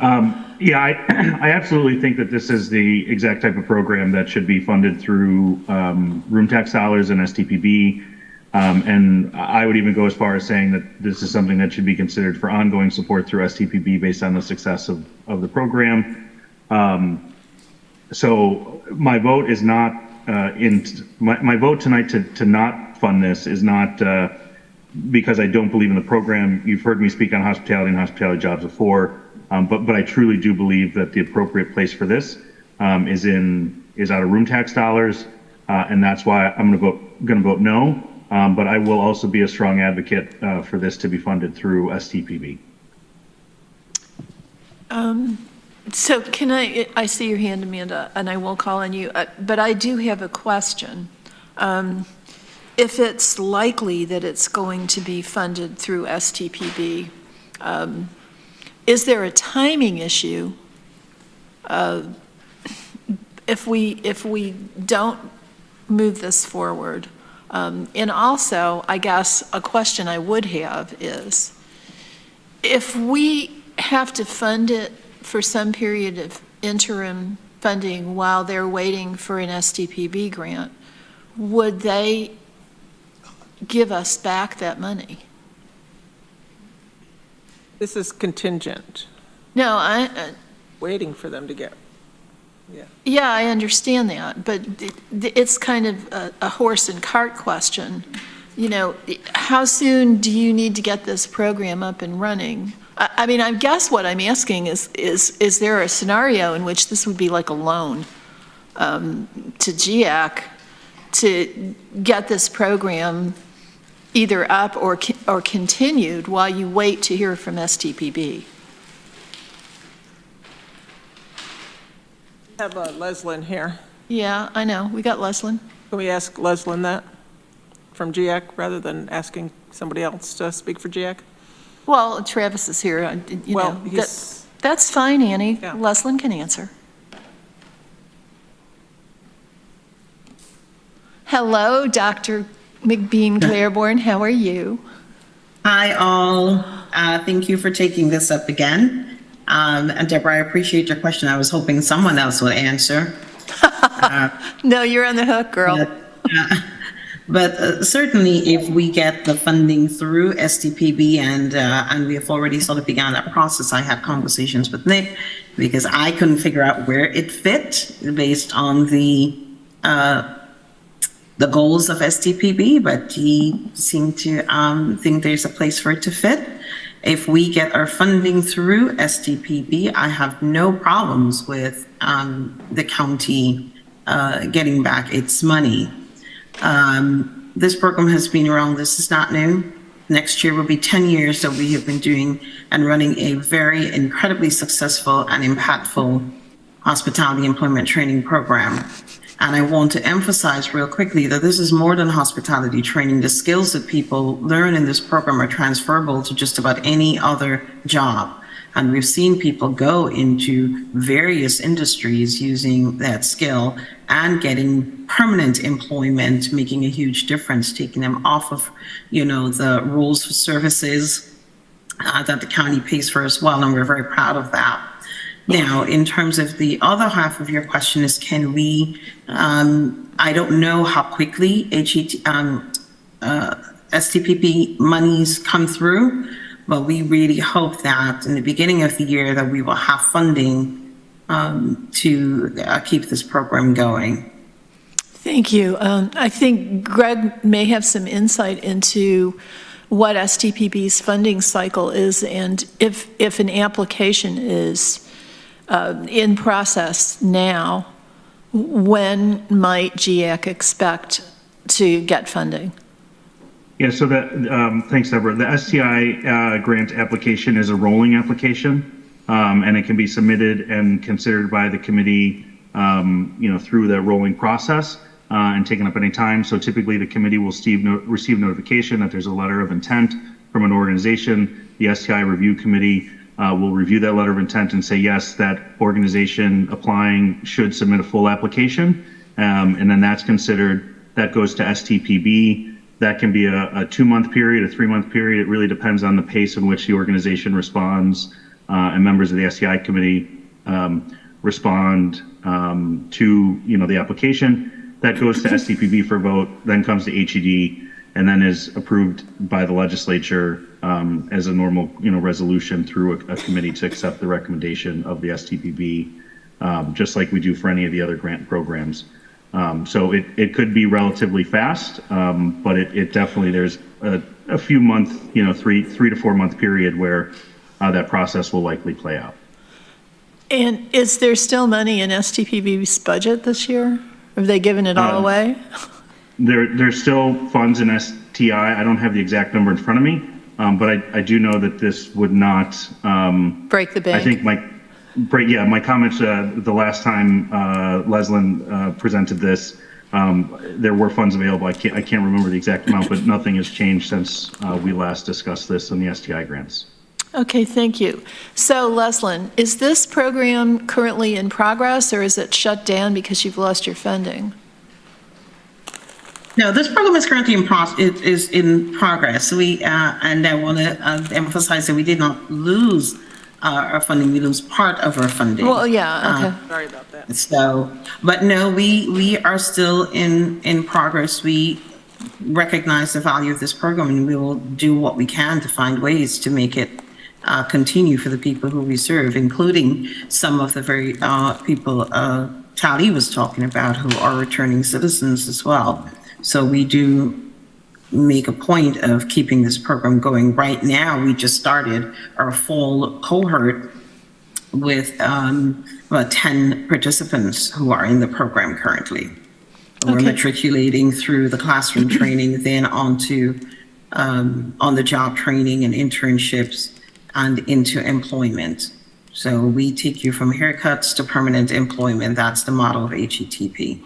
Yeah, I absolutely think that this is the exact type of program that should be funded through room tax dollars and STPB. And I would even go as far as saying that this is something that should be considered for ongoing support through STPB based on the success of the program. So my vote is not my vote tonight to not fund this is not because I don't believe in the program. You've heard me speak on hospitality and hospitality jobs before. But I truly do believe that the appropriate place for this is out of room tax dollars, and that's why I'm going to vote no. But I will also be a strong advocate for this to be funded through STPB. So can I see your hand, Amanda, and I will call on you, but I do have a question. If it's likely that it's going to be funded through STPB, is there a timing issue if we don't move this forward? And also, I guess, a question I would have is, if we have to fund it for some period of interim funding while they're waiting for an STPB grant, would they give us back that money? This is contingent. No, waiting for them to get. Yeah, I understand that, but it's kind of a horse and cart question. how soon do you need to get this program up and running? I mean, I guess what I'm asking is there a scenario in which this would be like a loan to GIAC to get this program either up or continued while you wait to hear from STPB? We have Leslyn here. Yeah, I know. We got Leslyn. Can we ask Leslyn that from GIAC rather than asking somebody else to speak for GIAC? Well, Travis is here. That's fine, Annie. Yeah. Leslyn can answer. Hello, Dr. McBean Claiborne. How are you? Hi, all. Thank you for taking this up again. And Deborah, I appreciate your question. I was hoping someone else would answer. No, you're on the hook, girl. But certainly, if we get the funding through STPB and we have already sort of begun that process, I had conversations with Nick because I couldn't figure out where it fit based on the goals of STPB, but he seemed to think there's a place for it to fit. If we get our funding through STPB, I have no problems with the county getting back its money. This program has been around. This is not new. Next year will be 10 years that we have been doing and running a very incredibly successful and impactful hospitality employment training program. And I want to emphasize real quickly that this is more than hospitality training. The skills that people learn in this program are transferable to just about any other job. And we've seen people go into various industries using that skill and getting permanent employment, making a huge difference, taking them off of, the rules for services that the county pays for as well. And we're very proud of that. Now, in terms of the other half of your question is, can we, I don't know how quickly STPP monies come through, but we really hope that in the beginning of the year that we will have funding to keep this program going. Thank you. I think Greg may have some insight into what STPB's funding cycle is and if an application is in process now, when might GIAC expect to get funding? Yeah, so thanks, Deborah. The STI grant application is a rolling application, and it can be submitted and considered by the committee, through the rolling process and taken up any time. So typically the committee will receive notification that there's a letter of intent from an organization. The STI review committee will review that letter of intent and say, yes, that organization applying should submit a full application. And then that's considered, that goes to STPB. That can be a 2-month period, a 3-month period. It really depends on the pace in which the organization responds and members of the STI committee respond to the application. That goes to STPB for vote, then comes to HED, and then is approved by the legislature as a normal resolution through a committee to accept the recommendation of the STPB, just like we do for any of the other grant programs. So it could be relatively fast, but it definitely, there's a few month, 3 to 4 month period where that process will likely play out. And is there still money in STPB's budget this year? Have they given it all away? There's still funds in STI. I don't have the exact number in front of me, but I do know that this would not break the bank. I think my comments the last time Leslyn presented this, there were funds available. I can't remember the exact amount, but nothing has changed since we last discussed this in the STI grants. Okay, thank you. So, Leslyn, is this program currently in progress, or is it shut down because you've lost your funding? No, this program is currently in progress. And I want to emphasize that we did not lose our funding. We lose part of our funding. Well, yeah, okay. Sorry about that. So, but no, we are still in progress. We recognize the value of this program, and we will do what we can to find ways to make it continue for the people who we serve, including some of the very people Tali was talking about who are returning citizens as well. So we do make a point of keeping this program going. Right now, we just started our fall cohort with about 10 participants who are in the program currently. We're Okay. matriculating through the classroom training, then onto on-the-job training and internships and into employment. So we take you from haircuts to permanent employment. That's the model of HETP.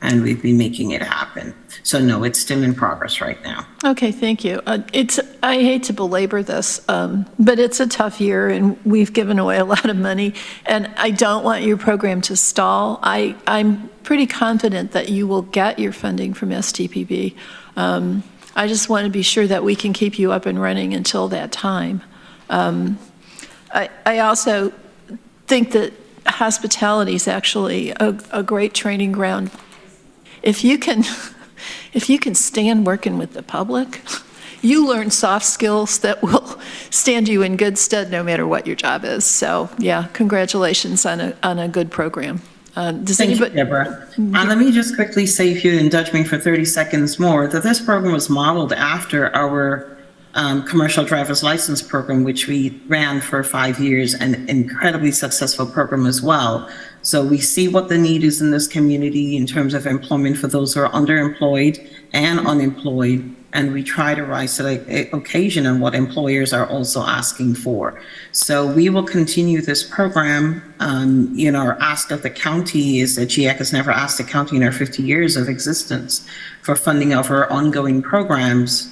And we've been making it happen. So no, it's still in progress right now. Okay, thank you. I hate to belabor this, but it's a tough year, and we've given away a lot of money, and I don't want your program to stall. I'm pretty confident that you will get your funding from STPB. I just want to be sure that we can keep you up and running until that time. I also think that hospitality is actually a great training ground. If you can stand working with the public, you learn soft skills that will stand you in good stead no matter what your job is. So yeah, congratulations on a good program. Thank you, Deborah. And let me just quickly say, if you indulge me for 30 seconds more, that this program was modeled after our commercial driver's license program, which we ran for 5 years, an incredibly successful program as well. So we see what the need is in this community in terms of employment for those who are underemployed and unemployed, and we try to rise to the occasion and what employers are also asking for. So we will continue this program. Our ask of the county is that GIAC has never asked the county in our 50 years of existence for funding of our ongoing programs.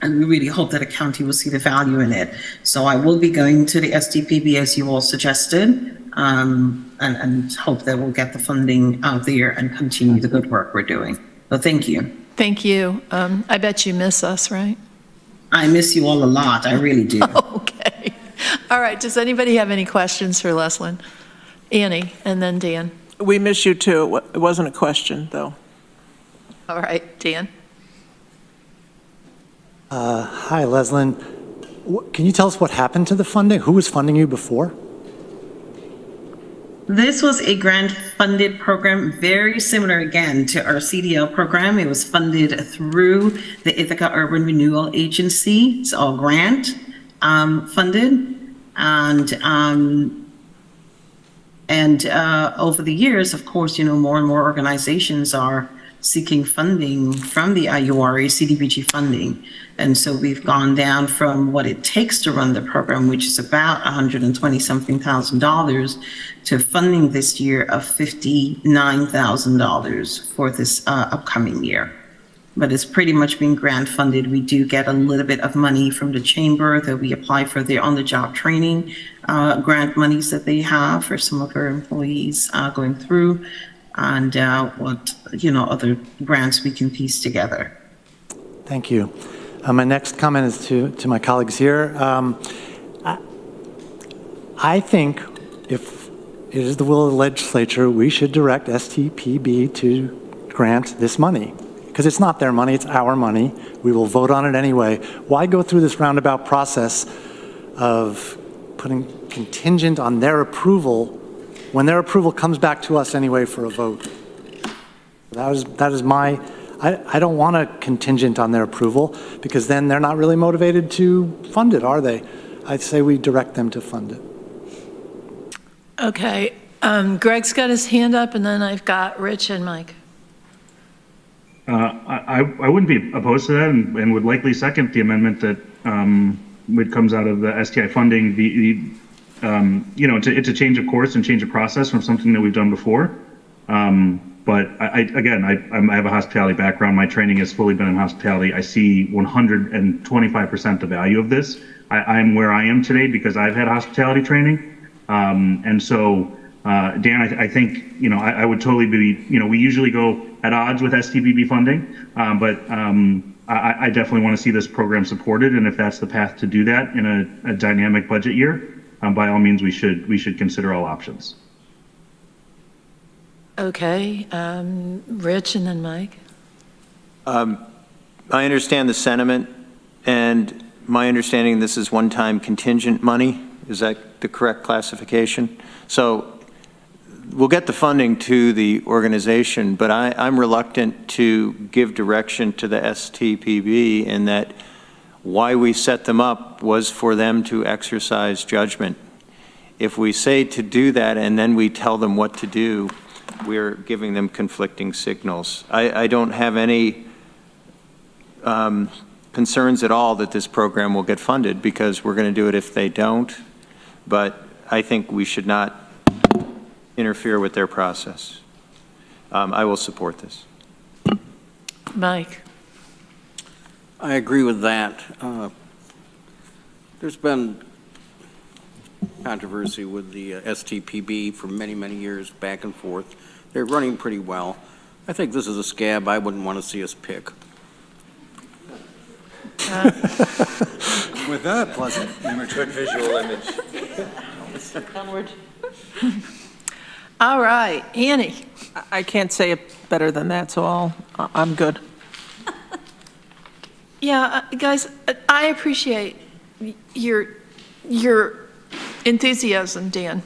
And we really hope that a county will see the value in it. So I will be going to the SDPB as you all suggested, and hope that we'll get the funding out there and continue the good work we're doing. So thank you. Thank you. I bet you miss us, right? I miss you all a lot. I really do. Okay. All right. Does anybody have any questions for Leslyn? Annie, and then Dan. We miss you too. It wasn't a question, though. All right, Dan. Hi, Leslyn. Can you tell us what happened to the funding? Who was funding you before? This was a grant-funded program, very similar again to our CDL program. It was funded through the Ithaca Urban Renewal Agency. It's all grant funded, and over the years, of course, more and more organizations are seeking funding from the IURA CDBG funding. And so we've gone down from what it takes to run the program, which is about $120-something thousand, to funding this year of $59,000 for this upcoming year. But it's pretty much been grant funded. We do get a little bit of money from the chamber that we apply for their on-the-job training grant monies that they have for some of our employees going through, and what other grants we can piece together. Thank you. My next comment is to my colleagues here. I think if it is the will of the legislature, we should direct STPB to grant this money, because it's not their money, it's our money. We will vote on it anyway. Why go through this roundabout process of putting contingent on their approval when their approval comes back to us anyway for a vote? That is my, I don't want a contingent on their approval, because then they're not really motivated to fund it, are they? I'd say we direct them to fund it. Okay. Greg's got his hand up, and then I've got Rich and Mike. I wouldn't be opposed to that, and would likely second the amendment that it comes out of the STI funding. It's a change of course and change of process from something that we've done before. But I have a hospitality background. My training has fully been in hospitality. I see 125% the value of this. I'm where I am today because I've had hospitality training. And so, Dan, I think, I would totally be, we usually go at odds with STPB funding, but I definitely want to see this program supported. And if that's the path to do that in a dynamic budget year, by all means, we should consider all options. Okay. Rich and then Mike. I understand the sentiment, and my understanding this is one-time contingent money. Is that the correct classification? So we'll get the funding to the organization, but I'm reluctant to give direction to the STPB in that why we set them up was for them to exercise judgment. If we say to do that and then we tell them what to do, we're giving them conflicting signals. I don't have any concerns at all that this program will get funded because we're going to do it if they don't, but I think we should not interfere with their process. I will support this. Mike? I agree with that. There's been controversy with the STPB for many, many years, back and forth. They're running pretty well. I think this is a scab I wouldn't want to see us pick. With that pleasant imagery. Good visual image. Onward. All right, Annie. I can't say it better than that, so I'm good. Yeah, guys, I appreciate your enthusiasm, Dan.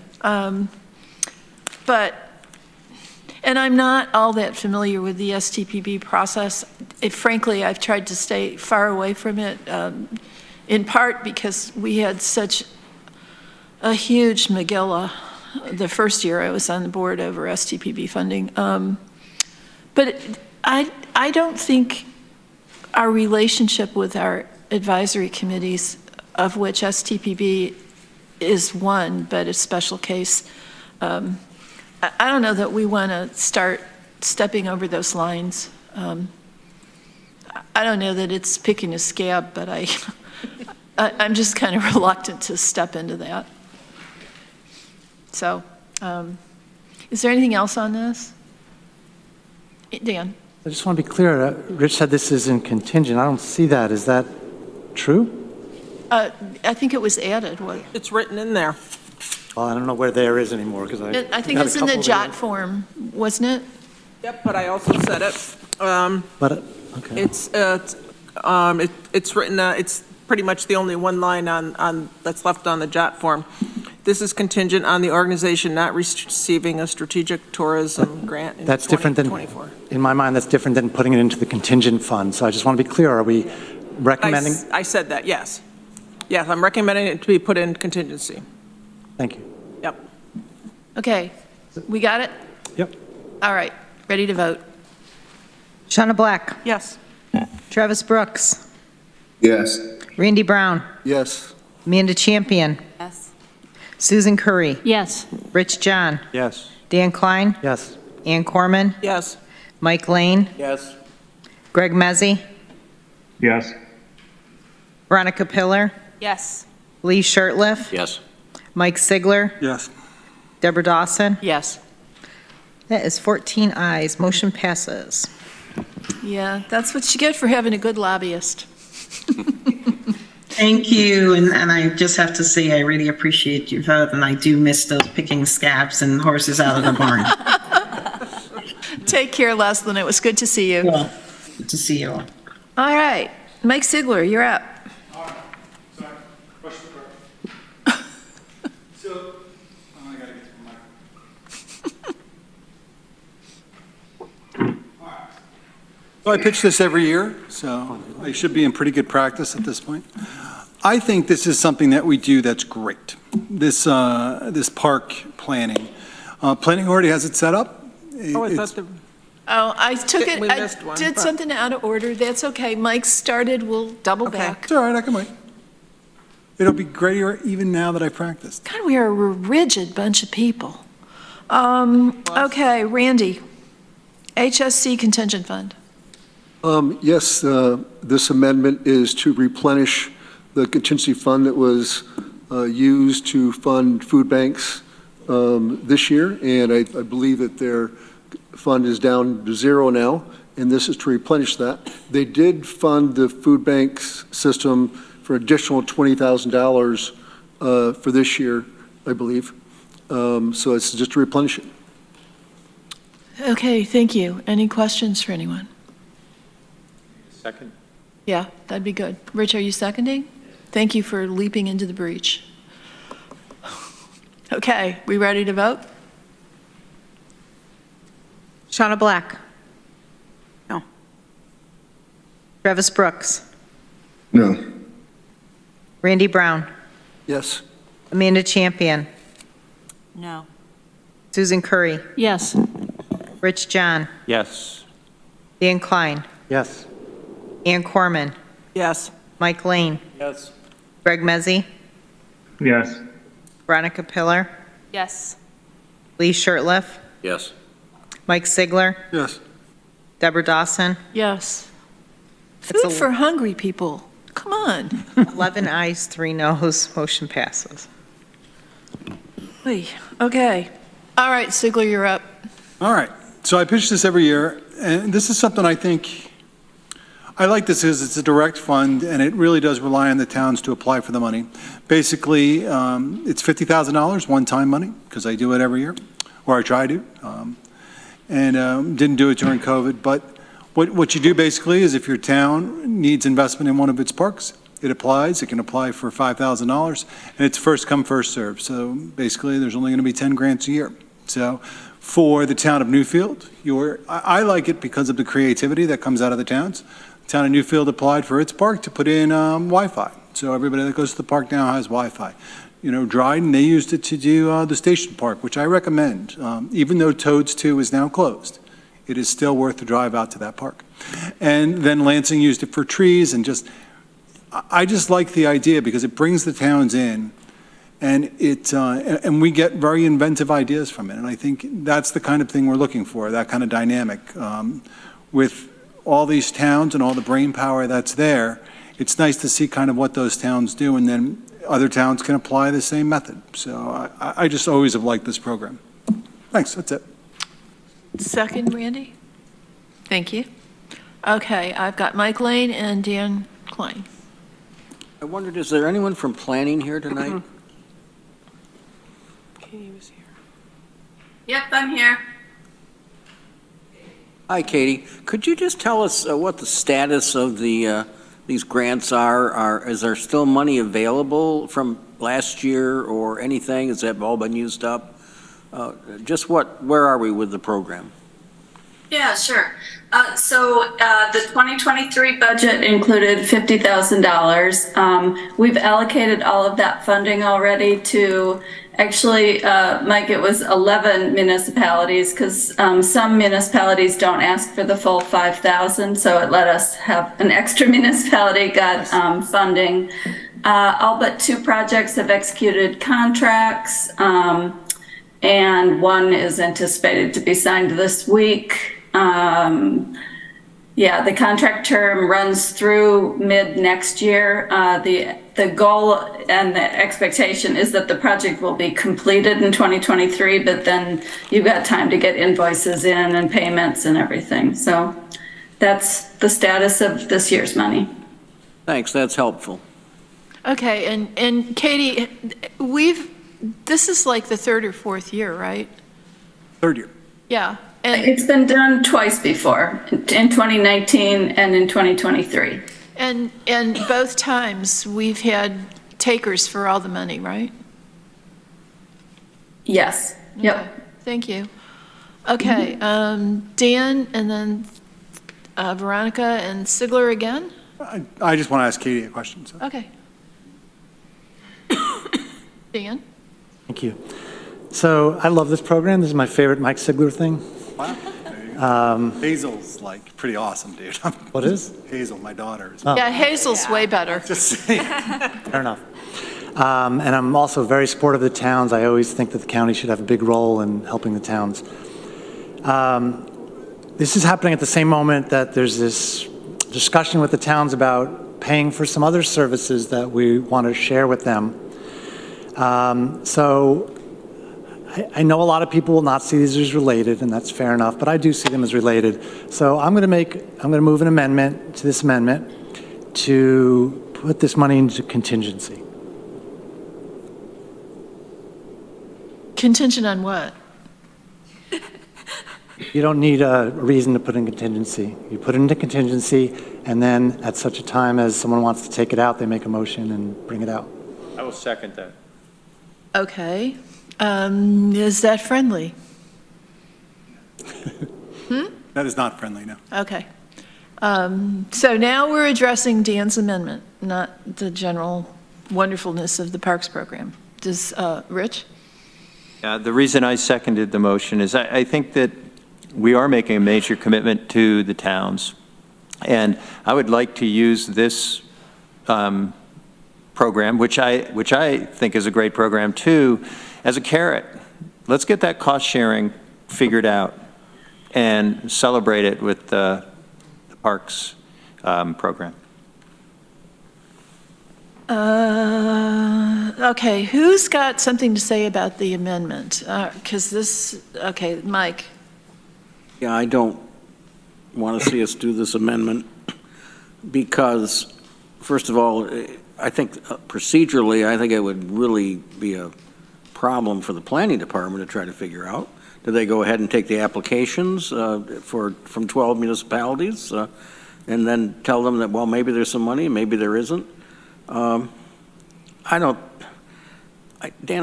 And I'm not all that familiar with the STPB process. Frankly, I've tried to stay far away from it, in part because we had such a huge megilla the first year I was on the board over STPB funding. But I don't think our relationship with our advisory committees, of which STPB is one, but a special case, I don't know that we want to start stepping over those lines. I don't know that it's picking a scab, but I'm just kind of reluctant to step into that. So, is there anything else on this? Dan? I just want to be clear. Rich said this is in contingent. I don't see that. Is that true? I think it was added. What? It's written in there. Well, I don't know where there is anymore because I think it's in the JOT form, wasn't it? Yep, but I also said it. Okay. It's written. It's pretty much the only one line on that's left on the JOT form. This is contingent on the organization not receiving a strategic tourism grant in 2024. In my mind, that's different than putting it into the contingent fund. So I just want to be clear. Are we recommending? I said that, yes. Yes, I'm recommending it to be put in contingency. Thank you. Yep. Okay, we got it? Yep. All right, ready to vote. Shauna Black. Yes. Travis Brooks. Yes. Randy Brown. Yes. Amanda Champion. Yes. Susan Curry. Yes. Rich John. Yes. Dan Klein. Yes. Ann Corman. Yes. Mike Lane. Yes. Greg Mezzi. Yes. Veronica Pillar. Yes. Lee Shirtliff. Yes. Mike Sigler. Yes. Deborah Dawson. Yes. That is 14 ayes. Motion passes. Yeah, that's what you get for having a good lobbyist. Thank you, and I just have to say I really appreciate your vote, and I do miss those picking scabs and horses out of the barn. Take care, Leslin. It was good to see you. Well, good to see you all. All right, Mike Sigler, you're up. Sorry. Question So, I gotta get to the mic. So I pitch this every year, so I should be in pretty good practice at this point. I think this is something that we do that's great. This park planning. Planning already has it set up. I took it, We I missed one, did but- something out of order. That's okay. Mike started, we'll double back. It's all right, I can wait. It'll be greater even now that I've practiced. God, we are a rigid bunch of people. Okay, Randy, HSC contingent fund. Yes, this amendment is to replenish the contingency fund that was used to fund food banks this year, and I believe that their fund is down to zero now, and this is to replenish that. They did fund the food banks system for additional $20,000 for this year, I believe. So it's just to replenish it. Okay, thank you. Any questions for anyone? Second. Yeah, that'd be good. Rich, are you seconding? Thank you for leaping into the breach. Okay, we ready to vote? Shauna Black. No. Travis Brooks. No. Randy Brown. Yes. Amanda Champion. No. Susan Curry. Yes. Rich John. Yes. Dan Klein. Yes. Ann Corman. Yes. Mike Lane. Yes. Greg Mezzi. Yes. Veronica Pillar. Yes. Lee Shirtliff. Yes. Mike Sigler. Yes. Deborah Dawson. Yes. It's Food for hungry people. Come on. 11 ayes, 3 noes. Motion passes. Oy, okay. All right, Sigler, you're up. All right, so I pitch this every year, and this is something I think, I like this because it's a direct fund, and it really does rely on the towns to apply for the money. Basically, it's $50,000 one-time money, because I do it every year, or I try to, and didn't do it during COVID, but what you do basically is if your town needs investment in one of its parks, it applies. It can apply for $5,000, and it's first come, first served. So basically, there's only going to be 10 grants a year. So for the town of Newfield, I like it because of the creativity that comes out of the towns. The town of Newfield applied for its park to put in Wi-Fi. So everybody that goes to the park now has Wi-Fi. You know, Dryden, they used it to do the station park, which I recommend. Even though Toads 2 is now closed, it is still worth the drive out to that park. And then Lansing used it for trees and I just like the idea because it brings the towns in and and we get very inventive ideas from it. And I think that's the kind of thing we're looking for, that kind of dynamic. With all these towns and all the brain power that's there, it's nice to see kind of what those towns do and then other towns can apply the same method. So I just always have liked this program. Thanks, that's it. Second, Randy? Thank you. Okay, I've got Mike Lane and Dan Klein. I wondered, is there anyone from planning here tonight? Katie was here. Yep, I'm here. Hi, Katie. Could you just tell us what the status of these grants are? Is there still money available from last year or anything? Has that all been used up? Where are we with the program? Yeah, sure. So the 2023 budget included $50,000. We've allocated all of that funding already to, actually, Mike, it was 11 municipalities because some municipalities don't ask for the full 5,000, so it let us have an extra municipality got funding. All but 2 projects have executed contracts, and 1 is anticipated to be signed this week. The contract term runs through mid next year. The goal and the expectation is that the project will be completed in 2023, but then you've got time to get invoices in and payments and everything. So that's the status of this year's money. Thanks, that's helpful. Okay, and Katie, this is like the 3rd or 4th year, right? 3rd year. Yeah. And it's been done twice before, in 2019 and in 2023. And both times we've had takers for all the money, right? Yes. Yep. Okay, thank you. Okay, Dan and then Veronica and Sigler again? I just want to ask Katie a question. So. Okay. Dan? Thank you. So I love this program. This is my favorite Mike Sigler thing. Wow. Hazel's like pretty awesome, dude. What is? Hazel, my daughter. Is Yeah, Hazel's way better. Just saying. Fair enough. And I'm also very supportive of the towns. I always think that the county should have a big role in helping the towns. This is happening at the same moment that there's this discussion with the towns about paying for some other services that we want to share with them. So I know a lot of people will not see these as related, and that's fair enough, but I do see them as related. So I'm going to move an amendment to this amendment to put this money into contingency. Contingent on what? You don't need a reason to put in contingency. You put it into contingency, and then at such a time as someone wants to take it out, they make a motion and bring it out. I will second that. Okay. Is that friendly? That is not friendly, no. Okay. So now we're addressing Dan's amendment, not the general wonderfulness of the Parks program. Does, Rich? The reason I seconded the motion is I think that we are making a major commitment to the towns. And I would like to use this program, which I think is a great program too, as a carrot. Let's get that cost sharing figured out and celebrate it with the Parks program. Okay, who's got something to say about the amendment? Because this, okay, Mike. Yeah, I don't want to see us do this amendment because, first of all, I think procedurally, I think it would really be a problem for the planning department to try to figure out. Do they go ahead and take the applications from 12 municipalities and then tell them that, well, maybe there's some money, maybe there isn't? Dan,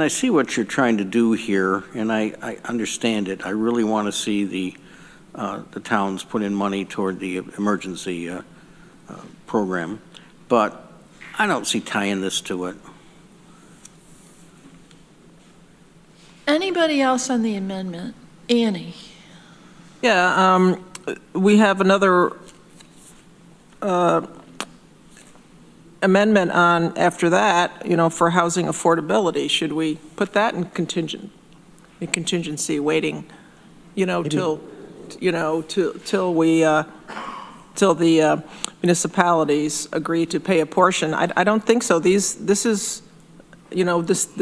I see what you're trying to do here, and I understand it. I really want to see the towns put in money toward the emergency program, but I don't see tying this to it. Anybody else on the amendment? Annie? Yeah, we have another amendment on after that, for housing affordability. Should we put that in contingency, waiting, till the municipalities agree to pay a portion? I don't think so. The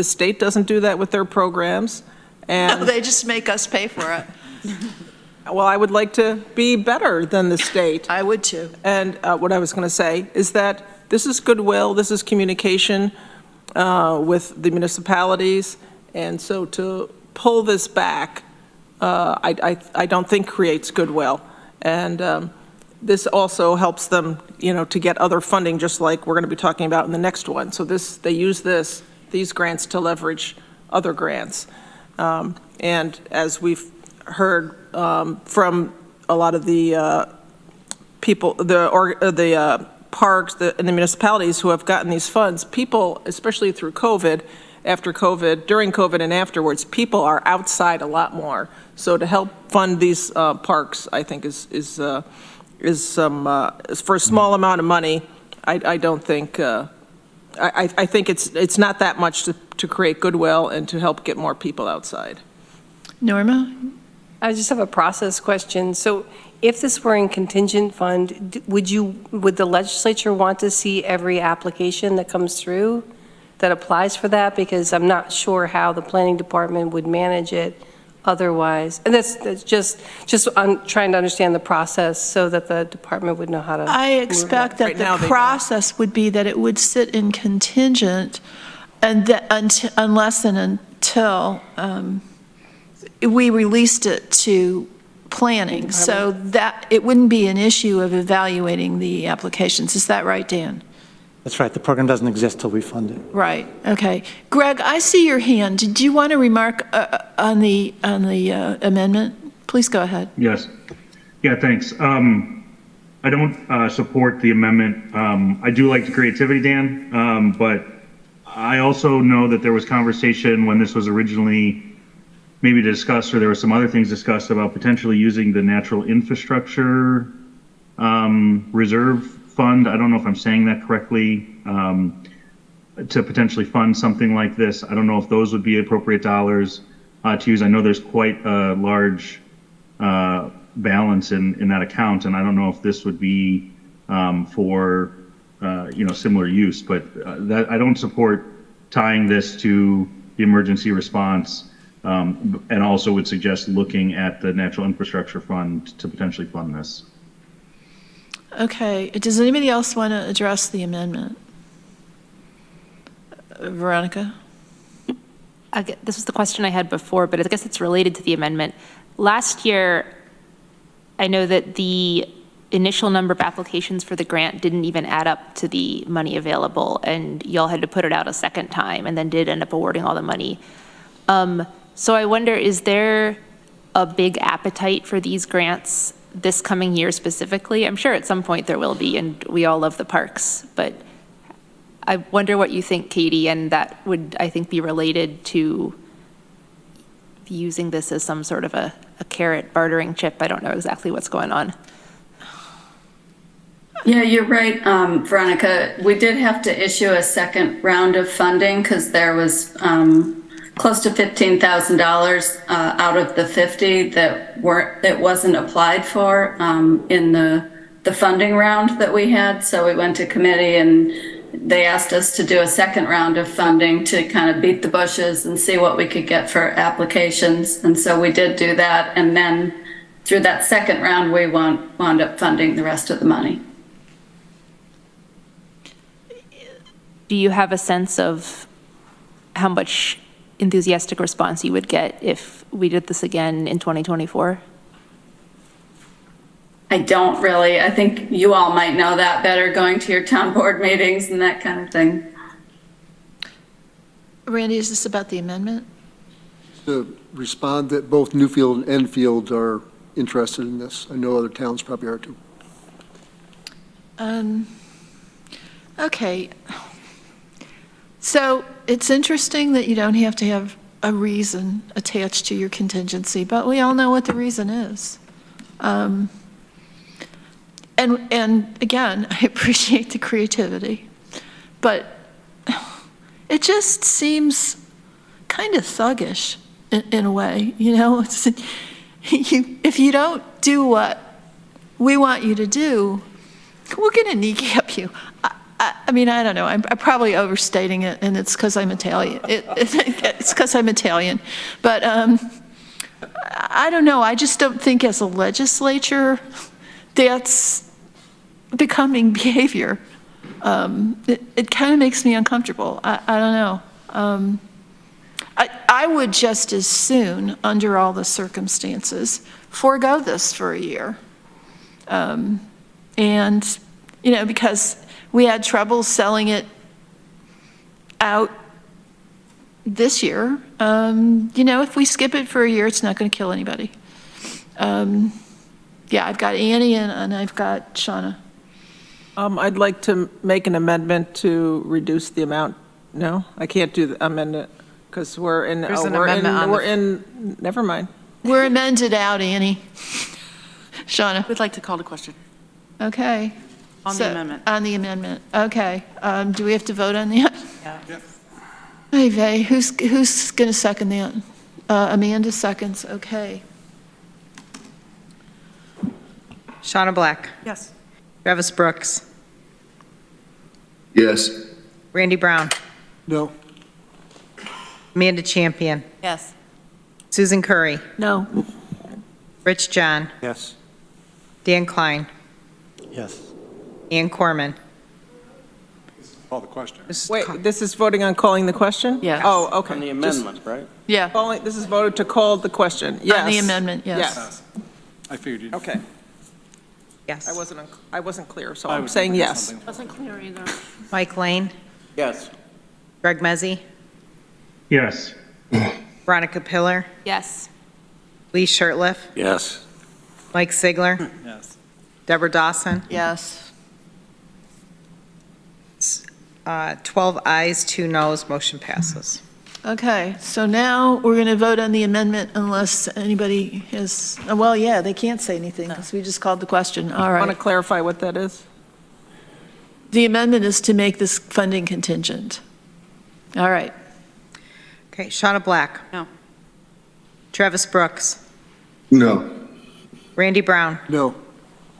state doesn't do that with their programs. And No, they just make us pay for it. well, I would like to be better than the state. I would too. And what I was going to say is that this is goodwill, this is communication with the municipalities, and so to pull this back, I don't think creates goodwill. And this also helps them, to get other funding, just like we're going to be talking about in the next one. So they use these grants to leverage other grants. And as we've heard from a lot of the people, the parks and the municipalities who have gotten these funds, people, especially through COVID, after COVID, during COVID and afterwards, people are outside a lot more. So to help fund these parks, I think is for a small amount of money. I don't think, I think it's not that much to create goodwill and to help get more people outside. Norma? I just have a process question. So if this were in contingent fund, would the legislature want to see every application that comes through that applies for that? Because I'm not sure how the planning department would manage it otherwise. And that's just I'm trying to understand the process so that the department would know how to. I expect that the process would be that it would sit in contingent and unless and until we released it to planning, so that it wouldn't be an issue of evaluating the applications. Is that right, Dan? That's right. The program doesn't exist till we fund it. Right. Okay. Greg, I see your hand. Did you want to remark on the amendment? Please go ahead. Yes. Yeah, thanks. I don't support the amendment. I do like the creativity, Dan, but I also know that there was conversation when this was originally maybe discussed, or there were some other things discussed about potentially using the natural infrastructure reserve fund. I don't know if I'm saying that correctly, to potentially fund something like this. I don't know if those would be appropriate dollars to use. I know there's quite a large balance in that account, and I don't know if this would be for similar use. But that I don't support tying this to the emergency response. And also would suggest looking at the Natural Infrastructure Fund to potentially fund this. Okay. Does anybody else want to address the amendment? Veronica? This was the question I had before, but I guess it's related to the amendment. Last year, I know that the initial number of applications for the grant didn't even add up to the money available, and y'all had to put it out a second time and then did end up awarding all the money. So I wonder, is there a big appetite for these grants this coming year specifically. I'm sure at some point there will be, and we all love the parks, but I wonder what you think, Katie, and that would, I think, be related to using this as some sort of a carrot bartering chip. I don't know exactly what's going on. Yeah, you're right, Veronica. We did have to issue a second round of funding because there was close to $15,000 out of the 50 that wasn't applied for in the funding round that we had. So we went to committee and they asked us to do a second round of funding to kind of beat the bushes and see what we could get for applications. And so we did do that. And then through that second round, we wound up funding the rest of the money. Do you have a sense of how much enthusiastic response you would get if we did this again in 2024? I don't really. I think you all might know that better, going to your town board meetings and that kind of thing. Randy, is this about the amendment? To respond that both Newfield and Enfield are interested in this. I know other towns probably are too. Okay. So it's interesting that you don't have to have a reason attached to your contingency, but we all know what the reason is. And again, I appreciate the creativity, but it just seems kind of thuggish in a way, you know? If you don't do what we want you to do, we're going to kneecap you. I mean, I don't know. I'm probably overstating it, and it's because I'm Italian. It's because I'm Italian. But I don't know. I just don't think as a legislature that's becoming behavior. It kind of makes me uncomfortable. I don't know. I would just as soon, under all the circumstances, forego this for a year. And, you know, because we had trouble selling it out this year. You know, if we skip it for a year, it's not going to kill anybody. Yeah, I've got Annie and I've got Shauna. I'd like to make an amendment to reduce the amount. No, I can't do the amendment because we're in. There's an amendment on Never mind. We're amended out, Annie. Shauna. We'd like to call the question. Okay. On the amendment. On the amendment. Okay. Do we have to vote on that? Yeah. Hey, Vay, who's going to second that? Amanda seconds. Okay. Shauna Black. Yes. Travis Brooks. Yes. Randy Brown. No. Amanda Champion. Yes. Susan Curry. No. Rich John. Yes. Dan Klein. Yes. Ann Corman. Call the question. Wait, this is voting on calling the question? Yes. Oh, okay. On the amendment, right? Yeah. This is voted to call the question. Yes. On the amendment, yes. Yes. I figured you'd. Okay. Yes. I wasn't clear, so I I'm was saying thinking yes. something. Wasn't clear either. Mike Lane. Yes. Greg Mezzi. Yes. Veronica Pillar. Yes. Lee Shirtliff. Yes. Mike Sigler. Yes. Deborah Dawson. Yes. 12 ayes, 2 noes, motion passes. Okay, so now we're going to vote on the amendment unless anybody has, well, yeah, they can't say anything because we just called the question. All Want to right. clarify what that is? The amendment is to make this funding contingent. All right. Okay, Shauna Black. No. Travis Brooks. No. Randy Brown. No.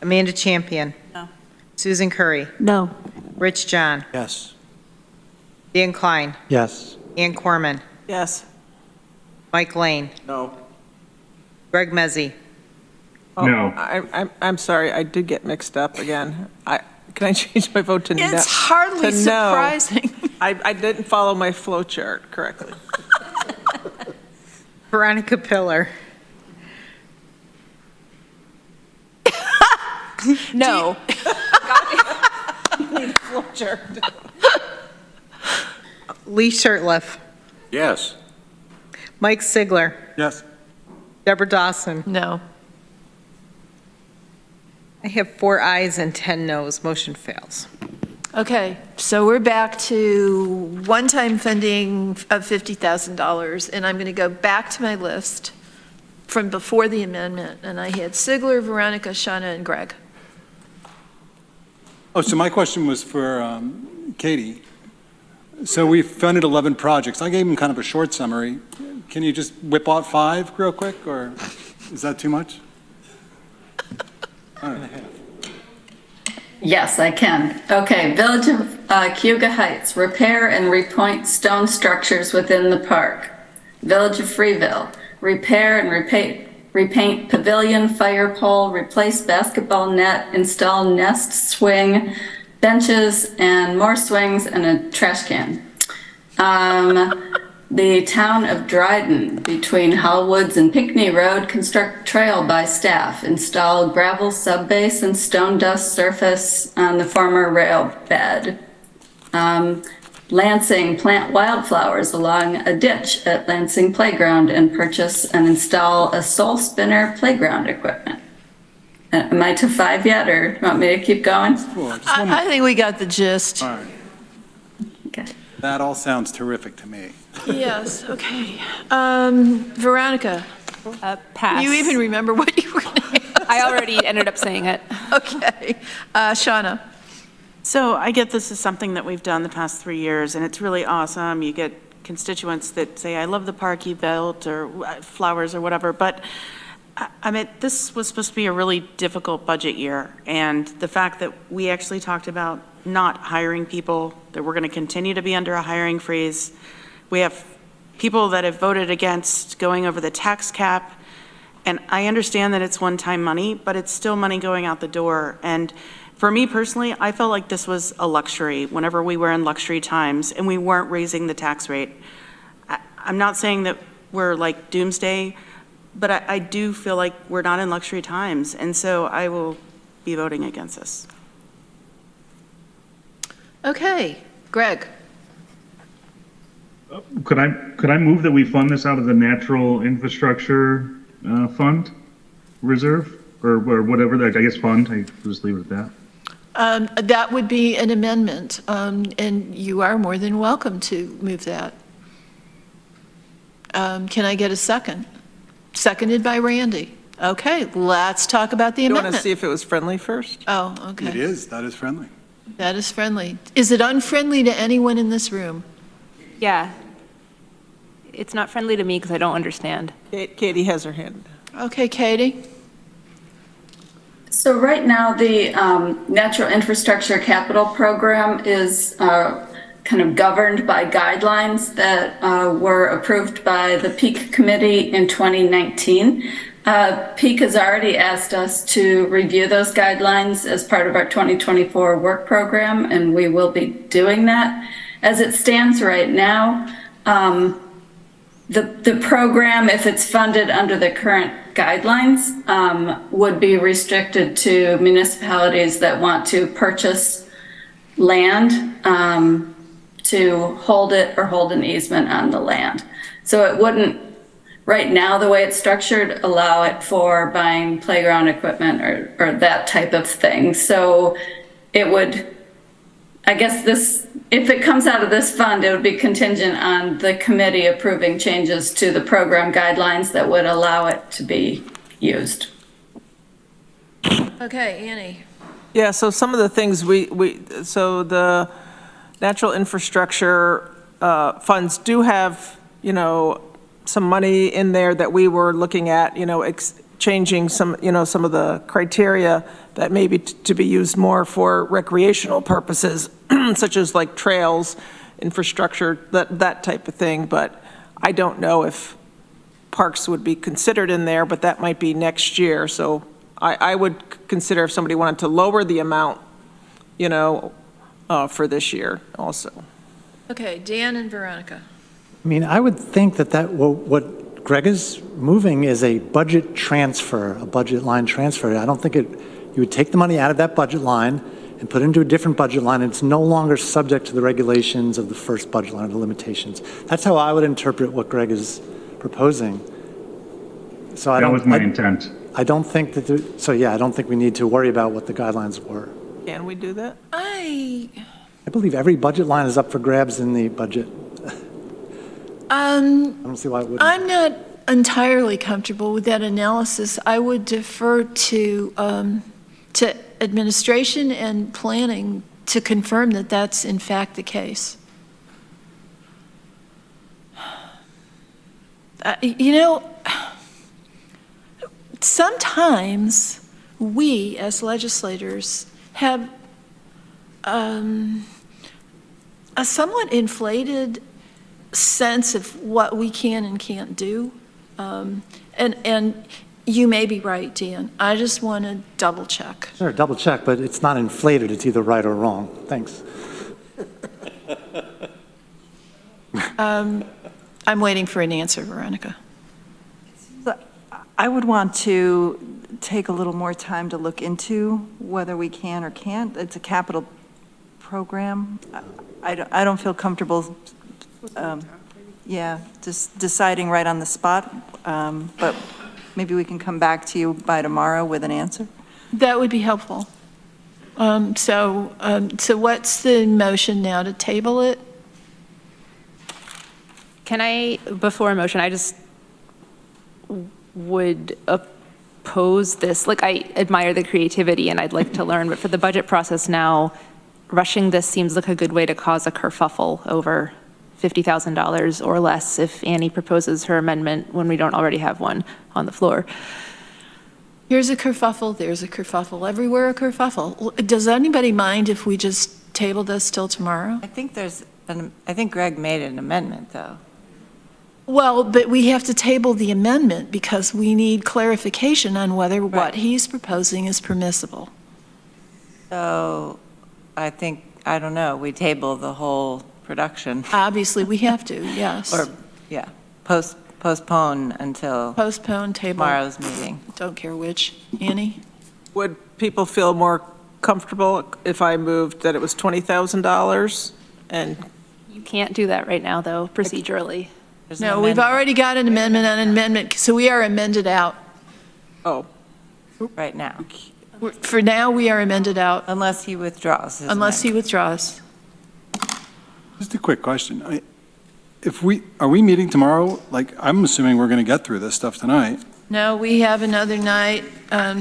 Amanda Champion. No. Susan Curry. No. Rich John. Yes. Dan Klein. Yes. Ann Corman. Yes. Mike Lane. No. Greg Mezzi. No. I'm sorry, I did get mixed up again. Can I change my vote to no? It's hardly to no? surprising. I didn't follow my flow chart correctly. Veronica Pillar. No. Need a flow chart. Lee Shirtliff. Yes. Mike Sigler. Yes. Deborah Dawson. No. I have 4 ayes and 10 noes. Motion fails. Okay, so we're back to one-time funding of $50,000, and I'm going to go back to my list from before the amendment, and I had Sigler, Veronica, Shauna, and Greg. Oh, so my question was for Katie. So we funded 11 projects. I gave them kind of a short summary. Can you just whip out 5 real quick, or is that too much? All right. Yes, I can. Okay, Village of Cayuga Heights, repair and repoint stone structures within the park. Village of Freeville, repair and repaint pavilion, fire pole, replace basketball net, install nest swing, benches, and more swings, and a trash can. The town of Dryden, between Howell Woods and Pinckney Road, construct trail by staff, install gravel subbase and stone dust surface on the former rail bed. Lansing, plant wildflowers along a ditch at Lansing Playground and purchase and install a soul spinner playground equipment. Am I to 5 yet, or do you want me to keep going? I think we got the gist. All right. Okay. That all sounds terrific to me. Yes, okay. Veronica, Pass. you even remember what you were going to ask? I already ended up saying it. Okay. Shauna? So I get this is something that we've done the past 3 years, and it's really awesome. You get constituents that say, I love the park you built, or flowers, or whatever, but I mean, this was supposed to be a really difficult budget year, and the fact that we actually talked about not hiring people, that we're going to continue to be under a hiring freeze. We have people that have voted against going over the tax cap, and I understand that it's one-time money, but it's still money going out the door. And for me personally, I felt like this was a luxury whenever we were in luxury times and we weren't raising the tax rate. I'm not saying that we're like doomsday, but I do feel like we're not in luxury times, and so I will be voting against this. Okay. Greg? Could I move that we fund this out of the natural infrastructure fund reserve or whatever, I guess fund, I just leave it at that. That would be an amendment, and you are more than welcome to move that. Can I get a second? Seconded by Randy. Okay, let's talk about the You amendment. want to see if it was friendly first? Oh, okay. It is, that is friendly. That is friendly. Is it unfriendly to anyone in this room? Yeah. It's not friendly to me because I don't understand. Katie has her hand. Okay, Katie? So right now, the Natural Infrastructure Capital Program is kind of governed by guidelines that were approved by the Peak Committee in 2019. Peak has already asked us to review those guidelines as part of our 2024 work program, and we will be doing that. As it stands right now, the program, if it's funded under the current guidelines, would be restricted to municipalities that want to purchase land to hold it or hold an easement on the land. So it wouldn't, right now, the way it's structured, allow it for buying playground equipment or that type of thing. So it would, I guess this, if it comes out of this fund, it would be contingent on the committee approving changes to the program guidelines that would allow it to be used. Okay, Annie. Yeah, so some of the things so the natural infrastructure funds do have, some money in there that we were looking at, changing some, some of the criteria that may be to be used more for recreational purposes, such as like trails, infrastructure, that type of thing. But I don't know if parks would be considered in there, but that might be next year. So I would consider if somebody wanted to lower the amount, for this year also. Okay, Dan and Veronica. I mean, I would think that what Greg is moving is a budget transfer, a budget line transfer. I don't think you would take the money out of that budget line and put it into a different budget line. And it's no longer subject to the regulations of the first budget line, the limitations. That's how I would interpret what Greg is proposing. So That was my intent. I don't think that, so yeah, I don't think we need to worry about what the guidelines were. Can we do that? I believe every budget line is up for grabs in the budget. I don't see why it wouldn't. I'm not entirely comfortable with that analysis. I would defer to administration and planning to confirm that that's in fact the case. Sometimes we as legislators have a somewhat inflated sense of what we can and can't do. And you may be right, Dan. I just want to double check. Sure, double check, but it's not inflated. It's either right or wrong. Thanks. I'm waiting for an answer, Veronica. I would want to take a little more time to look into whether we can or can't. It's a capital program. I don't feel comfortable, just deciding right on the spot, but maybe we can come back to you by tomorrow with an answer. That would be helpful. So what's the motion now, to table it? Can I, before a motion, I just would oppose this. Like, I admire the creativity and I'd like to learn, but for the budget process now, rushing this seems like a good way to cause a kerfuffle over $50,000 or less if Annie proposes her amendment when we don't already have one on the floor. Here's a kerfuffle, there's a kerfuffle, everywhere a kerfuffle. Does anybody mind if we just table this till tomorrow? I think I think Greg made an amendment, though. Well, but we have to table the amendment because we need clarification on whether what he's proposing is permissible. So I don't know, we table the whole production. Obviously, we have to, yes. Or, yeah, postpone until table. Tomorrow's meeting. Don't care which. Annie? Would people feel more comfortable if I moved that it was $20,000? And you can't do that right now, though, procedurally. No, we've already got an amendment on an amendment, so we are amended out. Oh. Right now. For now, we are amended out. Unless he withdraws. Unless he withdraws. Just a quick question. Are we meeting tomorrow? Like, I'm assuming we're going to get through this stuff tonight. No, we have another night.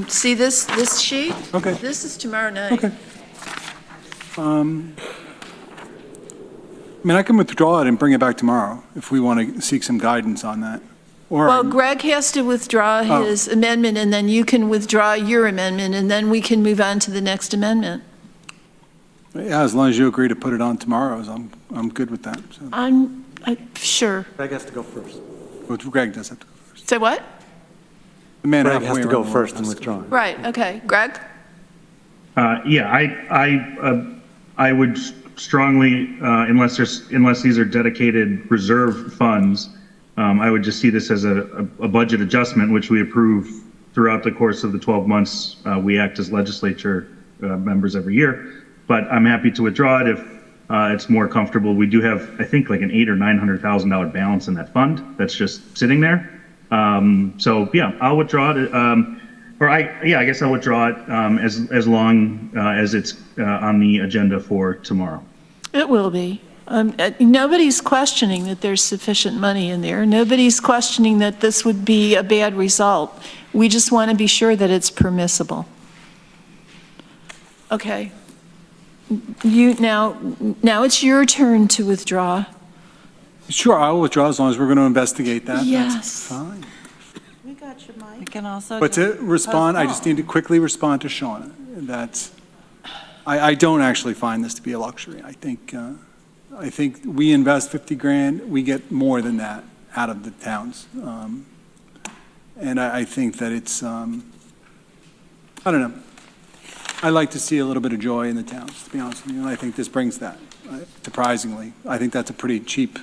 See this sheet? Okay. This is tomorrow night. Okay. I mean, I can withdraw it and bring it back tomorrow if we want to seek some guidance on that. Well, Greg has to withdraw his amendment, and then you can withdraw your amendment, and then we can move on to the next amendment. Yeah, as long as you agree to put it on tomorrow's, I'm good with that. So. I'm sure. Greg has to go first. Well, Greg does have to go first. Say what? The man Greg has to go first and withdraw. Right, okay. Greg? I would strongly, unless these are dedicated reserve funds, I would just see this as a budget adjustment, which we approve throughout the course of the 12 months we act as legislature members every year. But I'm happy to withdraw it if it's more comfortable. We do have, I think, like an $800,000 or $900,000 balance in that fund that's just sitting there. So yeah, I'll withdraw it. I guess I'll withdraw it as long as it's on the agenda for tomorrow. It will be. Nobody's questioning that there's sufficient money in there. Nobody's questioning that this would be a bad result. We just want to be sure that it's permissible. Okay. Now it's your turn to withdraw. Sure, I'll withdraw as long as we're going to investigate that. Yes. That's fine. We got you, Mike. We can also. But to respond, I just need to quickly respond to Shauna. I don't actually find this to be a luxury. I think we invest 50 grand, we get more than that out of the towns. And I think that it's, I don't know. I like to see a little bit of joy in the towns, to be honest with you, and I think this brings that, surprisingly. I think that's a pretty cheap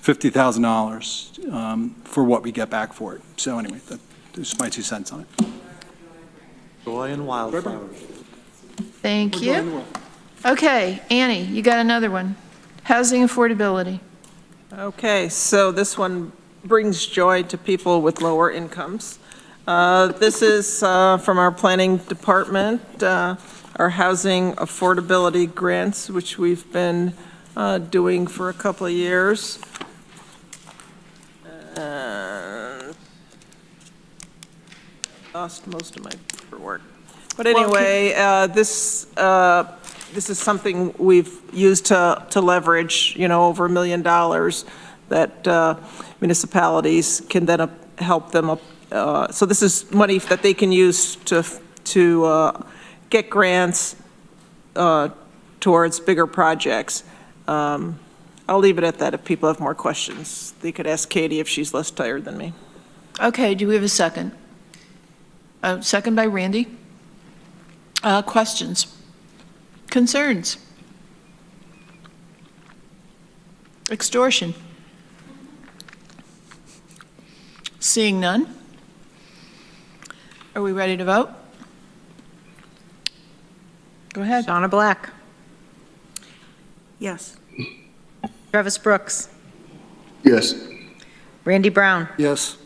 $50,000 for what we get back for it. So anyway, that's my 2 cents on it. Joy and wildflowers. Thank you. Okay, Annie, you got another one. Housing affordability. Okay, so this one brings joy to people with lower incomes. This is from our planning department, our housing affordability grants, which we've been doing for a couple of years. Lost most of my paperwork. But anyway, this is something we've used to leverage, over $1 million that municipalities can then help them up. So this is money that they can use to get grants towards bigger projects. I'll leave it at that. If people have more questions, they could ask Katie if she's less tired than me. Okay, do we have a second? Second by Randy. Questions? Concerns? Extortion? Seeing none? Are we ready to vote? Go ahead. Shauna Black. Yes. Travis Brooks. Yes. Randy Brown. Yes.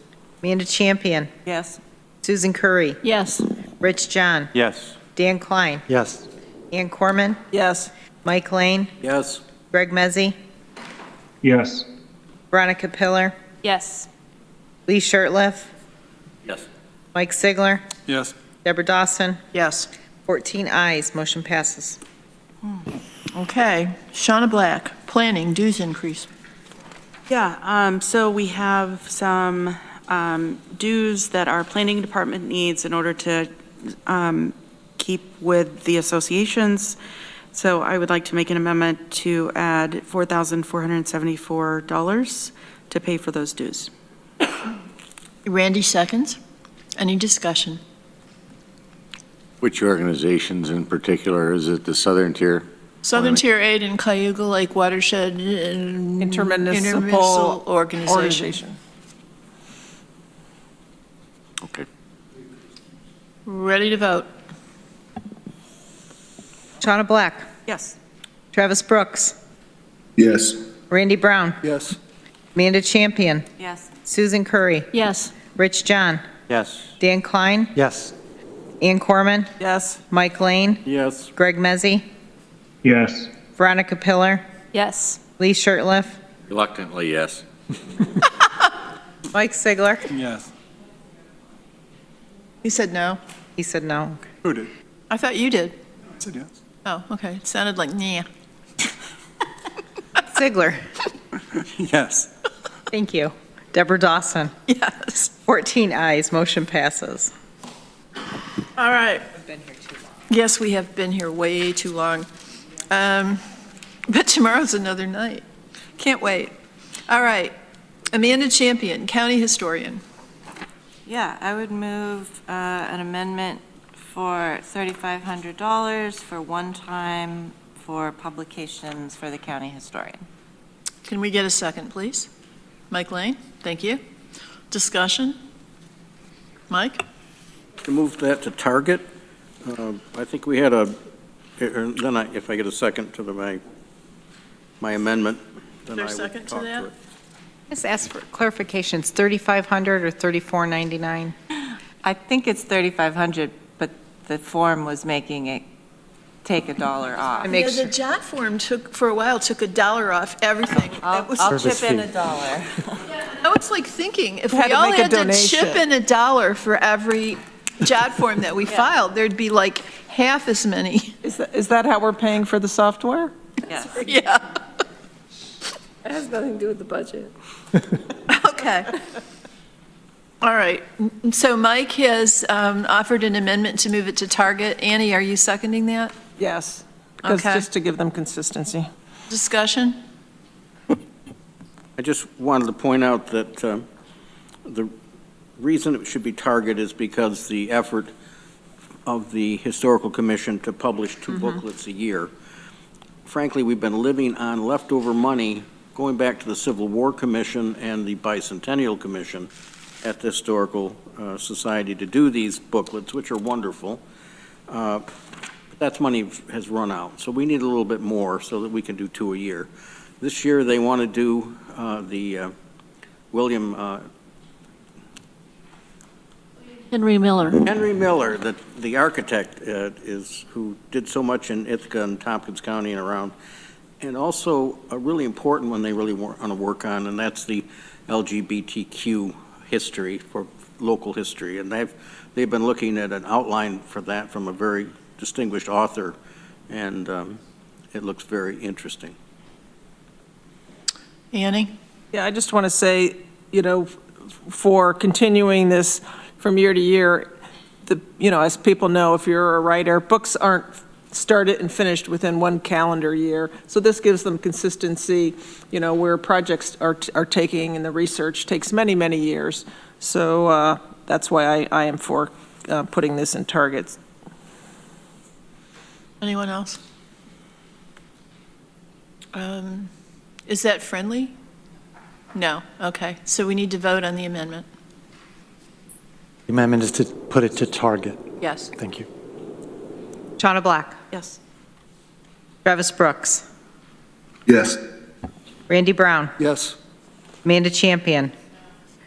Amanda Champion. Yes. Susan Curry. Yes. Rich John. Yes. Dan Klein. Yes. Ann Corman. Yes. Mike Lane. Yes. Greg Mezzi. Yes. Veronica Pillar. Yes. Lee Shirtliff. Yes. Mike Sigler. Yes. Deborah Dawson. Yes. 14 ayes, motion passes. Okay. Shauna Black, planning dues increase. Yeah, so we have some dues that our planning department needs in order to keep with the associations. So I would like to make an amendment to add $4,474 to pay for those dues. Randy seconds. Any discussion? Which organizations in particular? Is it the Southern Tier? Southern Tier 8 and Cayuga Lake Watershed Intermunicipal Organization. Okay. Ready to vote. Shauna Black. Yes. Travis Brooks. Yes. Randy Brown. Yes. Amanda Champion. Yes. Susan Curry. Yes. Rich John. Yes. Dan Klein. Yes. Ann Corman. Yes. Mike Lane. Yes. Greg Mezzi. Yes. Veronica Pillar. Yes. Lee Shirtliff. Reluctantly, yes. Mike Sigler. Yes. He said no. He said no. Who did? I thought you did. I said yes. Oh, okay. It sounded like yeah. Sigler. Yes. Thank you. Deborah Dawson. Yes. 14 ayes, motion passes. All right. I've been here too long. Yes, we have been here way too long. But tomorrow's another night. Can't wait. All right. Amanda Champion, County Historian. Yeah, I would move an amendment for $3,500 for one time for publications for the county historian. Can we get a second, please? Mike Lane, thank you. Discussion? Mike? To move that to Target, I think we had if I get a second to my amendment, then I Is there a would second to talk that? it. Just ask for clarifications, 3,500 or 3,499? I think it's $3,500, but the form was making it take $1 off. Yeah, the JOT form took $1 off everything. I'll chip in $1. Now it's like thinking, if We had we to all make a had to donation. chip in $1 for every JOT form that we filed, there'd be like half as many. Is that how we're paying for the software? Yes. Yeah. It has nothing to do with the budget. Okay. All right. So Mike has offered an amendment to move it to Target. Annie, are you seconding that? Yes. Because Okay. just to give them consistency. Discussion? I just wanted to point out that the reason it should be Target is because the effort of the Historical Commission to publish two booklets a year. Frankly, we've been living on leftover money going back to the Civil War Commission and the Bicentennial Commission at the Historical Society to do these booklets, which are wonderful. That money has run out, so we need a little bit more so that we can do two a year. This year, they want to do Henry Miller. Henry Miller, the architect, who did so much in Ithaca and Tompkins County and around, and also a really important one they really want to work on, and that's the LGBTQ history, for local history. And they've been looking at an outline for that from a very distinguished author, and it looks very interesting. Annie? Yeah, I just want to say, for continuing this from year to year, as people know, if you're a writer, books aren't started and finished within one calendar year. So this gives them consistency, where projects are taking, and the research takes many, many years. So that's why I am for putting this in targets. Anyone else? Is that friendly? No. Okay. So we need to vote on the amendment. The amendment is to put it to target. Yes. Thank you. Shauna Black. Yes. Travis Brooks. Yes. Randy Brown. Yes. Amanda Champion.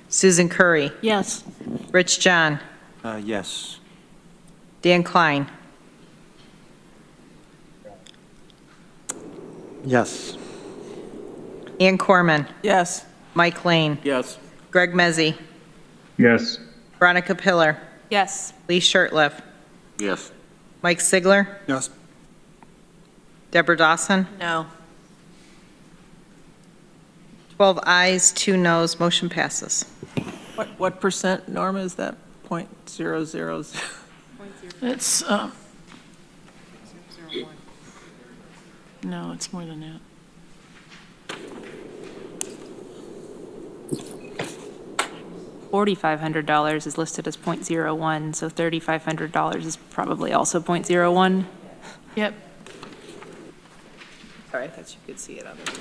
Susan Curry. Yes. Rich John. Yes. Dan Klein. Yes. Ann Corman. Yes. Mike Lane. Yes. Greg Mezzi. Yes. Veronica Pillar. Yes. Lee Shirtliff. Yes. Mike Sigler. Yes. Deborah Dawson. No. 12 ayes, 2 noes, motion passes. What percent, Norma, is that? 0.000? It's, no, it's more than that. $4,500 is listed as 0.01, so $3,500 is probably also 0.01. Yep. Sorry, I thought you could see it on there.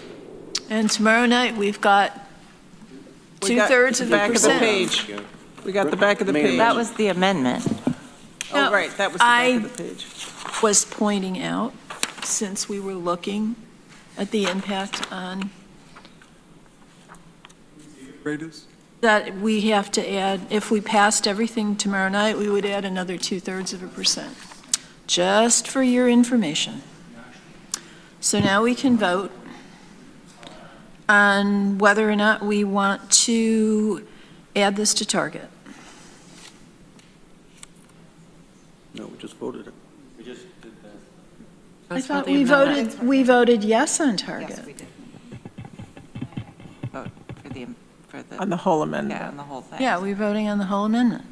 And tomorrow night, we've got We got 2/3 of the a back of the percent. page. We got the back of the page. That was the amendment. Oh, right, that was the back of the page. Was pointing out, since we were looking at the impact on, that we have to add, if we passed everything tomorrow night, we would add another 2/3 of a percent. Just for your information. So now we can vote on whether or not we want to add this to target. No, we just voted it. We just did that. I thought we voted yes on target. Yes, we did. Vote for the. On the whole amendment. Yeah, on the whole thing. Yeah, we're voting on the whole amendment.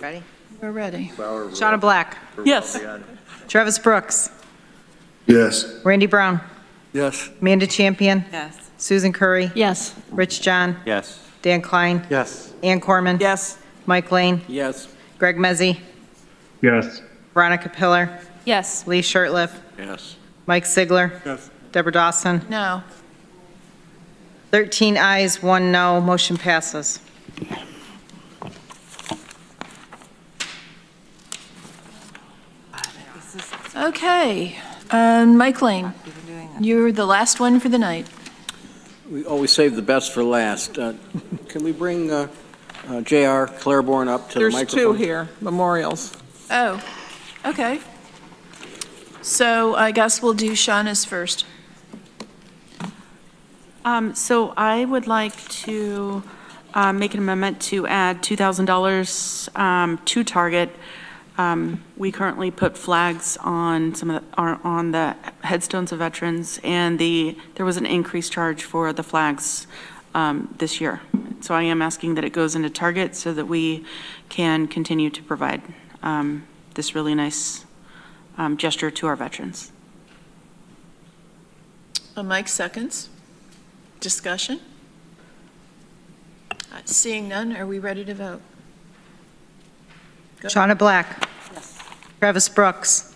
Ready? We're ready. Shauna Black. Yes. Travis Brooks. Yes. Randy Brown. Yes. Amanda Champion. Yes. Susan Curry. Yes. Rich John. Yes. Dan Klein. Yes. Ann Corman. Yes. Mike Lane. Yes. Greg Mezzi. Yes. Veronica Pillar. Yes. Lee Shirtliff. Yes. Mike Sigler. Yes. Deborah Dawson. No. 13 ayes, 1 no, motion passes. Okay, Mike Lane, you're the last one for the night. We always save the best for last. Can we bring J.R. Claiborne up to the There's microphone? 2 here, memorials. Oh, okay. So I guess we'll do Shauna's first. So I would like to make an amendment to add $2,000 to target. We currently put flags on on the headstones of veterans, and there was an increased charge for the flags this year. So I am asking that it goes into target so that we can continue to provide this really nice gesture to our veterans. Mike seconds. Discussion? Seeing none, are we ready to vote? Shauna Black. Yes. Travis Brooks.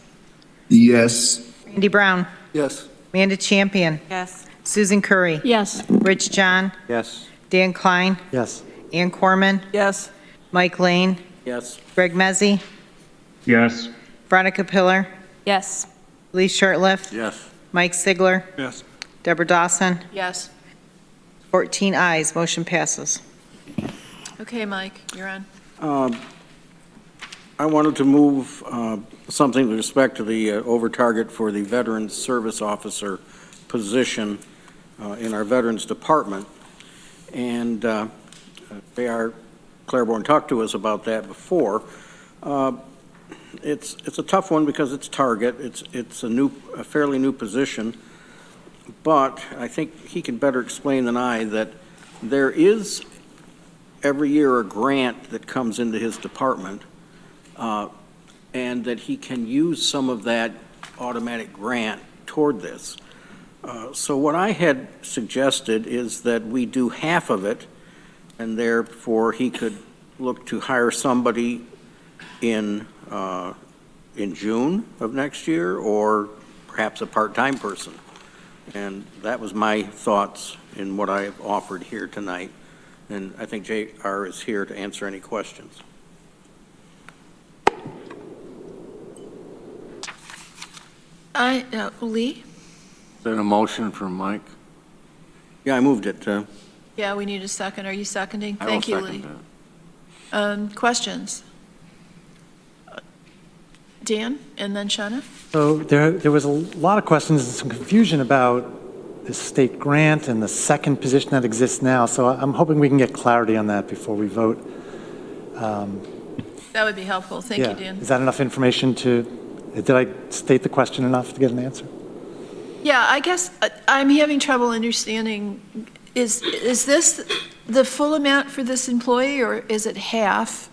Yes. Randy Brown. Yes. Amanda Champion. Yes. Susan Curry. Yes. Rich John. Yes. Dan Klein. Yes. Ann Corman. Yes. Mike Lane. Yes. Greg Mezzi. Yes. Veronica Pillar. Yes. Lee Shirtliff. Yes. Mike Sigler. Yes. Deborah Dawson. Yes. 14 ayes, motion passes. Okay, Mike, you're on. I wanted to move something with respect to the over target for the Veterans Service Officer position in our Veterans Department. And J.R. Claiborne talked to us about that before. It's a tough one because it's target. It's a fairly new position. But I think he can better explain than I that there is every year a grant that comes into his department, and that he can use some of that automatic grant toward this. So what I had suggested is that we do half of it, and therefore he could look to hire somebody in June of next year, or perhaps a part-time person. And that was my thoughts in what I have offered here tonight. And I think J.R. is here to answer any questions. Lee? Is that a motion from Mike? Yeah, I moved it. Yeah, we need a second. Are you seconding? I will Thank you, second Lee. that. Questions? Dan, and then Shana? So there was a lot of questions and some confusion about the state grant and the second position that exists now. So I'm hoping we can get clarity on that before we vote. That would be helpful. Thank you, Dan. Is that enough information did I state the question enough to get an answer? Yeah, I guess I'm having trouble understanding, is this the full amount for this employee, or is it half?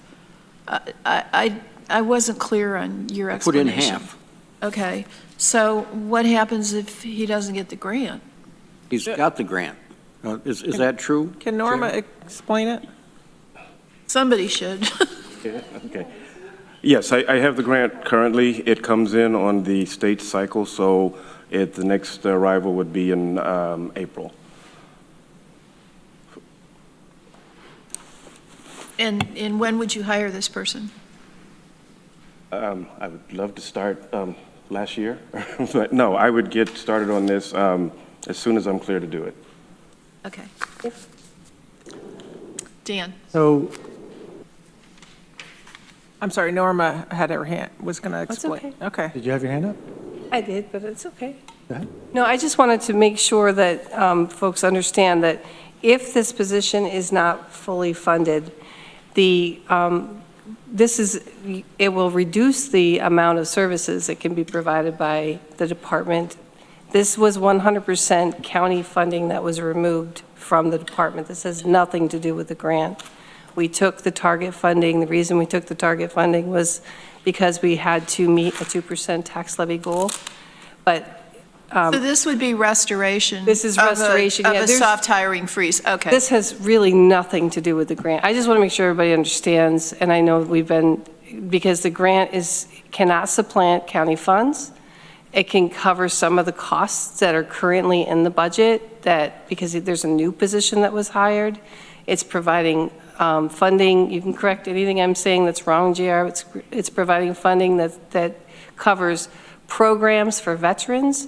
I wasn't clear on your Put in explanation. half. Okay, so what happens if he doesn't get the grant? He's got the grant. Is that true? Can Norma explain it? Somebody should. Yeah, okay. Yes, I have the grant currently. It comes in on the state cycle, so the next arrival would be in April. And when would you hire this person? I would love to start last year, but no, I would get started on this as soon as I'm clear to do it. Okay. Dan? So I'm sorry, Norma had her hand, was going to explain. okay. Okay. did you have your hand up? I did, but it's okay. Go ahead. No, I just wanted to make sure that folks understand that if this position is not fully funded, it will reduce the amount of services that can be provided by the department. This was 100% county funding that was removed from the department. This has nothing to do with the grant. We took the target funding. The reason we took the target funding was because we had to meet a 2% tax levy goal. But So this would be restoration? This is restoration, Of yeah, a there's- soft hiring freeze, okay. This has really nothing to do with the grant. I just want to make sure everybody understands, and I know because the grant cannot supplant county funds. It can cover some of the costs that are currently in the budget because there's a new position that was hired. It's providing funding. You can correct anything I'm saying that's wrong, JR. It's providing funding that covers programs for veterans.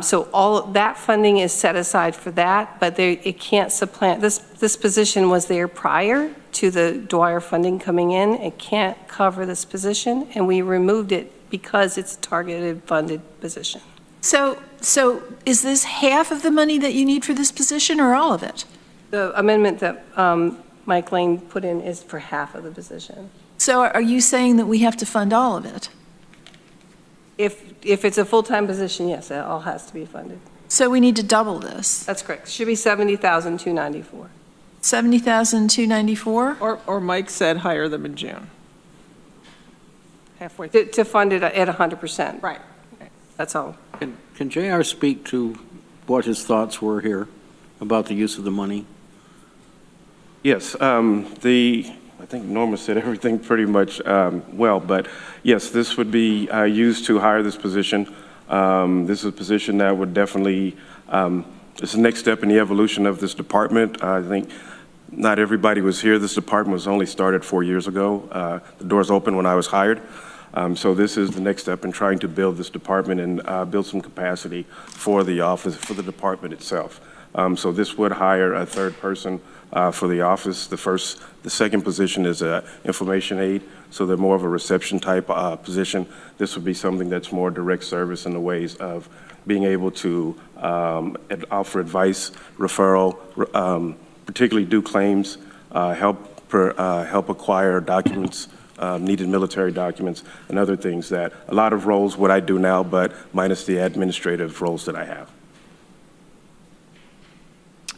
So all of that funding is set aside for that, but it can't supplant. This position was there prior to the Dwyer funding coming in. It can't cover this position, and we removed it because it's a targeted funded position. So is this half of the money that you need for this position, or all of it? The amendment that Mike Lane put in is for half of the position. So are you saying that we have to fund all of it? If it's a full-time position, yes, it all has to be funded. So we need to double this? That's correct. Should be $70,294. $70,294? Or Mike said hire them in June. Halfway. To fund it at 100%. Right. That's all. Can J.R. speak to what his thoughts were here about the use of the money? Yes, I think Norma said everything pretty much well, but yes, this would be used to hire this position. This is a position that would definitely, it's the next step in the evolution of this department. I think not everybody was here. This department was only started 4 years ago. The doors opened when I was hired. So this is the next step in trying to build this department and build some capacity for the office, for the department itself. So this would hire a third person for the office. The second position is an information aide, so they're more of a reception type position. This would be something that's more direct service in the ways of being able to offer advice, referral, particularly do claims, help acquire documents, needed military documents, and other things that a lot of roles what I do now, but minus the administrative roles that I have.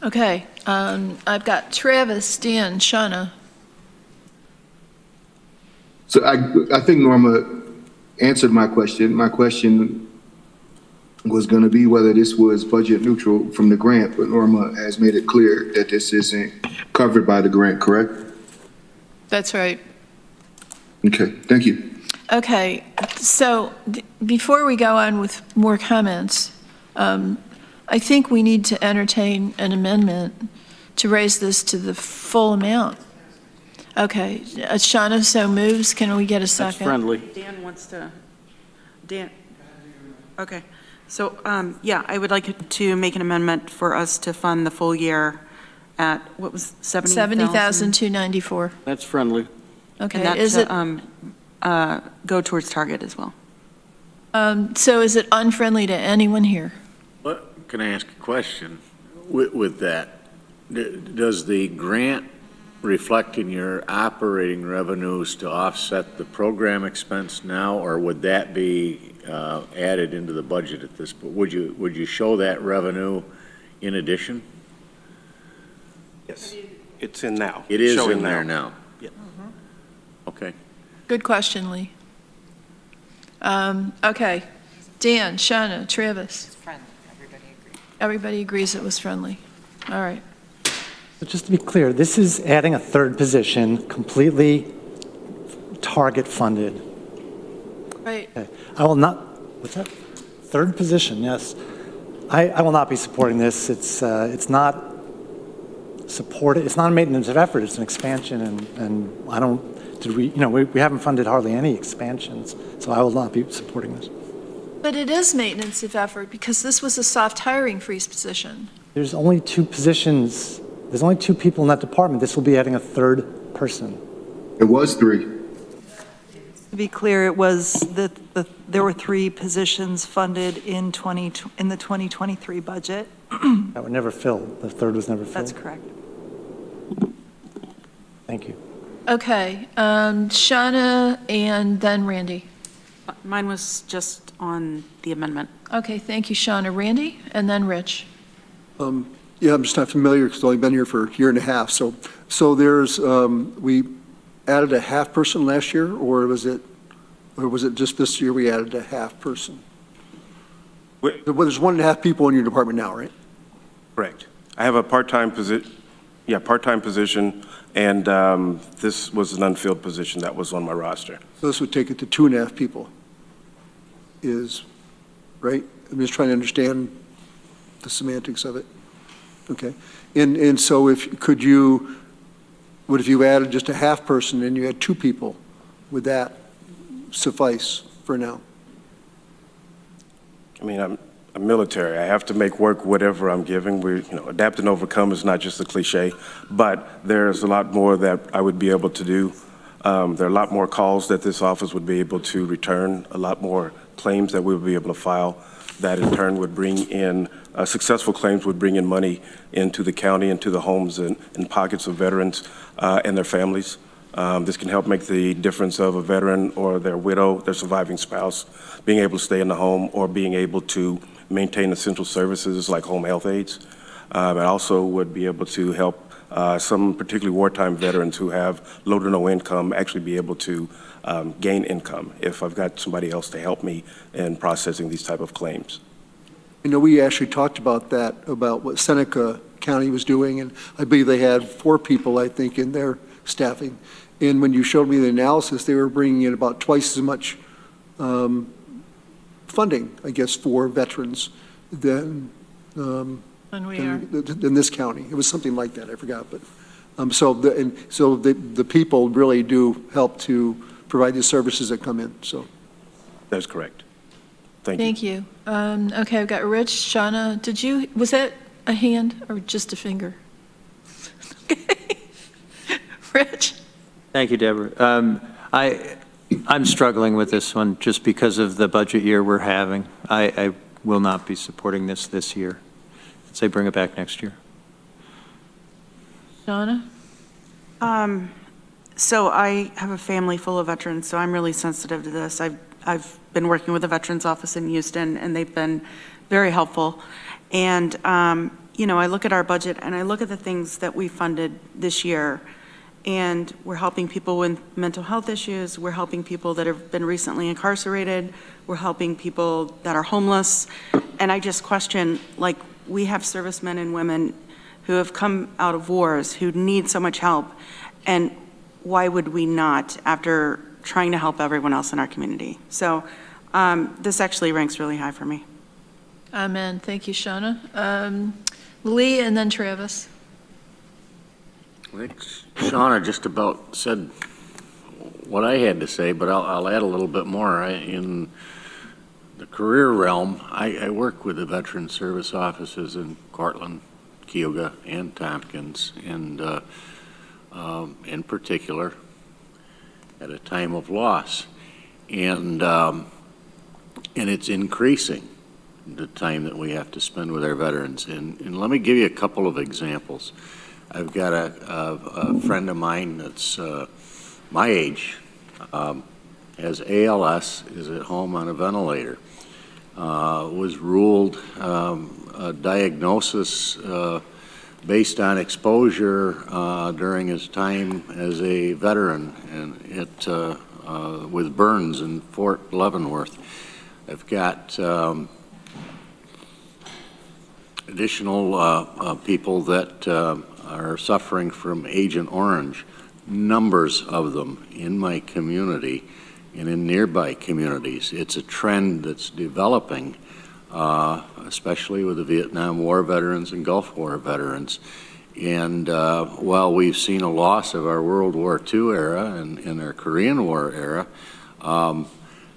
Okay, I've got Travis, Dan, Shauna. So I think Norma answered my question. My question was going to be whether this was budget neutral from the grant, but Norma has made it clear that this isn't covered by the grant, correct? That's right. Okay, thank you. Okay, so before we go on with more comments, I think we need to entertain an amendment to raise this to the full amount. Okay, Shauna so moves. Can we get a second? That's friendly. Dan wants to, Dan, okay. So, yeah, I would like to make an amendment for us to fund the full year at, what was, 70,000? 70,294. That's friendly. Okay, And that is it, go towards target as well. so is it unfriendly to anyone here? What, can I ask a question with that? Does the grant reflect in your operating revenues to offset the program expense now, or would that be added into the budget at this point? Would you show that revenue in addition? Yes, it's in now. It is Showing in there now. Yeah. Okay. Good question, Lee. Okay, Dan, Shauna, Travis. Everybody agrees it was friendly. All right. So just to be clear, this is adding a third position, completely target funded. Right. Okay. I will not, what's that? Third position, yes. I will not be supporting this. It's not supported, it's not a maintenance of effort, it's an expansion, and I don't, we haven't funded hardly any expansions, so I will not be supporting this. But it is maintenance of effort because this was a soft hiring freeze position. There's only two positions, there's only two people in that department. This will be adding a third person. It was 3. To be clear, it was there were 3 positions funded in the 2023 budget. That were never filled. The third was never filled. That's correct. Thank you. Okay, Shauna and then Randy. Mine was just on the amendment. Okay, thank you, Shauna. Randy, and then Rich. Yeah, I'm just not familiar because I've only been here for a year and a half. So there's, we added a half person last year, or was it just this year we added a half person? Well, there's 1.5 people in your department now, right? Correct. I have a part-time position, and this was an unfilled position that was on my roster. So this would take it to 2.5 people, right? I'm just trying to understand the semantics of it. Okay. And so what if you added just a half person and you had 2 people, would that suffice for now? I mean, I'm military. I have to make work whatever I'm giving. Adapt and overcome is not just a cliche, but there's a lot more that I would be able to do. There are a lot more calls that this office would be able to return, a lot more claims that we would be able to file that in turn would bring in, successful claims would bring in money into the county, into the homes and pockets of veterans and their families. This can help make the difference of a veteran or their widow, their surviving spouse, being able to stay in the home or being able to maintain essential services like home health aides. It also would be able to help some particularly wartime veterans who have low to no income actually be able to gain income if I've got somebody else to help me in processing these type of claims. We actually talked about that, about what Seneca County was doing, and I believe they had 4 people, I think, in their staffing. And when you showed me the analysis, they were bringing in about twice as much funding, I guess, for veterans than in this county. It was something like that, I forgot. But so the people really do help to provide the services that come in. So that's correct. Thank you. Thank you. Okay, I've got Rich, Shauna. Was that a hand or just a finger? Okay. Rich? Thank you, Deborah. I'm struggling with this one just because of the budget year we're having. I will not be supporting this year. I'd say bring it back next year. Donna? So I have a family full of veterans, so I'm really sensitive to this. I've been working with the Veterans Office in Houston, and they've been very helpful. And, I look at our budget, and I look at the things that we funded this year, and we're helping people with mental health issues, we're helping people that have been recently incarcerated, we're helping people that are homeless, and I just question, like, we have servicemen and women who have come out of wars, who need so much help, and why would we not, after trying to help everyone else in our community? So this actually ranks really high for me. Amen. Thank you, Shauna. Lee and then Travis. I think Shauna just about said what I had to say, but I'll add a little bit more. In the career realm, I work with the veteran service offices in Cortland, Cayuga, and Tompkins, and in particular at a time of loss. And it's increasing, the time that we have to spend with our veterans. And let me give you a couple of examples. I've got a friend of mine that's my age, has ALS, is at home on a ventilator, was ruled a diagnosis based on exposure during his time as a veteran and with burns in Fort Leavenworth. I've got additional people that are suffering from Agent Orange, numbers of them in my community and in nearby communities. It's a trend that's developing, especially with the Vietnam War veterans and Gulf War veterans. And while we've seen a loss of our World War II era and our Korean War era,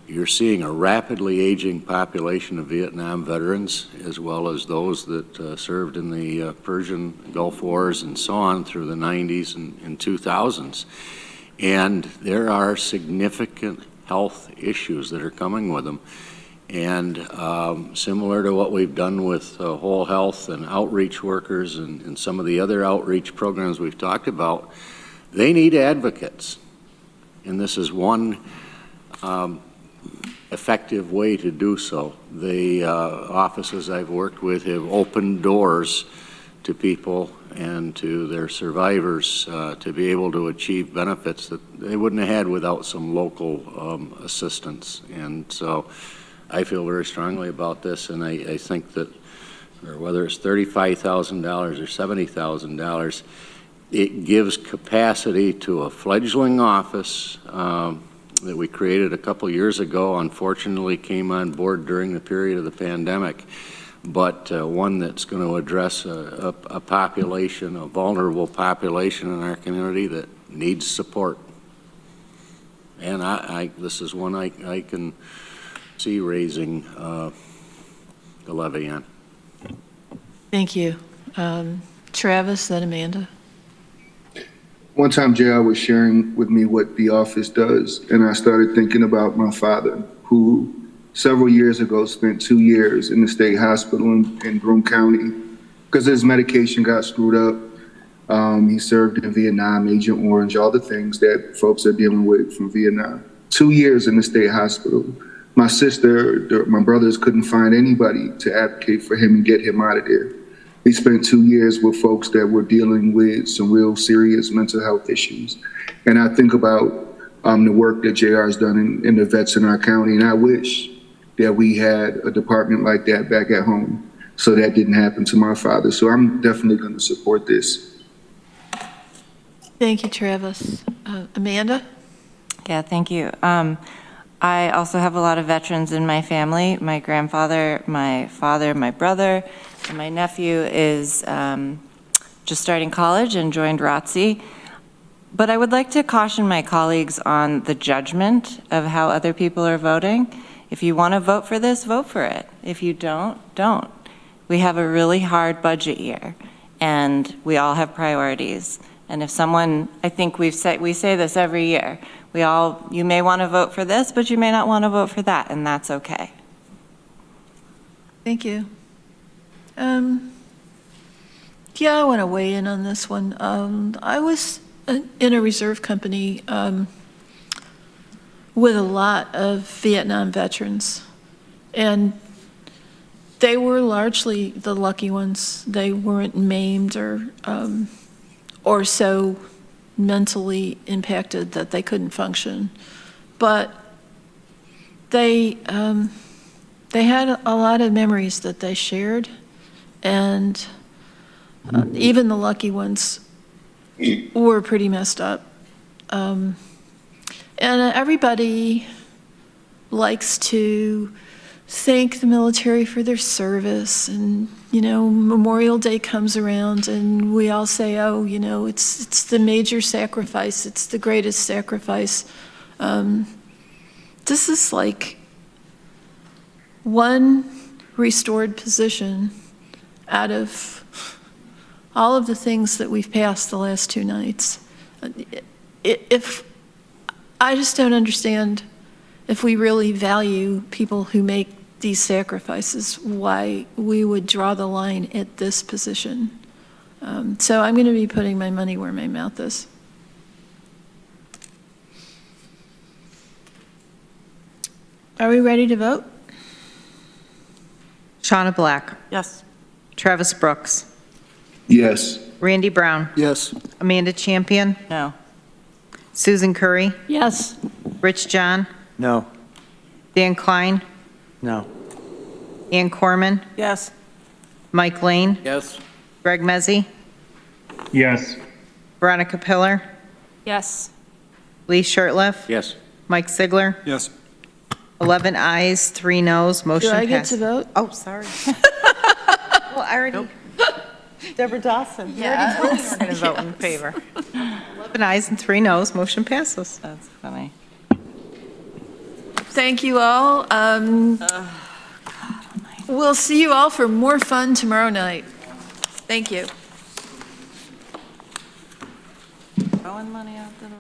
you're seeing a rapidly aging population of Vietnam veterans, as well as those that served in the Persian Gulf Wars and so on through the 90s and 2000s. And there are significant health issues that are coming with them. And similar to what we've done with whole health and outreach workers and some of the other outreach programs we've talked about, they need advocates. And this is one effective way to do so. The offices I've worked with have opened doors to people and to their survivors to be able to achieve benefits that they wouldn't have had without some local assistance. And so I feel very strongly about this, and I think that, or whether it's $35,000 or $70,000, it gives capacity to a fledgling office that we created a couple years ago, unfortunately came on board during the period of the pandemic, but one that's going to address a population, a vulnerable population in our community that needs support. And this is one I can see raising the levy on. Thank you. Travis, then Amanda. One time, JR was sharing with me what the office does, and I started thinking about my father, who several years ago spent 2 years in the state hospital in Broome County because his medication got screwed up. He served in Vietnam, Agent Orange, all the things that folks are dealing with from Vietnam. 2 years in the state hospital. My sister, my brothers couldn't find anybody to advocate for him and get him out of there. He spent 2 years with folks that were dealing with some real serious mental health issues. And I think about the work that JR has done in the vets in our county, and I wish that we had a department like that back at home so that didn't happen to my father. So I'm definitely going to support this. Thank you, Travis. Amanda? Yeah, thank you. I also have a lot of veterans in my family. My grandfather, my father, my brother, and my nephew is just starting college and joined ROTC. But I would like to caution my colleagues on the judgment of how other people are voting. If you want to vote for this, vote for it. If you don't, don't. we have a really hard budget year, and we all have priorities. And if someone, I think we say this every year, you may want to vote for this, but you may not want to vote for that, and that's okay. Thank you. Yeah, I want to weigh in on this one. I was in a reserve company with a lot of Vietnam veterans, and they were largely the lucky ones. They weren't maimed or so mentally impacted that they couldn't function. But they had a lot of memories that they shared, and even the lucky ones were pretty messed up. And everybody likes to thank the military for their service, and Memorial Day comes around and we all say, oh, it's the major sacrifice, it's the greatest sacrifice. This is like one restored position out of all of the things that we've passed the last 2 nights. I just don't understand, if we really value people who make these sacrifices, why we would draw the line at this position. So I'm going to be putting my money where my mouth is. Are we ready to vote? Shauna Black. Yes. Travis Brooks. Yes. Randy Brown. Yes. Amanda Champion. No. Susan Curry. Yes. Rich John. No. Dan Klein. No. Ann Corman. Yes. Mike Lane. Yes. Greg Mezzi. Yes. Veronica Pillar. Yes. Lee Shirtliff. Yes. Mike Sigler. Yes. 11 ayes, 3 noes, motion Do I get passed. to vote? Oh, sorry. Well, I already, Deborah Dawson. Yeah. We're going to vote in favor. 11 ayes and 3 noes, motion passes. That's funny. Thank you all. We'll see you all for more fun tomorrow night. Thank you. Throwing money out the door.